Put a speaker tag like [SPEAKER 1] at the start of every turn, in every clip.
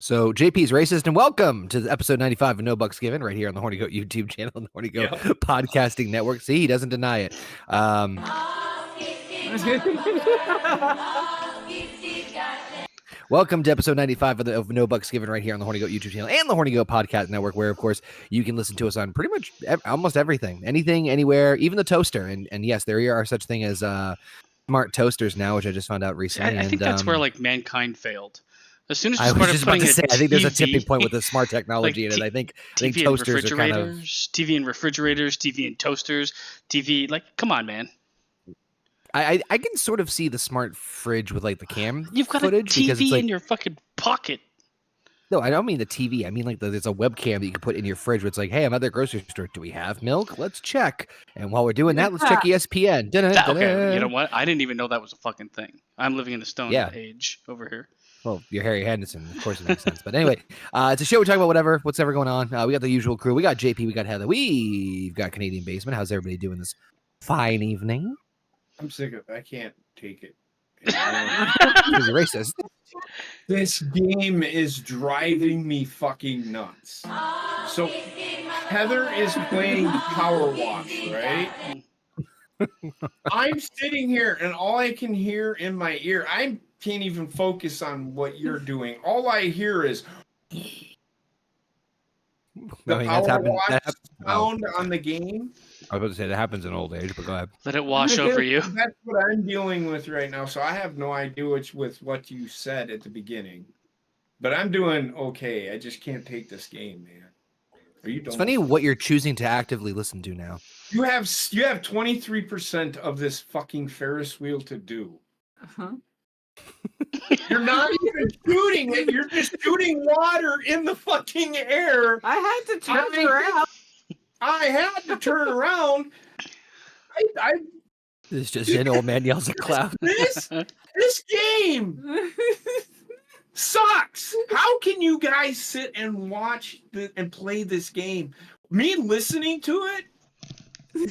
[SPEAKER 1] So JP's racist, and welcome to episode 95 of No Bucks Given, right here on the Horny Goat YouTube channel and the Horny Goat Podcasting Network. See, he doesn't deny it. Welcome to episode 95 of No Bucks Given, right here on the Horny Goat YouTube channel and the Horny Goat Podcast Network, where, of course, you can listen to us on pretty much almost everything, anything, anywhere, even the toaster. And yes, there are such thing as smart toasters now, which I just found out recently.
[SPEAKER 2] I think that's where like mankind failed. As soon as you
[SPEAKER 1] I was
[SPEAKER 2] started
[SPEAKER 1] just about
[SPEAKER 2] putting
[SPEAKER 1] to say,
[SPEAKER 2] a
[SPEAKER 1] I think there's a
[SPEAKER 2] TV
[SPEAKER 1] tipping point with the smart technology
[SPEAKER 2] like
[SPEAKER 1] in it. I think
[SPEAKER 2] TV
[SPEAKER 1] toasters
[SPEAKER 2] and
[SPEAKER 1] are kind of
[SPEAKER 2] TV and refrigerators, TV and toasters, TV. Like, come on, man.
[SPEAKER 1] I can sort of see the smart fridge with like the cam
[SPEAKER 2] You've got
[SPEAKER 1] footage
[SPEAKER 2] a
[SPEAKER 1] because it's
[SPEAKER 2] TV
[SPEAKER 1] like
[SPEAKER 2] in your fucking pocket.
[SPEAKER 1] no, I don't mean the TV. I mean like there's a webcam that you can put in your fridge where it's like, hey, I'm at the grocery store. Do we have milk? Let's check. And while we're doing that, let's check ESPN.
[SPEAKER 2] Okay, you know what? I didn't even know that was a fucking thing. I'm living in the stone age over here.
[SPEAKER 1] Well, you're Harry Henderson. Of course it makes sense. But anyway, it's a show. We're talking about what's ever going on. We got the usual crew. We got JP. We got Heather. We've got Canadian Basement. How's everybody doing this fine evening?
[SPEAKER 3] I'm sick of it. I can't take it.
[SPEAKER 1] Because you're racist.
[SPEAKER 3] This game is driving me fucking nuts. So Heather is playing Power Wash, right? I'm sitting here and all I can hear in my ear, I can't even focus on what you're doing. All I hear is the Power Wash sound on the game.
[SPEAKER 1] I was about to say that happens in old age, but go ahead.
[SPEAKER 2] Let it wash over you.
[SPEAKER 3] That's what I'm dealing with right now. So I have no idea with what you said at the beginning. But I'm doing okay. I just can't take this game, man. Are you?
[SPEAKER 1] It's funny what you're choosing to actively listen to now.
[SPEAKER 3] You have 23% of this fucking Ferris wheel to do.
[SPEAKER 4] Uh-huh.
[SPEAKER 3] You're not even shooting it. You're just shooting water in the fucking air.
[SPEAKER 4] I had to turn around.
[SPEAKER 3] I had to turn around.
[SPEAKER 1] It's just an old man yells at cloud.
[SPEAKER 3] This game sucks. How can you guys sit and watch and play this game? Me listening to it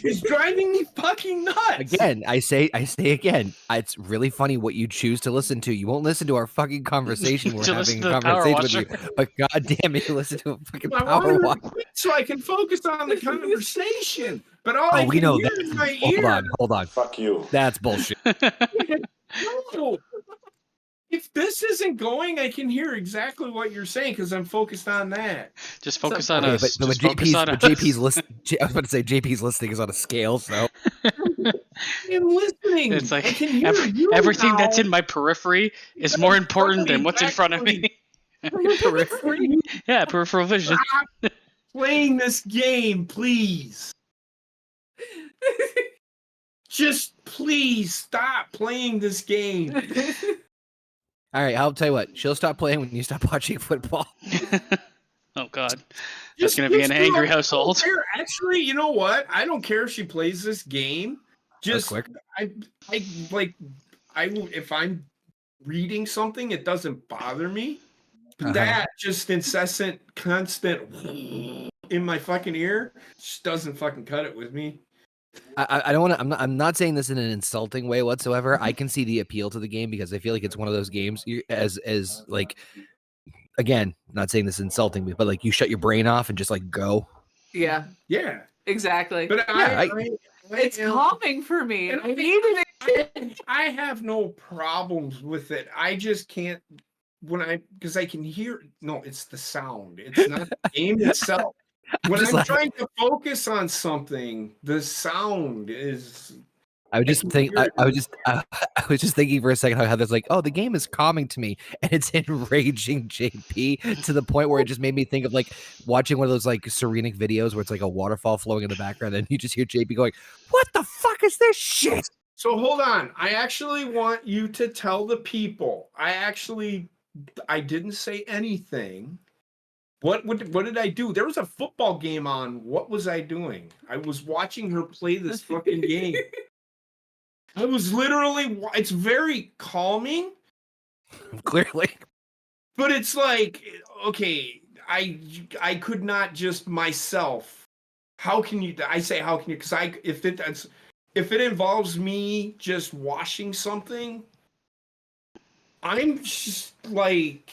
[SPEAKER 3] is driving me fucking nuts.
[SPEAKER 1] Again, I say again, it's really funny what you choose to listen to. You won't listen to our fucking conversation. We're having a conversation with you. But goddamn it, you listen to a fucking Power Wash.
[SPEAKER 3] So I can focus on the conversation. But all I can hear is my ear.
[SPEAKER 1] Hold on.
[SPEAKER 5] Fuck you.
[SPEAKER 1] That's bullshit.
[SPEAKER 3] No. If this isn't going, I can hear exactly what you're saying because I'm focused on that.
[SPEAKER 2] Just focus on us.
[SPEAKER 1] But JP's list, I was about to say JP's listing is on a scale, so
[SPEAKER 3] I'm listening.
[SPEAKER 2] It's like
[SPEAKER 3] I can hear
[SPEAKER 2] everything that's in my periphery is more important than what's in front of me.
[SPEAKER 1] periphery.
[SPEAKER 2] Yeah, peripheral vision.
[SPEAKER 3] Stop playing this game, please. Just please stop playing this game.
[SPEAKER 1] All right, I'll tell you what. She'll stop playing when you stop watching football.
[SPEAKER 2] Oh God, that's gonna be an angry household.
[SPEAKER 3] Actually, you know what? I don't care if she plays this game. Just
[SPEAKER 1] quick.
[SPEAKER 3] If I'm reading something, it doesn't bother me. That just incessant, constant in my fucking ear just doesn't fucking cut it with me.
[SPEAKER 1] I don't want to. I'm not saying this in an insulting way whatsoever. I can see the appeal to the game because I feel like it's one of those games. As like, again, not saying this insulting, but like you shut your brain off and just like go.
[SPEAKER 4] Yeah,
[SPEAKER 3] exactly.
[SPEAKER 4] But it's calming for me.
[SPEAKER 3] And
[SPEAKER 4] I needed it.
[SPEAKER 3] I have no problems with it. I just can't because I can hear. No, it's the sound. It's not the game itself. When I'm trying to focus on something, the sound is.
[SPEAKER 1] I was just thinking for a second how Heather's like, oh, the game is calming to me, and it's enraging JP to the point where it just made me think of like watching one of those like Serenic videos where it's like a waterfall flowing in the background, and you just hear JP going, "What the fuck is this shit?"
[SPEAKER 3] So hold on, I actually want you to tell the people. I didn't say anything. What did I do? There was a football game on. What was I doing? I was watching her play this fucking game. I was literally. It's very calming.
[SPEAKER 1] Clearly,
[SPEAKER 3] but it's like, okay, I could not just myself. How can you? I say how can you? Because if it involves me just washing something, I'm just like.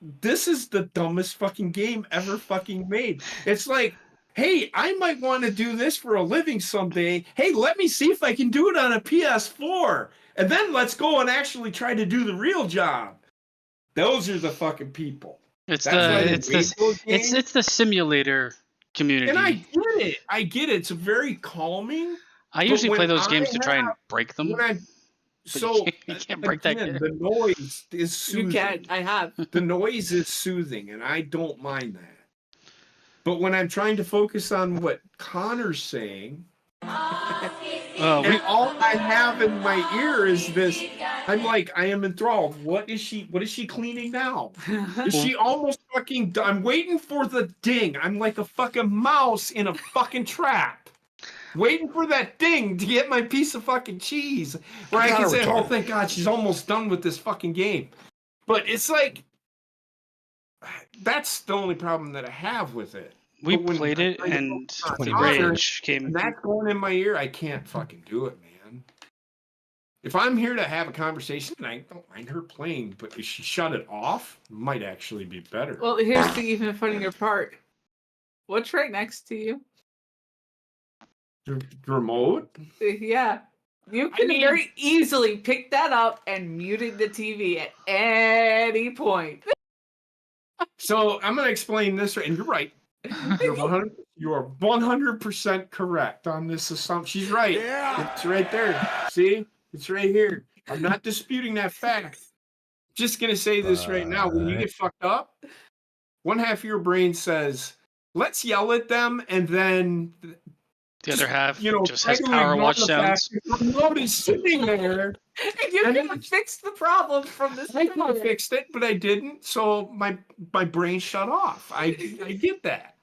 [SPEAKER 3] this is the dumbest fucking game ever fucking made. It's like, hey, I might want to do this for a living someday. Hey, let me see if I can do it on a PS4. And then let's go and actually try to do the real job. Those are the fucking people.
[SPEAKER 2] It's
[SPEAKER 3] That's
[SPEAKER 2] it's the simulator community.
[SPEAKER 3] And I get it. It's very calming.
[SPEAKER 2] I usually play those games to try and break them.
[SPEAKER 3] So
[SPEAKER 2] you can't break that game.
[SPEAKER 3] The noise is soothing.
[SPEAKER 4] You can. I have.
[SPEAKER 3] The noise is soothing, and I don't mind that. But when I'm trying to focus on what Connor's saying, and all I have in my ear is this, I'm like, I am enthralled. What is she cleaning now? Is she almost fucking done? I'm waiting for the ding. I'm like a fucking mouse in a fucking trap. Waiting for that ding to get my piece of fucking cheese. Where I can say, oh, thank God, she's almost done with this fucking game. But it's like, that's the only problem that I have with it.
[SPEAKER 2] We played it, and the rage came.
[SPEAKER 3] And that's going in my ear. I can't fucking do it, man. If I'm here to have a conversation, I don't mind her playing, but if she shut it off, it might actually be better.
[SPEAKER 4] Well, here's the even funnier part. What's right next to you?
[SPEAKER 3] The remote?
[SPEAKER 4] Yeah. You can very easily pick that up and muted the TV at any point.
[SPEAKER 3] So I'm going to explain this, and you're right. You are 100% correct on this assumption. She's right. Yeah. It's right there. See? It's right here. I'm not disputing that fact. Just going to say this right now. When you get fucked up, one half of your brain says, let's yell at them, and then
[SPEAKER 2] the other half just has power watch sounds.
[SPEAKER 3] Nobody's sitting there.
[SPEAKER 4] You could have fixed the problem from this.
[SPEAKER 3] I could have fixed it, but I didn't. So my brain shut off. I get that.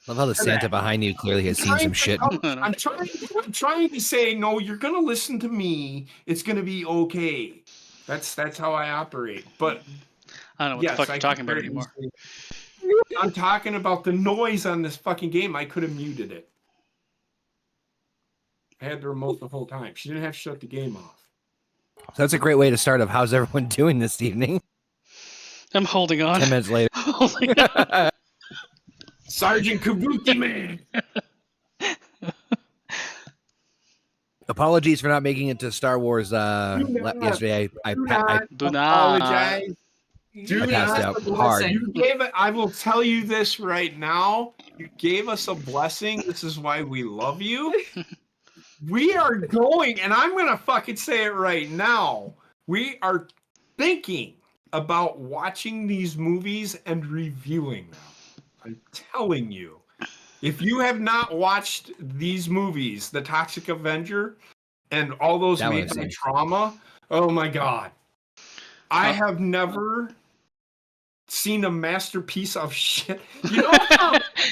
[SPEAKER 1] Love how the Santa behind you clearly has seen some shit.
[SPEAKER 3] I'm trying to say, no, you're gonna listen to me. It's gonna be okay. That's how I operate. But
[SPEAKER 2] I don't know what the fuck you're talking about anymore.
[SPEAKER 3] I'm talking about the noise on this fucking game. I could have muted it. I had the remote the whole time. She didn't have to shut the game off.
[SPEAKER 1] So that's a great way to start of how's everyone doing this evening?
[SPEAKER 2] I'm holding on.
[SPEAKER 1] 10 minutes later.
[SPEAKER 2] Holding on.
[SPEAKER 3] Sergeant Kabuki Man.
[SPEAKER 1] Apologies for not making it to Star Wars yesterday. I
[SPEAKER 3] apologize.
[SPEAKER 1] I passed out hard.
[SPEAKER 3] You gave it. I will tell you this right now. You gave us a blessing. This is why we love you. We are going, and I'm going to fucking say it right now. We are thinking about watching these movies and reviewing them. I'm telling you. If you have not watched these movies, The Toxic Avenger and all those made by Trauma, oh my God. I have never seen a masterpiece of shit. You know,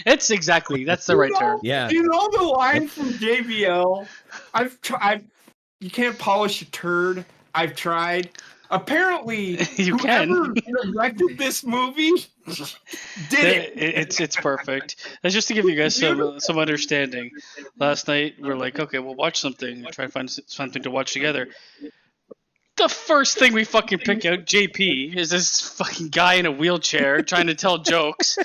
[SPEAKER 2] that's the right term.
[SPEAKER 1] Yeah.
[SPEAKER 3] You know the line from JBL? I've tried. You can't polish a turd. I've tried. Apparently,
[SPEAKER 2] you can.
[SPEAKER 3] Directed this movie.
[SPEAKER 2] It's perfect. That's just to give you guys some understanding. Last night we're like, okay, we'll watch something. Try to find something to watch together. The first thing we fucking pick out, JP, is this fucking guy in a wheelchair trying to tell jokes,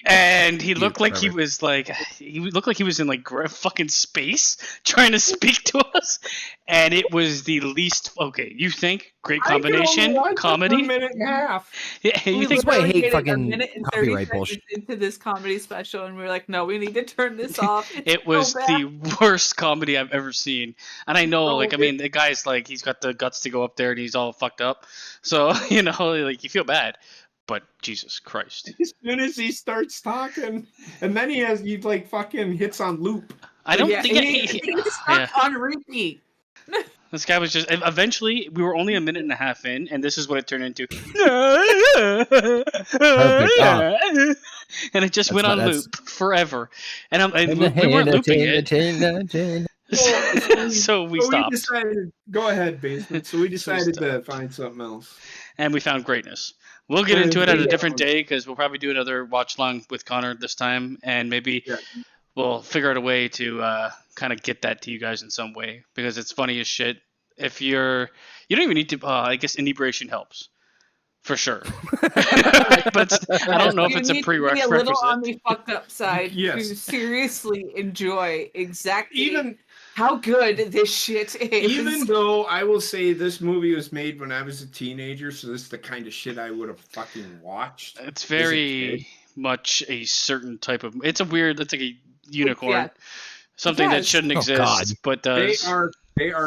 [SPEAKER 2] and he looked like he was in like fucking space trying to speak to us, and it was the least okay. You think great combination comedy?
[SPEAKER 3] A minute and a half.
[SPEAKER 2] Yeah, you think
[SPEAKER 1] why I hate fucking
[SPEAKER 4] a minute and 30
[SPEAKER 1] copyright bullshit
[SPEAKER 4] into this comedy special, and we were like, no, we need to turn this off.
[SPEAKER 2] It was the worst comedy I've ever seen, and I know, the guy's like, he's got the guts to go up there, and he's all fucked up, so you you feel bad. But Jesus Christ!
[SPEAKER 3] As soon as he starts talking, and then he fucking hits on loop.
[SPEAKER 2] I don't think
[SPEAKER 4] he's stuck on repeat.
[SPEAKER 2] This guy was just. Eventually, we were only a minute and a half in, and this is what it turned into. And it just went on loop forever, and we weren't looping it. So we stopped.
[SPEAKER 3] Go ahead, Basement. So we decided to find something else.
[SPEAKER 2] And we found greatness. We'll get into it at a different day because we'll probably do another watch along with Connor this time, and maybe we'll figure out a way to kind of get that to you guys in some way because it's funny as shit. If you don't even need to. I guess inebriation helps. For sure. But I don't know if it's a
[SPEAKER 4] You need to be a little
[SPEAKER 2] prerequisite.
[SPEAKER 4] on the fucked up side
[SPEAKER 3] Yes.
[SPEAKER 4] to seriously enjoy exactly
[SPEAKER 3] Even
[SPEAKER 4] how good this shit is.
[SPEAKER 3] even though I will say this movie was made when I was a teenager, so this is the kind of shit I would have fucking watched.
[SPEAKER 2] It's
[SPEAKER 3] as a kid.
[SPEAKER 2] very much a certain type of. It's a weird. It's like a unicorn,
[SPEAKER 4] Yeah.
[SPEAKER 2] something that
[SPEAKER 4] Yes.
[SPEAKER 2] shouldn't
[SPEAKER 1] Oh,
[SPEAKER 2] exist,
[SPEAKER 1] God.
[SPEAKER 2] but
[SPEAKER 3] They
[SPEAKER 2] does.
[SPEAKER 3] are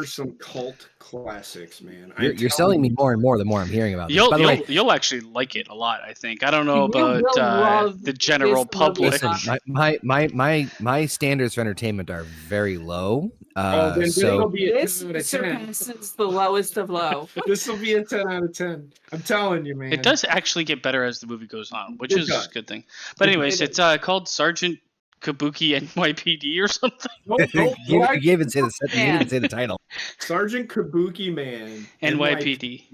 [SPEAKER 3] some cult classics, man.
[SPEAKER 1] You're selling me more and more the more I'm hearing about this. By the way,
[SPEAKER 2] You'll actually like it a lot. I think. I don't know
[SPEAKER 4] You
[SPEAKER 2] about
[SPEAKER 4] will love
[SPEAKER 2] the general
[SPEAKER 4] this movie.
[SPEAKER 2] public.
[SPEAKER 1] listen, my standards for entertainment are very low.
[SPEAKER 3] then it'll
[SPEAKER 1] So
[SPEAKER 3] be a
[SPEAKER 4] This
[SPEAKER 3] 10 out of 10.
[SPEAKER 4] surpasses the lowest of low.
[SPEAKER 3] This will be a 10 out of 10. I'm telling you, man.
[SPEAKER 2] It does actually get better as the movie goes on, which
[SPEAKER 3] It
[SPEAKER 2] is
[SPEAKER 3] does.
[SPEAKER 2] a good thing. But anyways,
[SPEAKER 4] It
[SPEAKER 2] it's called Sergeant Kabuki NYPD or something.
[SPEAKER 1] you didn't even say the you didn't even say the title.
[SPEAKER 3] Sergeant Kabuki Man.
[SPEAKER 2] NYPD.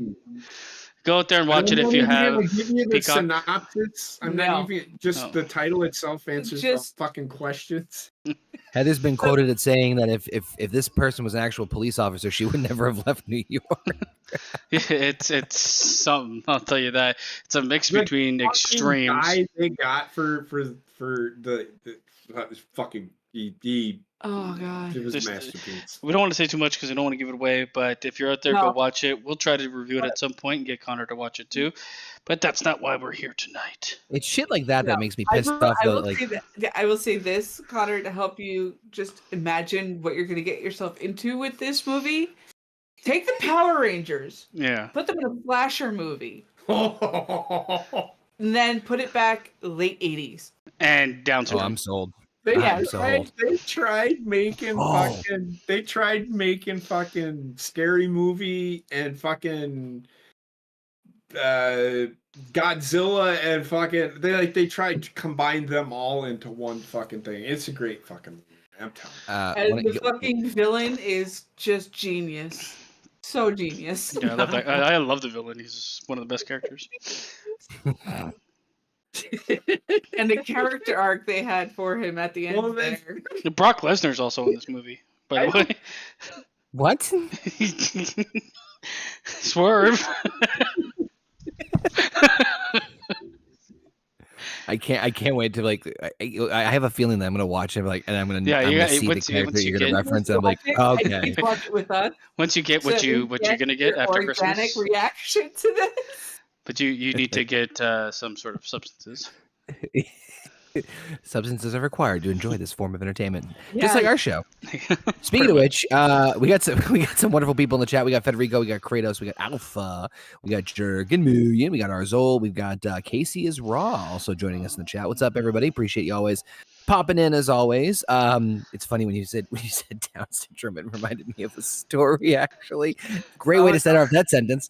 [SPEAKER 2] Go out there and watch it if you have.
[SPEAKER 3] Give you the
[SPEAKER 2] Peacock.
[SPEAKER 3] synopsis. I'm
[SPEAKER 4] No.
[SPEAKER 3] not even just
[SPEAKER 2] No.
[SPEAKER 3] the title itself answers
[SPEAKER 4] Just-
[SPEAKER 3] all fucking questions.
[SPEAKER 1] Heather's been quoted as saying that if this person was an actual police officer, she would never have left New York.
[SPEAKER 2] It's something. I'll tell you that. It's a mix
[SPEAKER 3] The
[SPEAKER 2] between
[SPEAKER 3] Fucking
[SPEAKER 2] extremes.
[SPEAKER 3] guy they got for the fucking he
[SPEAKER 4] Oh god.
[SPEAKER 3] it was a
[SPEAKER 2] Just-
[SPEAKER 3] masterpiece.
[SPEAKER 2] We don't want to say too much because I don't want to give it away. But if you're out there,
[SPEAKER 4] No.
[SPEAKER 2] go watch it. We'll try to review it at some point and get Connor to watch it too. But that's not why we're here tonight.
[SPEAKER 1] It's shit like that that makes me
[SPEAKER 4] I
[SPEAKER 1] pissed
[SPEAKER 4] will,
[SPEAKER 1] off.
[SPEAKER 4] I will
[SPEAKER 1] Like,
[SPEAKER 4] say that, I will say this, Connor, to help you just imagine what you're going to get yourself into with this movie. Take the Power Rangers,
[SPEAKER 2] Yeah.
[SPEAKER 4] put them in a slasher movie, and then put it back late 80s.
[SPEAKER 2] And down to
[SPEAKER 1] oh, I'm sold.
[SPEAKER 3] They
[SPEAKER 4] Yeah,
[SPEAKER 3] tried making
[SPEAKER 1] Oh.
[SPEAKER 3] fucking scary movie and fucking Godzilla and fucking they tried to combine them all into one fucking thing. It's a great fucking movie. I'm telling
[SPEAKER 4] And the fucking villain is just genius. So genius.
[SPEAKER 2] Yeah, I love that. I love the villain. He's one of the best characters.
[SPEAKER 4] And the character arc they had for him at the end
[SPEAKER 3] Well, then-
[SPEAKER 4] there.
[SPEAKER 2] Brock Lesnar's also in this movie, by the way.
[SPEAKER 1] What?
[SPEAKER 2] Swerve.
[SPEAKER 1] I can't wait to like. I have a feeling that I'm gonna watch it and I'm gonna
[SPEAKER 2] Yeah,
[SPEAKER 1] I'm
[SPEAKER 2] you
[SPEAKER 1] gonna
[SPEAKER 2] got-
[SPEAKER 1] see the
[SPEAKER 2] once you-
[SPEAKER 1] character
[SPEAKER 2] once you
[SPEAKER 1] you're gonna
[SPEAKER 2] get-
[SPEAKER 1] reference. And I'm like,
[SPEAKER 4] Watch it, and
[SPEAKER 1] okay.
[SPEAKER 4] you watch it with us.
[SPEAKER 2] Once you get what
[SPEAKER 4] So
[SPEAKER 2] you're gonna get
[SPEAKER 4] your
[SPEAKER 2] after
[SPEAKER 4] organic
[SPEAKER 2] Christmas,
[SPEAKER 4] reaction to this.
[SPEAKER 2] but you need to get some sort of substances.
[SPEAKER 1] Substances are required to enjoy this form of entertainment,
[SPEAKER 4] Yeah.
[SPEAKER 1] just like our show. Speaking of which, we got some wonderful people in the chat. We got Federico, we got Kratos, we got Alpha, we got Jurgen Muyen, we got Arzol, we've got Casey is Raw also joining us in the chat. What's up, everybody? Appreciate you always popping in as always. It's funny when you said Down syndrome, it reminded me of a story actually. Great way to start off that sentence.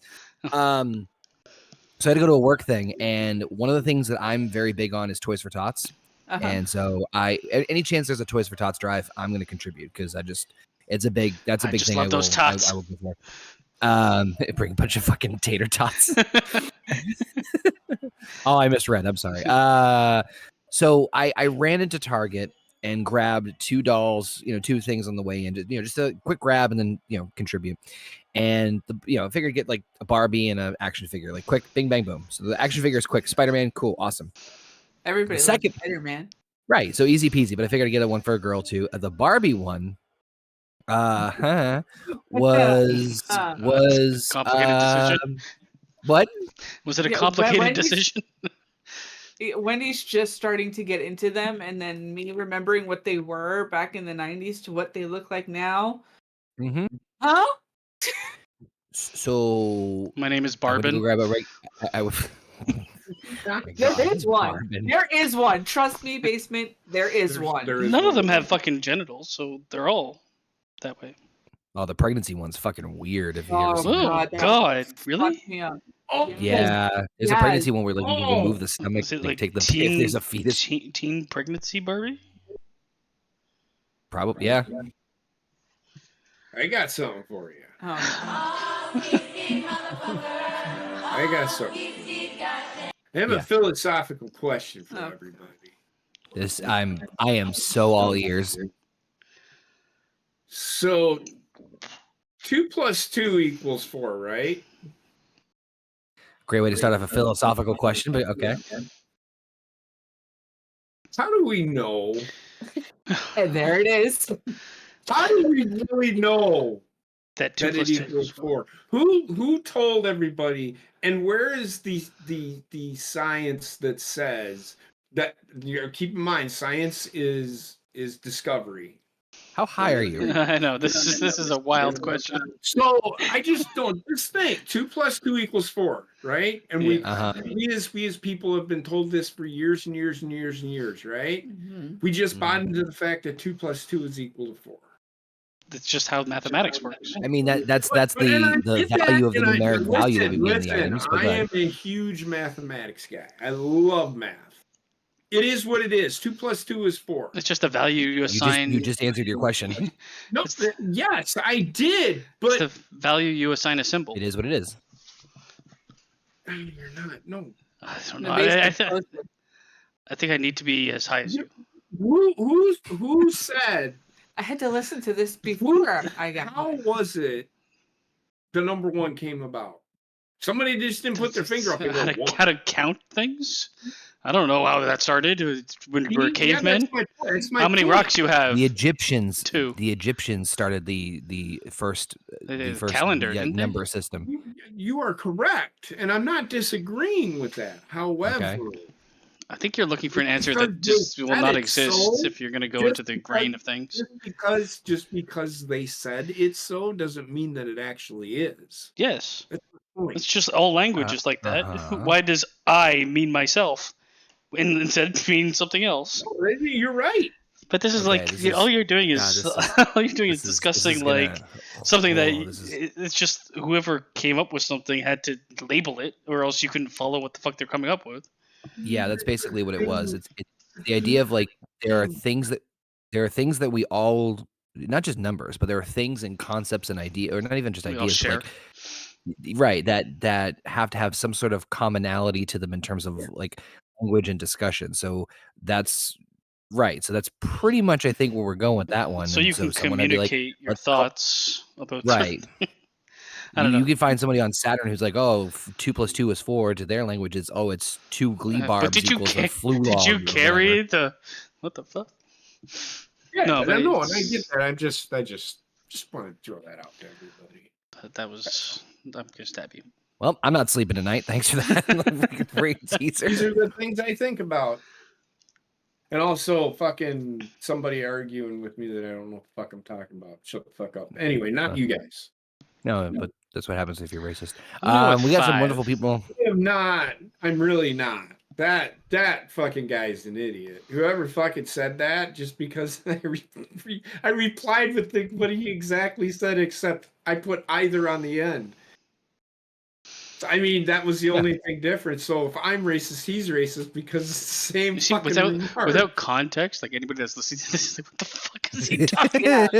[SPEAKER 1] So I had to go to a work thing, and one of the things that I'm very big on is Toys for Tots.
[SPEAKER 4] Uh-huh.
[SPEAKER 1] And so any chance there's a Toys for Tots drive, I'm going to contribute because that's a big
[SPEAKER 2] I
[SPEAKER 1] thing.
[SPEAKER 2] just love those tots.
[SPEAKER 1] I will go for. Bring a bunch of fucking tater tots. Oh, I misread. I'm sorry. So I ran into Target and grabbed 2 dolls, two things on the way in, just a quick grab and then, contribute. And I figured get like a Barbie and an action figure, like quick, bing, bang, boom. So the action figure is quick. Spider-Man, cool, awesome.
[SPEAKER 4] Everybody
[SPEAKER 1] Second-
[SPEAKER 4] loves Spider-Man.
[SPEAKER 1] Right. So easy peasy. But I figured I'd get one for a girl too. The Barbie one, was
[SPEAKER 2] Complicated decision?
[SPEAKER 1] What?
[SPEAKER 2] Was it a
[SPEAKER 4] Yeah,
[SPEAKER 2] complicated
[SPEAKER 4] Wendy's-
[SPEAKER 2] decision?
[SPEAKER 4] Wendy's just starting to get into them, and then me remembering what they were back in the 90s to what they look like now.
[SPEAKER 1] Mm-hmm.
[SPEAKER 4] Huh?
[SPEAKER 1] So
[SPEAKER 2] My name is
[SPEAKER 1] I went to go
[SPEAKER 2] Barbin.
[SPEAKER 1] grab a I would.
[SPEAKER 4] There is one. There is one. Trust me, basement. There is one.
[SPEAKER 3] there is
[SPEAKER 2] None of
[SPEAKER 3] one.
[SPEAKER 2] them have fucking genitals, so they're all that way.
[SPEAKER 1] Oh, the pregnancy one's fucking weird. If you
[SPEAKER 4] Oh,
[SPEAKER 1] ever seen
[SPEAKER 2] Oh
[SPEAKER 1] it.
[SPEAKER 4] God,
[SPEAKER 2] God,
[SPEAKER 4] that
[SPEAKER 2] really?
[SPEAKER 4] fucked me up.
[SPEAKER 3] Oh,
[SPEAKER 1] Yeah, there's a
[SPEAKER 4] Yes.
[SPEAKER 1] pregnancy one where like you can
[SPEAKER 3] Oh.
[SPEAKER 1] remove the stomach,
[SPEAKER 2] Is it
[SPEAKER 1] like
[SPEAKER 2] like
[SPEAKER 1] take the
[SPEAKER 2] teen,
[SPEAKER 1] if there's a fetus.
[SPEAKER 2] teen pregnancy Barbie?
[SPEAKER 1] Probably, yeah.
[SPEAKER 3] I got something for you.
[SPEAKER 4] Oh,
[SPEAKER 3] I got something. I have
[SPEAKER 1] Yeah.
[SPEAKER 3] a philosophical question for
[SPEAKER 4] Oh.
[SPEAKER 3] everybody.
[SPEAKER 1] I am so all ears.
[SPEAKER 3] So 2 + 2 = 4, right?
[SPEAKER 1] Great way to start off a philosophical question, but okay.
[SPEAKER 3] How do we know?
[SPEAKER 4] And there it is.
[SPEAKER 3] How do we really know
[SPEAKER 2] That 2
[SPEAKER 3] that
[SPEAKER 2] plus
[SPEAKER 3] it
[SPEAKER 2] 2
[SPEAKER 3] equals
[SPEAKER 2] is 4.
[SPEAKER 3] 4? Who told everybody? And where is the science that says that? Keep in mind, science is discovery.
[SPEAKER 1] How high are you?
[SPEAKER 2] I know this is a wild question.
[SPEAKER 3] So I just don't just think 2 plus 2 equals 4, right? And we as people have been told this for years and years and years and years, right?
[SPEAKER 4] Mhm.
[SPEAKER 3] We just bought into the fact that 2 plus 2 is equal to 4.
[SPEAKER 2] That's just how mathematics works.
[SPEAKER 1] I mean that's
[SPEAKER 3] And I
[SPEAKER 1] the
[SPEAKER 3] get that,
[SPEAKER 1] value of the
[SPEAKER 3] and
[SPEAKER 1] numeric value that we give the
[SPEAKER 3] listen,
[SPEAKER 1] items. But
[SPEAKER 3] I am a huge mathematics guy. I love math. It is what it is. 2 plus 2 is 4.
[SPEAKER 2] It's just a value you assign.
[SPEAKER 1] you just answered your question.
[SPEAKER 3] No, yes, I did,
[SPEAKER 2] It's
[SPEAKER 3] but
[SPEAKER 2] the value you assign a symbol.
[SPEAKER 1] It is what it is.
[SPEAKER 3] you're not. No.
[SPEAKER 2] I don't
[SPEAKER 4] The
[SPEAKER 2] know.
[SPEAKER 4] basic
[SPEAKER 2] I think I need to be as high as you.
[SPEAKER 3] Who said?
[SPEAKER 4] I had to listen to this before I got
[SPEAKER 3] How
[SPEAKER 4] home.
[SPEAKER 3] was it the number 1 came about? Somebody just didn't put their finger up and go, "Whoa."
[SPEAKER 2] How to count things? I don't know how that started. When we were cavemen.
[SPEAKER 3] That's my
[SPEAKER 2] How many
[SPEAKER 3] point.
[SPEAKER 2] rocks you have?
[SPEAKER 1] The Egyptians
[SPEAKER 2] 2.
[SPEAKER 1] The Egyptians started the first
[SPEAKER 2] calendar, didn't they?
[SPEAKER 1] number system.
[SPEAKER 3] You are correct, and I'm not disagreeing with that. However,
[SPEAKER 2] I think you're looking for an answer
[SPEAKER 3] Because
[SPEAKER 2] that just
[SPEAKER 3] they
[SPEAKER 2] will
[SPEAKER 3] said
[SPEAKER 2] not
[SPEAKER 3] it
[SPEAKER 2] exist
[SPEAKER 3] so,
[SPEAKER 2] if you're going to go
[SPEAKER 3] just
[SPEAKER 2] into the
[SPEAKER 3] because-
[SPEAKER 2] grain of things.
[SPEAKER 3] just because they said it's so doesn't mean that it actually is.
[SPEAKER 2] Yes.
[SPEAKER 3] That's the point.
[SPEAKER 2] It's just all language is like that. Why does I mean myself and instead mean something else?
[SPEAKER 3] You're right.
[SPEAKER 2] But this is
[SPEAKER 1] Okay,
[SPEAKER 2] like
[SPEAKER 1] this is-
[SPEAKER 2] all you're doing is all you're doing is
[SPEAKER 1] This
[SPEAKER 2] discussing
[SPEAKER 1] gonna-
[SPEAKER 2] like something that
[SPEAKER 1] this is-
[SPEAKER 2] it's just whoever came up with something had to label it, or else you couldn't follow what the fuck they're coming up with.
[SPEAKER 1] Yeah, that's basically what it was. It's the idea of like there are things that we all, not just numbers, but there are things and concepts and ideas, or not even just
[SPEAKER 2] We all
[SPEAKER 1] ideas,
[SPEAKER 2] share.
[SPEAKER 1] but like, right, that have to have some sort of commonality to them in terms of like language and discussion. So that's right. So that's pretty much I think where we're going with that one.
[SPEAKER 2] So
[SPEAKER 1] And
[SPEAKER 2] you can
[SPEAKER 1] someone would be like,
[SPEAKER 2] communicate your
[SPEAKER 1] let's help-
[SPEAKER 2] thoughts about
[SPEAKER 1] right.
[SPEAKER 2] I don't know.
[SPEAKER 1] You can find somebody on Saturn who's like, "Oh, 2 plus 2 is 4." To their language, it's it's 2 glee barbs
[SPEAKER 2] But did you
[SPEAKER 1] equals a flu
[SPEAKER 2] did
[SPEAKER 1] log
[SPEAKER 2] you
[SPEAKER 1] or
[SPEAKER 2] carry
[SPEAKER 1] whatever.
[SPEAKER 2] the what the fuck?
[SPEAKER 3] Yeah,
[SPEAKER 2] No, but
[SPEAKER 3] I know, and I
[SPEAKER 2] it's-
[SPEAKER 3] get that. I just want to throw that out to everybody.
[SPEAKER 2] That was I'm gonna stab you.
[SPEAKER 1] Well, I'm not sleeping tonight. Thanks for that great teaser.
[SPEAKER 3] These are the things I think about. And also, fucking somebody arguing with me that I don't know what the fuck I'm talking about. Shut the fuck up. Anyway, not you guys.
[SPEAKER 1] No, but that's what happens if you're racist.
[SPEAKER 2] I'm
[SPEAKER 1] We got some
[SPEAKER 2] 5.
[SPEAKER 1] wonderful people.
[SPEAKER 3] I am not. I'm really not. That fucking guy's an idiot. Whoever fucking said that, just because I replied with what he exactly said, except I put either on the end. I mean, that was the only thing different. So if I'm racist, he's racist because it's the same
[SPEAKER 2] You see,
[SPEAKER 3] fucking remark.
[SPEAKER 2] without context, like anybody that's listening to this is like, what the fuck is he talking about?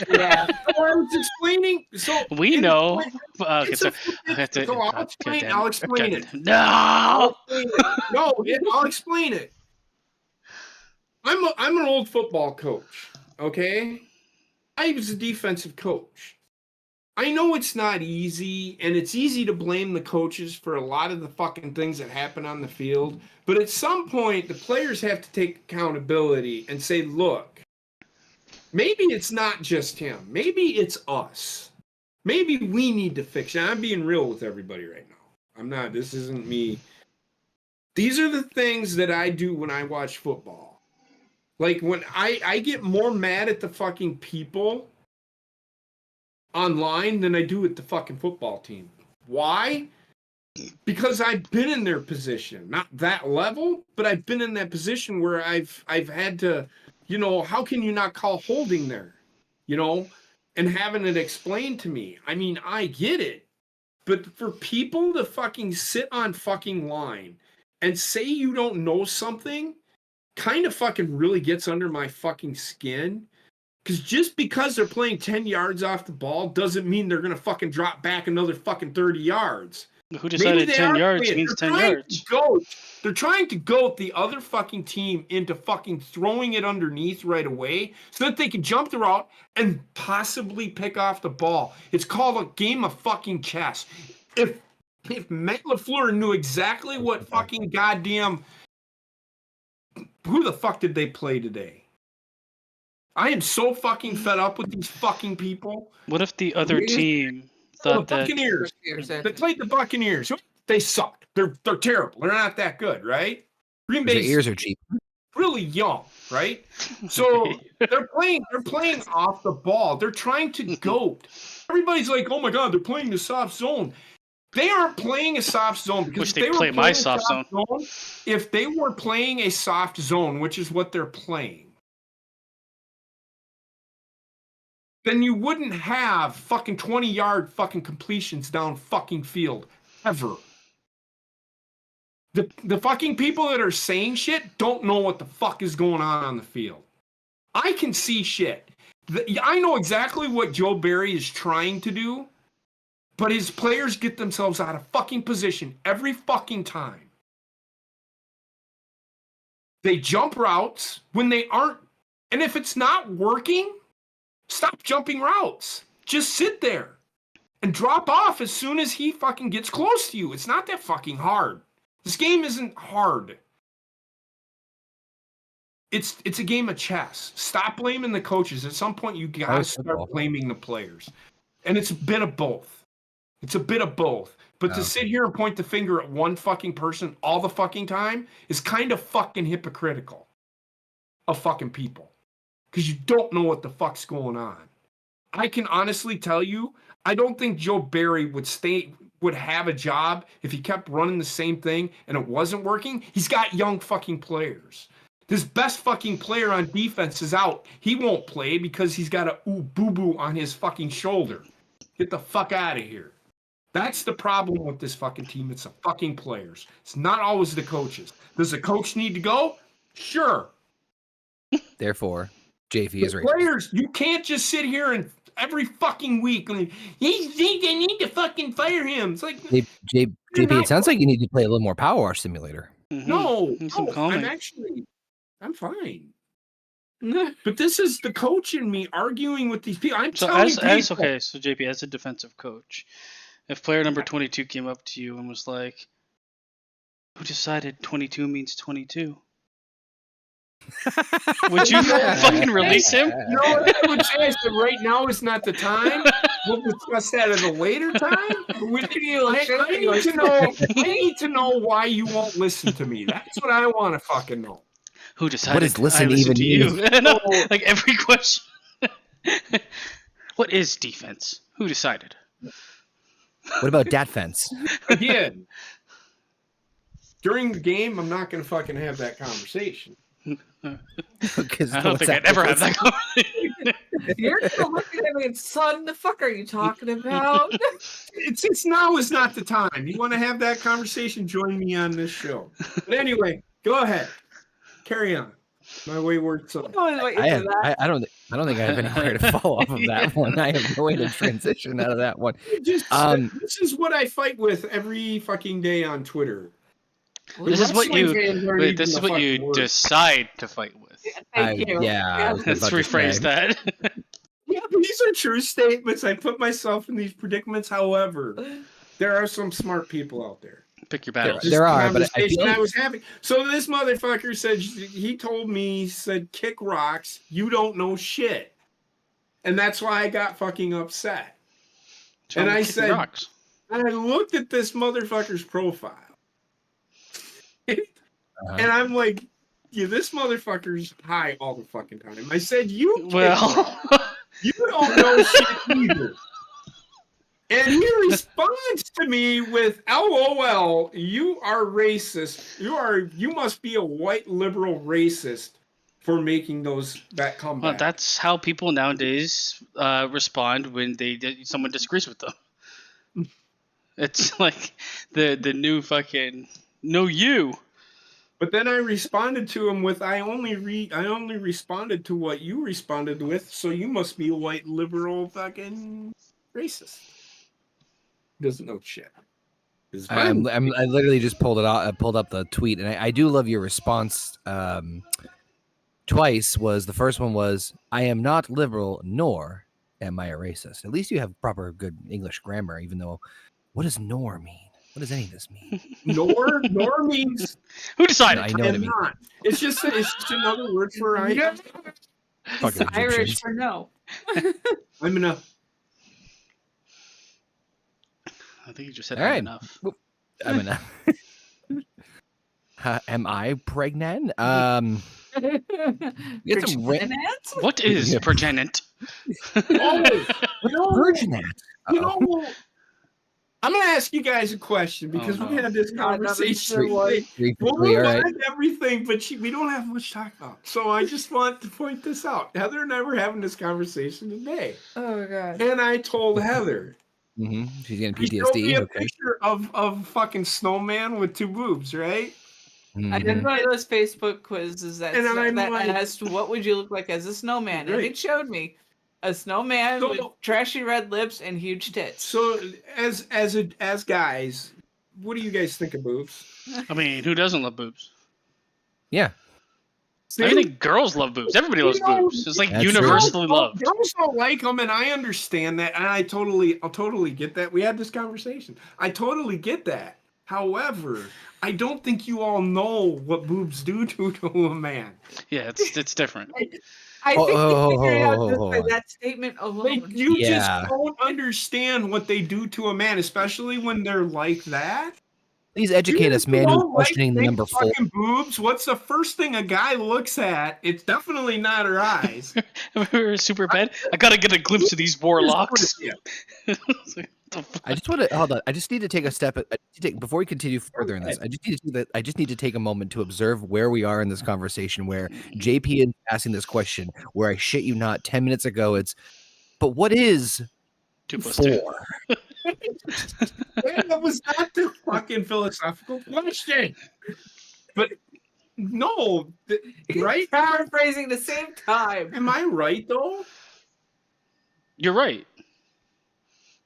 [SPEAKER 4] Yeah.
[SPEAKER 3] So I was explaining. So
[SPEAKER 2] We
[SPEAKER 3] in-
[SPEAKER 2] know.
[SPEAKER 3] it's
[SPEAKER 2] Okay, so
[SPEAKER 3] a-
[SPEAKER 2] I have to.
[SPEAKER 3] so I'll
[SPEAKER 2] God
[SPEAKER 3] explain.
[SPEAKER 2] damn it.
[SPEAKER 3] I'll explain
[SPEAKER 2] God
[SPEAKER 3] it.
[SPEAKER 2] damn- No.
[SPEAKER 3] I'll explain it. I'm an old football coach. Okay, I was a defensive coach. I know it's not easy, and it's easy to blame the coaches for a lot of the fucking things that happen on the field. But at some point, the players have to take accountability and say, look, maybe it's not just him. Maybe it's us. Maybe we need to fix it. I'm being real with everybody right now. I'm not. This isn't me. These are the things that I do when I watch football. Like when I get more mad at the fucking people online than I do at the fucking football team. Why? Because I've been in their position. Not that level, but I've been in that position where I've had to, how can you not call holding there? And having it explained to me. I mean, I get it. But for people to fucking sit on fucking line and say you don't know something kind of fucking really gets under my fucking skin. Because just because they're playing 10 yards off the ball doesn't mean they're going to fucking drop back another fucking 30 yards.
[SPEAKER 2] Who decided 10 yards means 10 yards?
[SPEAKER 3] They're trying to goat the other fucking team into fucking throwing it underneath right away so that they can jump the route and possibly pick off the ball. It's called a game of fucking chess. If if Matt LaFleur knew exactly what fucking goddamn, who the fuck did they play today? I am so fucking fed up with these fucking people.
[SPEAKER 2] What if the other team thought
[SPEAKER 3] the
[SPEAKER 2] that
[SPEAKER 3] Buccaneers. They played the Buccaneers. They sucked. They're terrible. They're not that good, right? Green
[SPEAKER 1] Their
[SPEAKER 3] Bay's
[SPEAKER 1] ears are cheap.
[SPEAKER 3] really young, right? So they're playing off the ball. They're trying to goat. Everybody's like, "Oh my god, they're playing the soft zone." They aren't playing a soft zone because
[SPEAKER 2] Which
[SPEAKER 3] if
[SPEAKER 2] they
[SPEAKER 3] they were
[SPEAKER 2] play my
[SPEAKER 3] playing a
[SPEAKER 2] soft zone.
[SPEAKER 3] if they were playing a soft zone, which is what they're playing, then you wouldn't have fucking 20-yard fucking completions down fucking field ever. The fucking people that are saying shit don't know what the fuck is going on the field. I can see shit. I know exactly what Joe Barry is trying to do, but his players get themselves out of fucking position every fucking time. They jump routes when they aren't, and if it's not working, stop jumping routes. Just sit there and drop off as soon as he fucking gets close to you. It's not that fucking hard. This game isn't hard. It's a game of chess. Stop blaming the coaches. At some point, you gotta start blaming the players. And it's a bit of both. It's a bit of both. But to sit here and point the finger at one fucking person all the fucking time is kind of fucking hypocritical of fucking people. Because you don't know what the fuck's going on. I can honestly tell you, I don't think Joe Barry would have a job if he kept running the same thing and it wasn't working. He's got young fucking players. His best fucking player on defense is out. He won't play because he's got a boo-boo on his fucking shoulder. Get the fuck out of here. That's the problem with this fucking team. It's the fucking players. It's not always the coaches. Does the coach need to go? Sure.
[SPEAKER 1] Therefore, JV is right.
[SPEAKER 3] Players, you can't just sit here and every fucking week and they need to fucking fire him. It's like
[SPEAKER 1] JP, it sounds like you need to play a little more Power Wash Simulator.
[SPEAKER 3] No, I'm fine. But this is the coach in me arguing with these people.
[SPEAKER 2] So JP, as a defensive coach, if player number 22 came up to you and was like, "Who decided 22 means 22?" Would you fucking release him?
[SPEAKER 3] No, I would say that right now is not the time. We'll discuss that at a later time. I need to know why you won't listen to me. That's what I want to fucking know.
[SPEAKER 2] Who decided?
[SPEAKER 1] What is listen
[SPEAKER 2] even
[SPEAKER 1] to
[SPEAKER 2] you? No, like every question. What is defense? Who decided?
[SPEAKER 1] What about dat fence?
[SPEAKER 3] Again, during the game, I'm not going to fucking have that conversation.
[SPEAKER 2] I don't think I'd ever have that conversation.
[SPEAKER 4] You're still looking at me, son. The fuck are you talking about?
[SPEAKER 3] It's now is not the time. You want to have that conversation? Join me on this show. But anyway, go ahead. Carry on. My wayward son.
[SPEAKER 1] I don't think I have anywhere to fall off of that one. I have no way to transition out of that one.
[SPEAKER 3] This is what I fight with every fucking day on Twitter.
[SPEAKER 2] This is what you decide to fight with.
[SPEAKER 4] Thank you.
[SPEAKER 1] Yeah,
[SPEAKER 2] let's rephrase that.
[SPEAKER 3] Yeah, these are true statements. I put myself in these predicaments. However, there are some smart people out there.
[SPEAKER 2] Pick your battles.
[SPEAKER 1] There are, but
[SPEAKER 3] I was having. So this motherfucker said, he told me, he said, kick rocks. You don't know shit. And that's why I got fucking upset. And I said, and I looked at this motherfucker's profile. And I'm like, yeah, this motherfucker's high all the fucking time. I said, you don't know shit either. And he responds to me with, LOL, you are racist. You must be a white liberal racist for making that comeback.
[SPEAKER 2] Well, that's how people nowadays respond when someone disagrees with them. It's like the new fucking no you.
[SPEAKER 3] But then I responded to him with, I only responded to what you responded with, so you must be a white liberal fucking racist. Doesn't know shit.
[SPEAKER 1] I literally just pulled up the tweet, and I do love your response. Twice was the first one was, I am not liberal, nor am I a racist. At least you have proper good English grammar, even though, what does nor mean? What does any of this mean?
[SPEAKER 3] Nor means
[SPEAKER 2] Who decided?
[SPEAKER 1] I know what it
[SPEAKER 3] and
[SPEAKER 1] means.
[SPEAKER 3] not. It's just another word for I.
[SPEAKER 1] Fucking
[SPEAKER 4] It's Irish
[SPEAKER 1] Egyptians.
[SPEAKER 4] for no.
[SPEAKER 3] I'm gonna.
[SPEAKER 2] I think you just said
[SPEAKER 1] All right.
[SPEAKER 2] enough.
[SPEAKER 1] I'm gonna. Am I pregnant? Get some
[SPEAKER 2] What is
[SPEAKER 1] Yeah.
[SPEAKER 2] progenant?
[SPEAKER 3] Oh,
[SPEAKER 1] Virginate.
[SPEAKER 3] you know. I'm gonna ask you guys a question because we had this conversation. We'll
[SPEAKER 1] All right.
[SPEAKER 3] find everything, but we don't have much to talk about. So I just want to point this out. Heather and I were having this conversation today,
[SPEAKER 4] Oh god.
[SPEAKER 3] and I told Heather.
[SPEAKER 1] She's getting
[SPEAKER 3] She showed me
[SPEAKER 1] PTSD.
[SPEAKER 3] a
[SPEAKER 1] Okay.
[SPEAKER 3] picture of fucking snowman with 2 boobs, right?
[SPEAKER 4] I did
[SPEAKER 1] Mhm.
[SPEAKER 4] one of those Facebook quizzes that,
[SPEAKER 3] And I'm
[SPEAKER 4] that
[SPEAKER 3] like-
[SPEAKER 4] asked, what would you look like as a snowman? And
[SPEAKER 3] Right.
[SPEAKER 4] it showed me a snowman with
[SPEAKER 3] So-
[SPEAKER 4] trashy red lips and huge tits.
[SPEAKER 3] So as guys, what do you guys think of boobs?
[SPEAKER 2] I mean, who doesn't love boobs?
[SPEAKER 1] Yeah.
[SPEAKER 2] I think girls love boobs. Everybody loves boobs. It's like
[SPEAKER 1] That's true.
[SPEAKER 2] universally loved.
[SPEAKER 3] Girls don't like them, and I understand that, and I'll totally get that. We had this conversation. I totally get that. However, I don't think you all know what boobs do to a man.
[SPEAKER 2] Yeah, it's different.
[SPEAKER 4] I think we figured it out just by
[SPEAKER 1] Oh.
[SPEAKER 4] that statement alone.
[SPEAKER 3] Like you
[SPEAKER 1] Yeah.
[SPEAKER 3] just don't understand what they do to a man, especially when they're like that.
[SPEAKER 1] Please educate us, man, who's
[SPEAKER 3] Don't
[SPEAKER 1] questioning the
[SPEAKER 3] big
[SPEAKER 1] number 4.
[SPEAKER 3] fucking boobs. What's the first thing a guy looks at? It's definitely not her eyes.
[SPEAKER 2] We're super bad. I gotta get a glimpse of these warlocks.
[SPEAKER 3] Yeah.
[SPEAKER 2] It's like, what the fuck?
[SPEAKER 1] I just want to hold on. I just need to take a step. Before we continue further in this, I just need to take a moment to observe where we are in this conversation. Where JP is asking this question. Where I shit you not, 10 minutes ago, but what is
[SPEAKER 2] 2 +
[SPEAKER 1] 4?
[SPEAKER 2] 2.
[SPEAKER 3] That was not the fucking philosophical question. But no, right?
[SPEAKER 4] Paraphrasing the same time.
[SPEAKER 3] Am I right though?
[SPEAKER 2] You're right.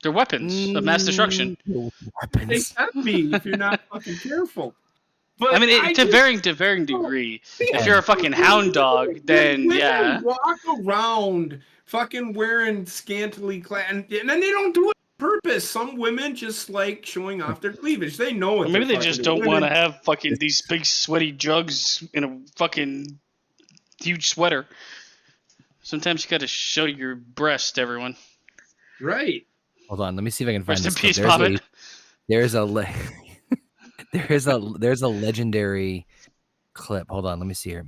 [SPEAKER 2] They're weapons of mass destruction.
[SPEAKER 3] They
[SPEAKER 1] Weapons.
[SPEAKER 3] can be if you're not fucking careful. But
[SPEAKER 2] I mean, to
[SPEAKER 3] just-
[SPEAKER 2] varying degree. If you're a fucking hound dog, then
[SPEAKER 3] women
[SPEAKER 2] yeah.
[SPEAKER 3] walk around fucking wearing scantily clad, and then they don't do it on purpose. Some women just like showing off their cleavage. They know
[SPEAKER 2] Or
[SPEAKER 3] it.
[SPEAKER 2] maybe they just don't want to have fucking these big sweaty jugs in a fucking huge sweater. Sometimes you gotta show your breast, everyone.
[SPEAKER 3] Right.
[SPEAKER 1] Hold on, let me see if I can find
[SPEAKER 2] Rest in
[SPEAKER 1] this. clip.
[SPEAKER 2] peace, Bobbin.
[SPEAKER 1] There's a legendary clip. Hold on, let me see here.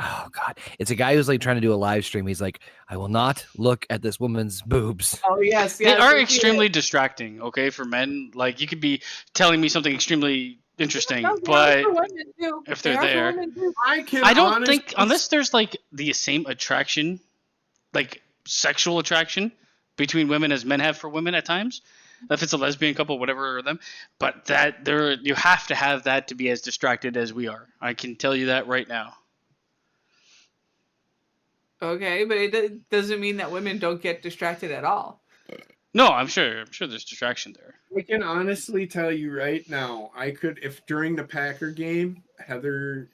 [SPEAKER 1] Oh god, it's a guy who's like trying to do a live stream. He's like, I will not look at this woman's boobs.
[SPEAKER 4] Oh yes,
[SPEAKER 2] They are extremely distracting, okay, for men. Like, you could be telling me something extremely interesting, but if they're there, I don't think, unless there's like the same attraction, like sexual attraction between women as men have for women at times, if it's a lesbian couple, whatever them, but that you have to have that to be as distracted as we are. I can tell you that right now.
[SPEAKER 4] Okay, but it doesn't mean that women don't get distracted at all.
[SPEAKER 2] No, I'm sure there's distraction there.
[SPEAKER 3] I can honestly tell you right now, I could, if during the Packer game, Heather,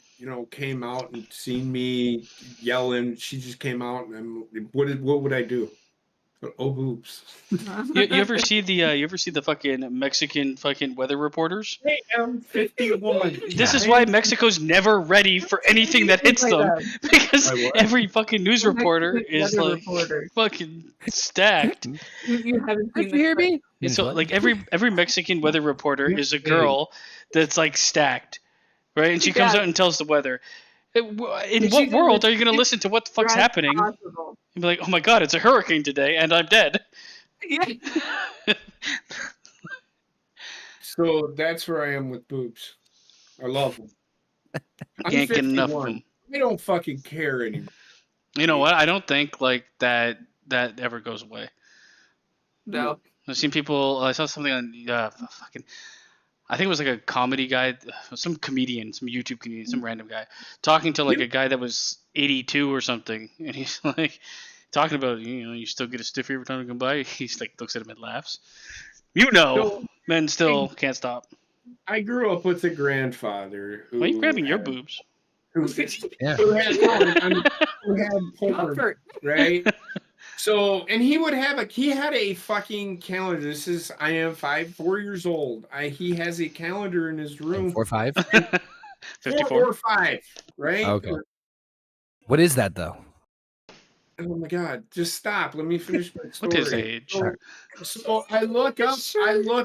[SPEAKER 3] came out and seen me yelling, she just came out and what would I do? Oh, boobs.
[SPEAKER 2] You ever see the fucking Mexican fucking weather reporters?
[SPEAKER 3] Hey, I'm 51.
[SPEAKER 2] This is why Mexico's never ready for anything that hits them, because
[SPEAKER 3] Why what?
[SPEAKER 2] every fucking news reporter is
[SPEAKER 4] Weather
[SPEAKER 2] like
[SPEAKER 4] reporter.
[SPEAKER 2] fucking stacked.
[SPEAKER 4] You haven't seen
[SPEAKER 1] Did you hear me?
[SPEAKER 2] And so like every Mexican weather reporter is a girl that's like stacked, right? And she comes out and tells the weather. In what world are you going to listen to what the fuck's happening and be like, oh my god, it's a hurricane today and I'm dead?
[SPEAKER 4] Yeah.
[SPEAKER 3] So that's where I am with boobs. I love them. I'm
[SPEAKER 2] Can't get enough of
[SPEAKER 3] 51.
[SPEAKER 2] them.
[SPEAKER 3] I don't fucking care anymore.
[SPEAKER 2] You know what? I don't think like that ever goes away.
[SPEAKER 4] No.
[SPEAKER 2] I've seen people. I saw something on fucking. I think it was like a comedy guy, some comedian, some YouTube comedian, some random guy, talking to like a guy that was 82 or something, and he's like talking about, you still get a stiffy every time you come by. He's like looks at him and laughs. Men still can't stop.
[SPEAKER 3] I grew up with a grandfather who
[SPEAKER 2] Why are you grabbing your
[SPEAKER 3] had-
[SPEAKER 2] boobs?
[SPEAKER 3] Who,
[SPEAKER 1] Yeah.
[SPEAKER 3] who had porn, right? So, and he would have he had a fucking calendar. I am 4 years old. He has a calendar in his room.
[SPEAKER 1] 4 or 5.
[SPEAKER 2] 54.
[SPEAKER 3] 4 or 5, right?
[SPEAKER 1] Okay. What is that though?
[SPEAKER 3] Oh my God! Just stop. Let me finish my story.
[SPEAKER 2] What is age?
[SPEAKER 3] So I look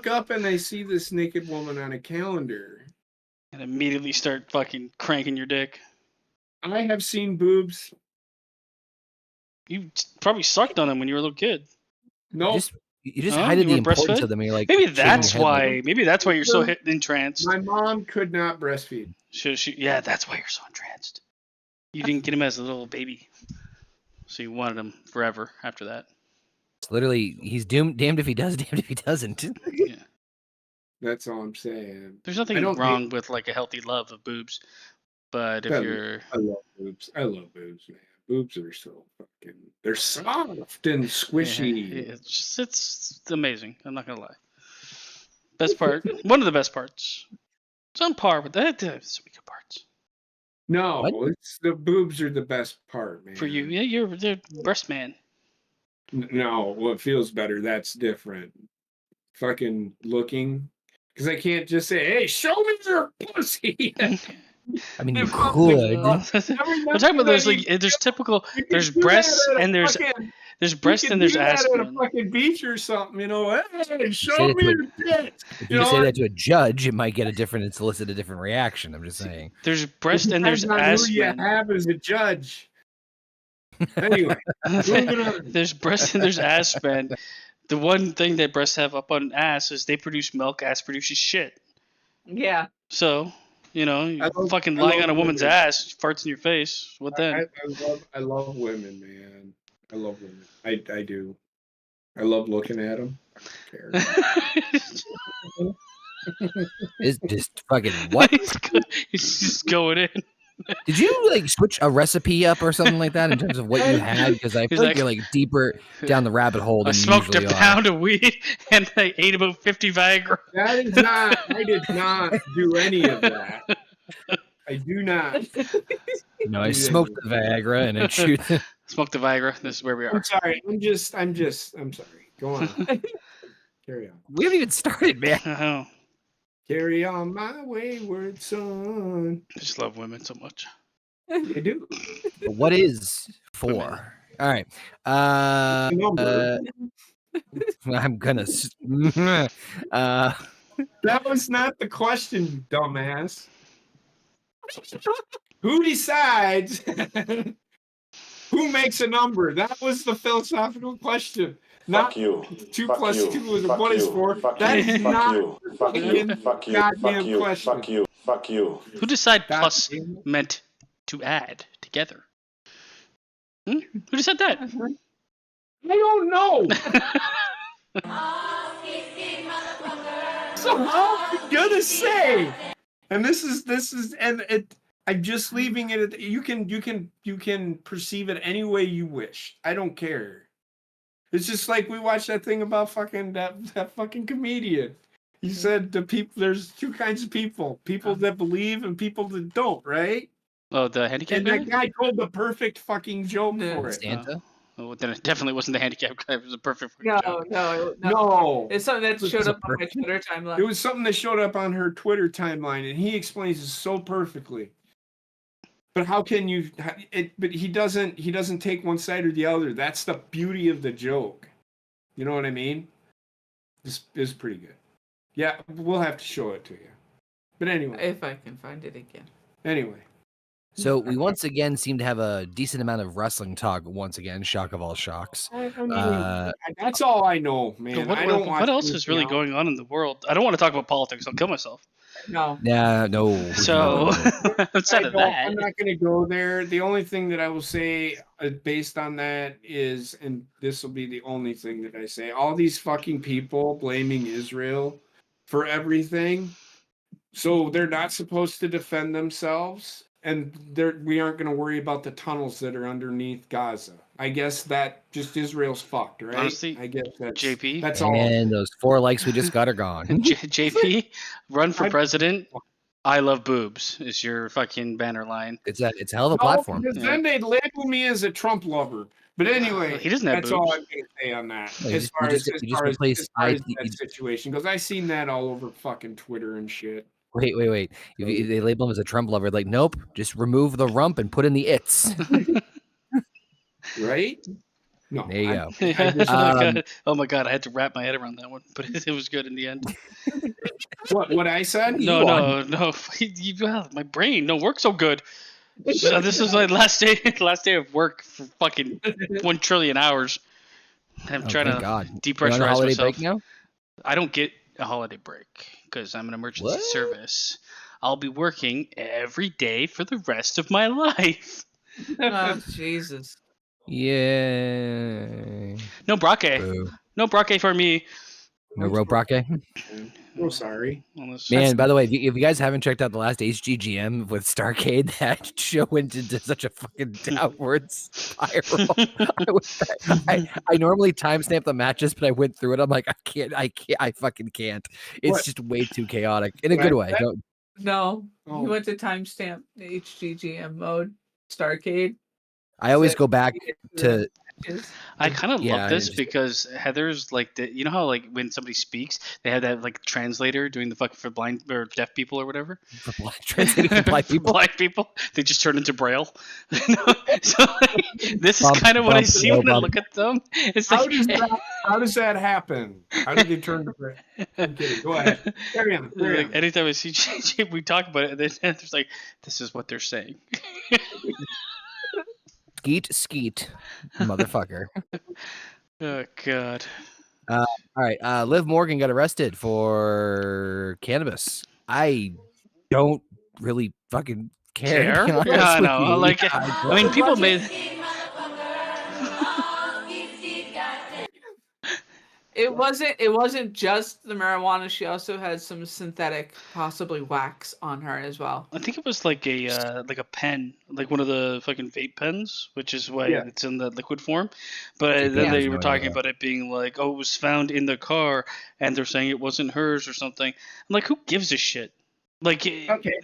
[SPEAKER 3] up, and I see this naked woman on a calendar.
[SPEAKER 2] And immediately start fucking cranking your dick.
[SPEAKER 3] I have seen boobs.
[SPEAKER 2] You probably sucked on them when you were a little kid.
[SPEAKER 3] No,
[SPEAKER 1] You just
[SPEAKER 2] Oh,
[SPEAKER 1] hide
[SPEAKER 2] you
[SPEAKER 1] the
[SPEAKER 2] were
[SPEAKER 1] importance
[SPEAKER 2] breastfed?
[SPEAKER 1] of them. And you're like,
[SPEAKER 2] Maybe
[SPEAKER 1] shaking your
[SPEAKER 2] that's
[SPEAKER 1] head like,
[SPEAKER 2] why. Maybe that's why you're so entranced.
[SPEAKER 3] my mom could not breastfeed.
[SPEAKER 2] Yeah, that's why you're so entranced. You didn't get him as a little baby, so you wanted him forever after that.
[SPEAKER 1] It's literally, he's doomed. Damned if he does, damned if he doesn't.
[SPEAKER 2] Yeah.
[SPEAKER 3] That's all I'm saying.
[SPEAKER 2] There's nothing wrong with like a healthy love of boobs, but if you're,
[SPEAKER 3] I love boobs. I love boobs, man. Boobs are so fucking. They're soft and squishy.
[SPEAKER 2] yeah, it's amazing. I'm not gonna lie. Best part, one of the best parts. It's on par with that. There's some good parts
[SPEAKER 3] No,
[SPEAKER 1] What?
[SPEAKER 3] it's the boobs are the best part, man.
[SPEAKER 2] for you. Yeah, you're the breast man.
[SPEAKER 3] No, what feels better? That's different. Fucking looking, because I can't just say, "Hey, show me your pussy."
[SPEAKER 1] I mean, you
[SPEAKER 3] If something-
[SPEAKER 1] could.
[SPEAKER 2] I'm talking about there's typical, there's breasts and there's breast and there's ass.
[SPEAKER 3] at a
[SPEAKER 2] Man.
[SPEAKER 3] fucking beach or something, you know. Hey, show
[SPEAKER 1] Say that
[SPEAKER 3] me
[SPEAKER 1] to
[SPEAKER 3] your dick.
[SPEAKER 1] If
[SPEAKER 3] You
[SPEAKER 1] you
[SPEAKER 3] know
[SPEAKER 1] say
[SPEAKER 3] what?
[SPEAKER 1] that to a judge, it might get a different and solicit a different reaction. I'm just saying.
[SPEAKER 2] There's breast and there's
[SPEAKER 3] Depends on
[SPEAKER 2] ass.
[SPEAKER 3] who you
[SPEAKER 2] Man.
[SPEAKER 3] have as a judge. Anyway, moving on.
[SPEAKER 2] There's breast and there's ass, man. The one thing that breasts have up on ass is they produce milk. Ass produces shit.
[SPEAKER 4] Yeah.
[SPEAKER 2] So, you know, you're fucking
[SPEAKER 3] I
[SPEAKER 2] lying
[SPEAKER 3] love
[SPEAKER 2] on a woman's
[SPEAKER 3] women.
[SPEAKER 2] ass, farts in your face. What then?
[SPEAKER 3] I love women, man. I love women. I do. I love looking at them. I don't care.
[SPEAKER 1] It's just fucking what?
[SPEAKER 2] He's just going in.
[SPEAKER 1] Did you like switch a recipe up or something like that in terms of what you had? Because I feel like you're like deeper down the rabbit hole
[SPEAKER 2] I
[SPEAKER 1] than you
[SPEAKER 2] smoked a
[SPEAKER 1] usually are.
[SPEAKER 2] pound of weed and I ate about 50 Viagra.
[SPEAKER 3] That is not. I did not do any of that. I do not.
[SPEAKER 1] No, I smoked the Viagra and I chewed.
[SPEAKER 2] Smoked the Viagra. This is where we are.
[SPEAKER 3] I'm sorry. I'm sorry. Go on. Carry on.
[SPEAKER 1] We haven't even started, man.
[SPEAKER 2] Oh,
[SPEAKER 3] Carry on, my wayward son.
[SPEAKER 2] I just love women so much.
[SPEAKER 3] I do.
[SPEAKER 1] But what is 4? All right.
[SPEAKER 3] Number.
[SPEAKER 1] I'm gonna.
[SPEAKER 3] That was not the question, you dumbass. Who decides who makes a number? That was the philosophical question. Not
[SPEAKER 5] Fuck you.
[SPEAKER 3] 2
[SPEAKER 5] Fuck
[SPEAKER 3] plus
[SPEAKER 5] you.
[SPEAKER 3] 2 is
[SPEAKER 5] Fuck
[SPEAKER 3] what is
[SPEAKER 5] you.
[SPEAKER 3] 4.
[SPEAKER 5] Fuck
[SPEAKER 3] That
[SPEAKER 5] you.
[SPEAKER 3] is
[SPEAKER 5] Fuck
[SPEAKER 3] not
[SPEAKER 5] you. Fuck you.
[SPEAKER 3] fucking
[SPEAKER 5] Fuck you.
[SPEAKER 3] goddamn
[SPEAKER 5] Fuck you.
[SPEAKER 3] question.
[SPEAKER 5] Fuck you. Fuck you.
[SPEAKER 2] Who decided
[SPEAKER 3] God
[SPEAKER 2] plus
[SPEAKER 3] damn it.
[SPEAKER 2] meant to add together? Who decided that?
[SPEAKER 3] I don't know. So how am I gonna say? And this is and it. I'm just leaving it at you can perceive it any way you wish. I don't care. It's just like we watched that thing about fucking that fucking comedian. He said the people there's 2 kinds of people that believe and people that don't, right?
[SPEAKER 2] Oh, the handicap
[SPEAKER 3] And
[SPEAKER 2] guy?
[SPEAKER 3] that guy told the perfect fucking joke for it.
[SPEAKER 1] Santa.
[SPEAKER 2] Oh, then it definitely wasn't the handicap guy. It was a perfect
[SPEAKER 4] No,
[SPEAKER 2] joke.
[SPEAKER 4] no.
[SPEAKER 3] No.
[SPEAKER 4] It's something that showed up on my Twitter timeline.
[SPEAKER 3] It was something that showed up on her Twitter timeline, and he explains it so perfectly. But how can you? But he doesn't take one side or the other. That's the beauty of the joke. You know what I mean? This is pretty good. Yeah, we'll have to show it to you. But anyway,
[SPEAKER 4] If I can find it again.
[SPEAKER 3] anyway.
[SPEAKER 1] So we once again seem to have a decent amount of wrestling talk. Once again, shock of all shocks.
[SPEAKER 3] I mean, that's all I know, man.
[SPEAKER 2] What,
[SPEAKER 3] I don't watch
[SPEAKER 2] what else is really
[SPEAKER 3] anything else.
[SPEAKER 2] going on in the world? I don't want to talk about politics. I'll kill myself.
[SPEAKER 4] No.
[SPEAKER 1] Yeah, no.
[SPEAKER 2] So,
[SPEAKER 1] no.
[SPEAKER 2] outside of that,
[SPEAKER 3] I'm not going to go there. The only thing that I will say based on that is, and this will be the only thing that I say, all these fucking people blaming Israel for everything. So they're not supposed to defend themselves. And we aren't going to worry about the tunnels that are underneath Gaza. I guess that just Israel's fucked, right?
[SPEAKER 2] Honestly,
[SPEAKER 3] I guess that's
[SPEAKER 2] JP?
[SPEAKER 3] That's all.
[SPEAKER 1] And those 4 likes we just got are gone.
[SPEAKER 2] JP, run for president. I love boobs is your fucking banner line.
[SPEAKER 1] It's a hell of a platform.
[SPEAKER 3] Because then they'd label me as a Trump lover. But anyway,
[SPEAKER 2] He doesn't have
[SPEAKER 3] that's all
[SPEAKER 2] boobs.
[SPEAKER 3] I'm gonna say on that.
[SPEAKER 1] No, you
[SPEAKER 3] As
[SPEAKER 1] just-
[SPEAKER 3] far
[SPEAKER 1] you
[SPEAKER 3] as
[SPEAKER 1] just-
[SPEAKER 3] as
[SPEAKER 1] you just
[SPEAKER 3] far as
[SPEAKER 1] replace
[SPEAKER 3] as far as
[SPEAKER 1] you-
[SPEAKER 3] that situation goes, I seen that all over fucking Twitter and shit.
[SPEAKER 1] Wait. If they label him as a Trump lover, like, nope, just remove the rump and put in the its.
[SPEAKER 3] Right? No.
[SPEAKER 1] There you go.
[SPEAKER 3] I just,
[SPEAKER 2] Oh my god, I had to wrap my head around that one, but it was good in the end.
[SPEAKER 3] what I said?
[SPEAKER 2] No. Well, my brain don't work so good. So this is my last day of work for fucking 1 trillion hours. I'm trying
[SPEAKER 1] thank
[SPEAKER 2] to
[SPEAKER 1] God. You're on a
[SPEAKER 2] depressurize
[SPEAKER 1] holiday
[SPEAKER 2] myself.
[SPEAKER 1] break now?
[SPEAKER 2] I don't get a holiday break because I'm an emergency
[SPEAKER 1] What?
[SPEAKER 2] service. I'll be working every day for the rest of my life.
[SPEAKER 4] Oh, Jesus.
[SPEAKER 1] Yay.
[SPEAKER 2] No braque.
[SPEAKER 1] Boo.
[SPEAKER 2] No braque for me.
[SPEAKER 1] No rope braque?
[SPEAKER 3] Oh, sorry.
[SPEAKER 2] Unless-
[SPEAKER 1] Man, by the way, if you guys haven't checked out the last HGGM with Starcade, that show went into such a fucking downward spiral. I normally timestamp the matches, but I went through it. I'm like, I fucking can't. It's
[SPEAKER 3] What?
[SPEAKER 1] just way too chaotic in a
[SPEAKER 3] What
[SPEAKER 1] good
[SPEAKER 3] I
[SPEAKER 1] way.
[SPEAKER 3] said?
[SPEAKER 1] Don't,
[SPEAKER 4] No,
[SPEAKER 3] Oh.
[SPEAKER 4] he went to timestamp the HGGM mode, Starcade.
[SPEAKER 1] I always go back to
[SPEAKER 2] I kind of
[SPEAKER 1] Yeah,
[SPEAKER 2] love
[SPEAKER 1] I
[SPEAKER 2] this
[SPEAKER 1] understand.
[SPEAKER 2] because Heather's like you know how like when somebody speaks, they have that like translator doing the fucking for blind or deaf people or whatever.
[SPEAKER 1] for blind, translating for blind people.
[SPEAKER 2] blind people, they just turn into braille. So this is
[SPEAKER 1] Bump,
[SPEAKER 2] kind of what I
[SPEAKER 1] bump,
[SPEAKER 2] see
[SPEAKER 1] no
[SPEAKER 2] when I
[SPEAKER 1] bump.
[SPEAKER 2] look at them. It's
[SPEAKER 3] How
[SPEAKER 2] like
[SPEAKER 3] does that happen? How did they turn to I'm kidding. Go ahead. Carry on. Carry
[SPEAKER 2] like
[SPEAKER 3] on.
[SPEAKER 2] anytime I see JJ, we talk about it, and then there's like, this is what they're saying.
[SPEAKER 1] Skeet, motherfucker.
[SPEAKER 2] Oh god.
[SPEAKER 1] All right, Liv Morgan got arrested for cannabis. I don't really fucking care. To be honest
[SPEAKER 2] Yeah, I
[SPEAKER 1] with
[SPEAKER 2] know.
[SPEAKER 1] you.
[SPEAKER 2] Like,
[SPEAKER 1] Yeah,
[SPEAKER 2] I mean, people made.
[SPEAKER 4] It wasn't just the marijuana. She also had some synthetic, possibly wax on her as well.
[SPEAKER 2] I think it was like a pen, like one of the fucking vape pens, which is why
[SPEAKER 3] Yeah.
[SPEAKER 2] it's in the liquid form. But
[SPEAKER 1] Yeah,
[SPEAKER 2] then they
[SPEAKER 1] no
[SPEAKER 2] were
[SPEAKER 1] idea
[SPEAKER 2] talking
[SPEAKER 1] about
[SPEAKER 2] about it being like, oh, it was found in the car, and they're saying it wasn't hers or something. I'm like, who gives a shit? Like,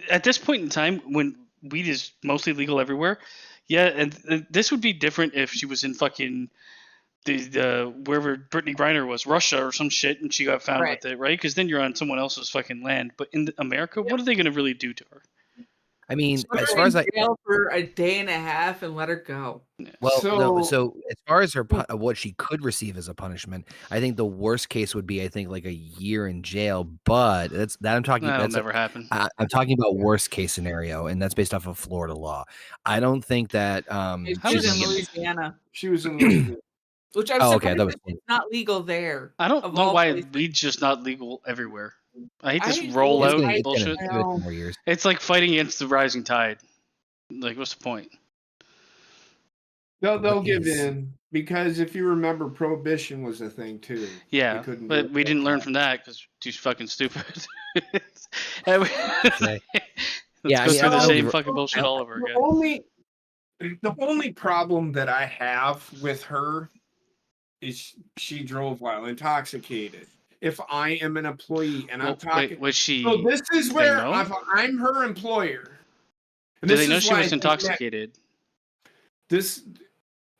[SPEAKER 2] at this point in time, when weed is mostly legal everywhere, yeah, and this would be different if she was in fucking the wherever Brittany Griner was, Russia or some shit, and she got found
[SPEAKER 4] Right.
[SPEAKER 2] with it, right? Because then you're on someone else's fucking land. But in America, what are they gonna really do to her?
[SPEAKER 1] I mean,
[SPEAKER 4] Put
[SPEAKER 1] as
[SPEAKER 4] her
[SPEAKER 1] far as
[SPEAKER 4] in
[SPEAKER 1] I
[SPEAKER 4] jail for a day and a half and let her go.
[SPEAKER 1] well, no,
[SPEAKER 3] So-
[SPEAKER 1] so as far as her what she could receive as a punishment, I think the worst case would be, I think, like a year in jail. But I'm talking.
[SPEAKER 2] That'll
[SPEAKER 1] That's
[SPEAKER 2] never happen.
[SPEAKER 1] I'm talking about worst case scenario, and that's based off of Florida law. I don't think that
[SPEAKER 4] She
[SPEAKER 2] How
[SPEAKER 4] was
[SPEAKER 2] is
[SPEAKER 4] in
[SPEAKER 2] it-
[SPEAKER 4] Louisiana,
[SPEAKER 3] She was in Louisiana.
[SPEAKER 4] which I'm
[SPEAKER 1] Oh, okay,
[SPEAKER 4] surprised
[SPEAKER 1] that was
[SPEAKER 4] it's not legal there.
[SPEAKER 2] I don't
[SPEAKER 4] of
[SPEAKER 2] know
[SPEAKER 4] all
[SPEAKER 2] why
[SPEAKER 4] places.
[SPEAKER 2] weed's just not legal everywhere. I hate this
[SPEAKER 4] I-
[SPEAKER 2] roll
[SPEAKER 1] it's
[SPEAKER 2] out
[SPEAKER 1] gonna, it's gonna
[SPEAKER 2] bullshit.
[SPEAKER 1] give it 2 more years.
[SPEAKER 2] It's like fighting against the rising tide. Like, what's the point?
[SPEAKER 3] They'll
[SPEAKER 1] What
[SPEAKER 3] give
[SPEAKER 1] is-
[SPEAKER 3] in because if you remember, prohibition was a thing too.
[SPEAKER 2] Yeah,
[SPEAKER 3] They couldn't do
[SPEAKER 2] but
[SPEAKER 3] it.
[SPEAKER 2] we didn't learn from that because she's fucking stupid. And we-
[SPEAKER 1] Okay.
[SPEAKER 2] Let's
[SPEAKER 1] Yeah, I
[SPEAKER 2] go
[SPEAKER 1] mean,
[SPEAKER 2] through
[SPEAKER 1] I
[SPEAKER 2] the
[SPEAKER 1] don't
[SPEAKER 2] same
[SPEAKER 1] give a-
[SPEAKER 2] fucking bullshit all over again.
[SPEAKER 3] The only problem that I have with her is she drove while intoxicated. If I am an employee and I'm
[SPEAKER 2] Well,
[SPEAKER 3] talking,
[SPEAKER 2] wait, was she?
[SPEAKER 3] so this is where
[SPEAKER 2] know?
[SPEAKER 3] I'm her employer. And
[SPEAKER 2] Did
[SPEAKER 3] this
[SPEAKER 2] they know
[SPEAKER 3] is
[SPEAKER 2] she
[SPEAKER 3] why I
[SPEAKER 2] was
[SPEAKER 3] think that
[SPEAKER 2] intoxicated?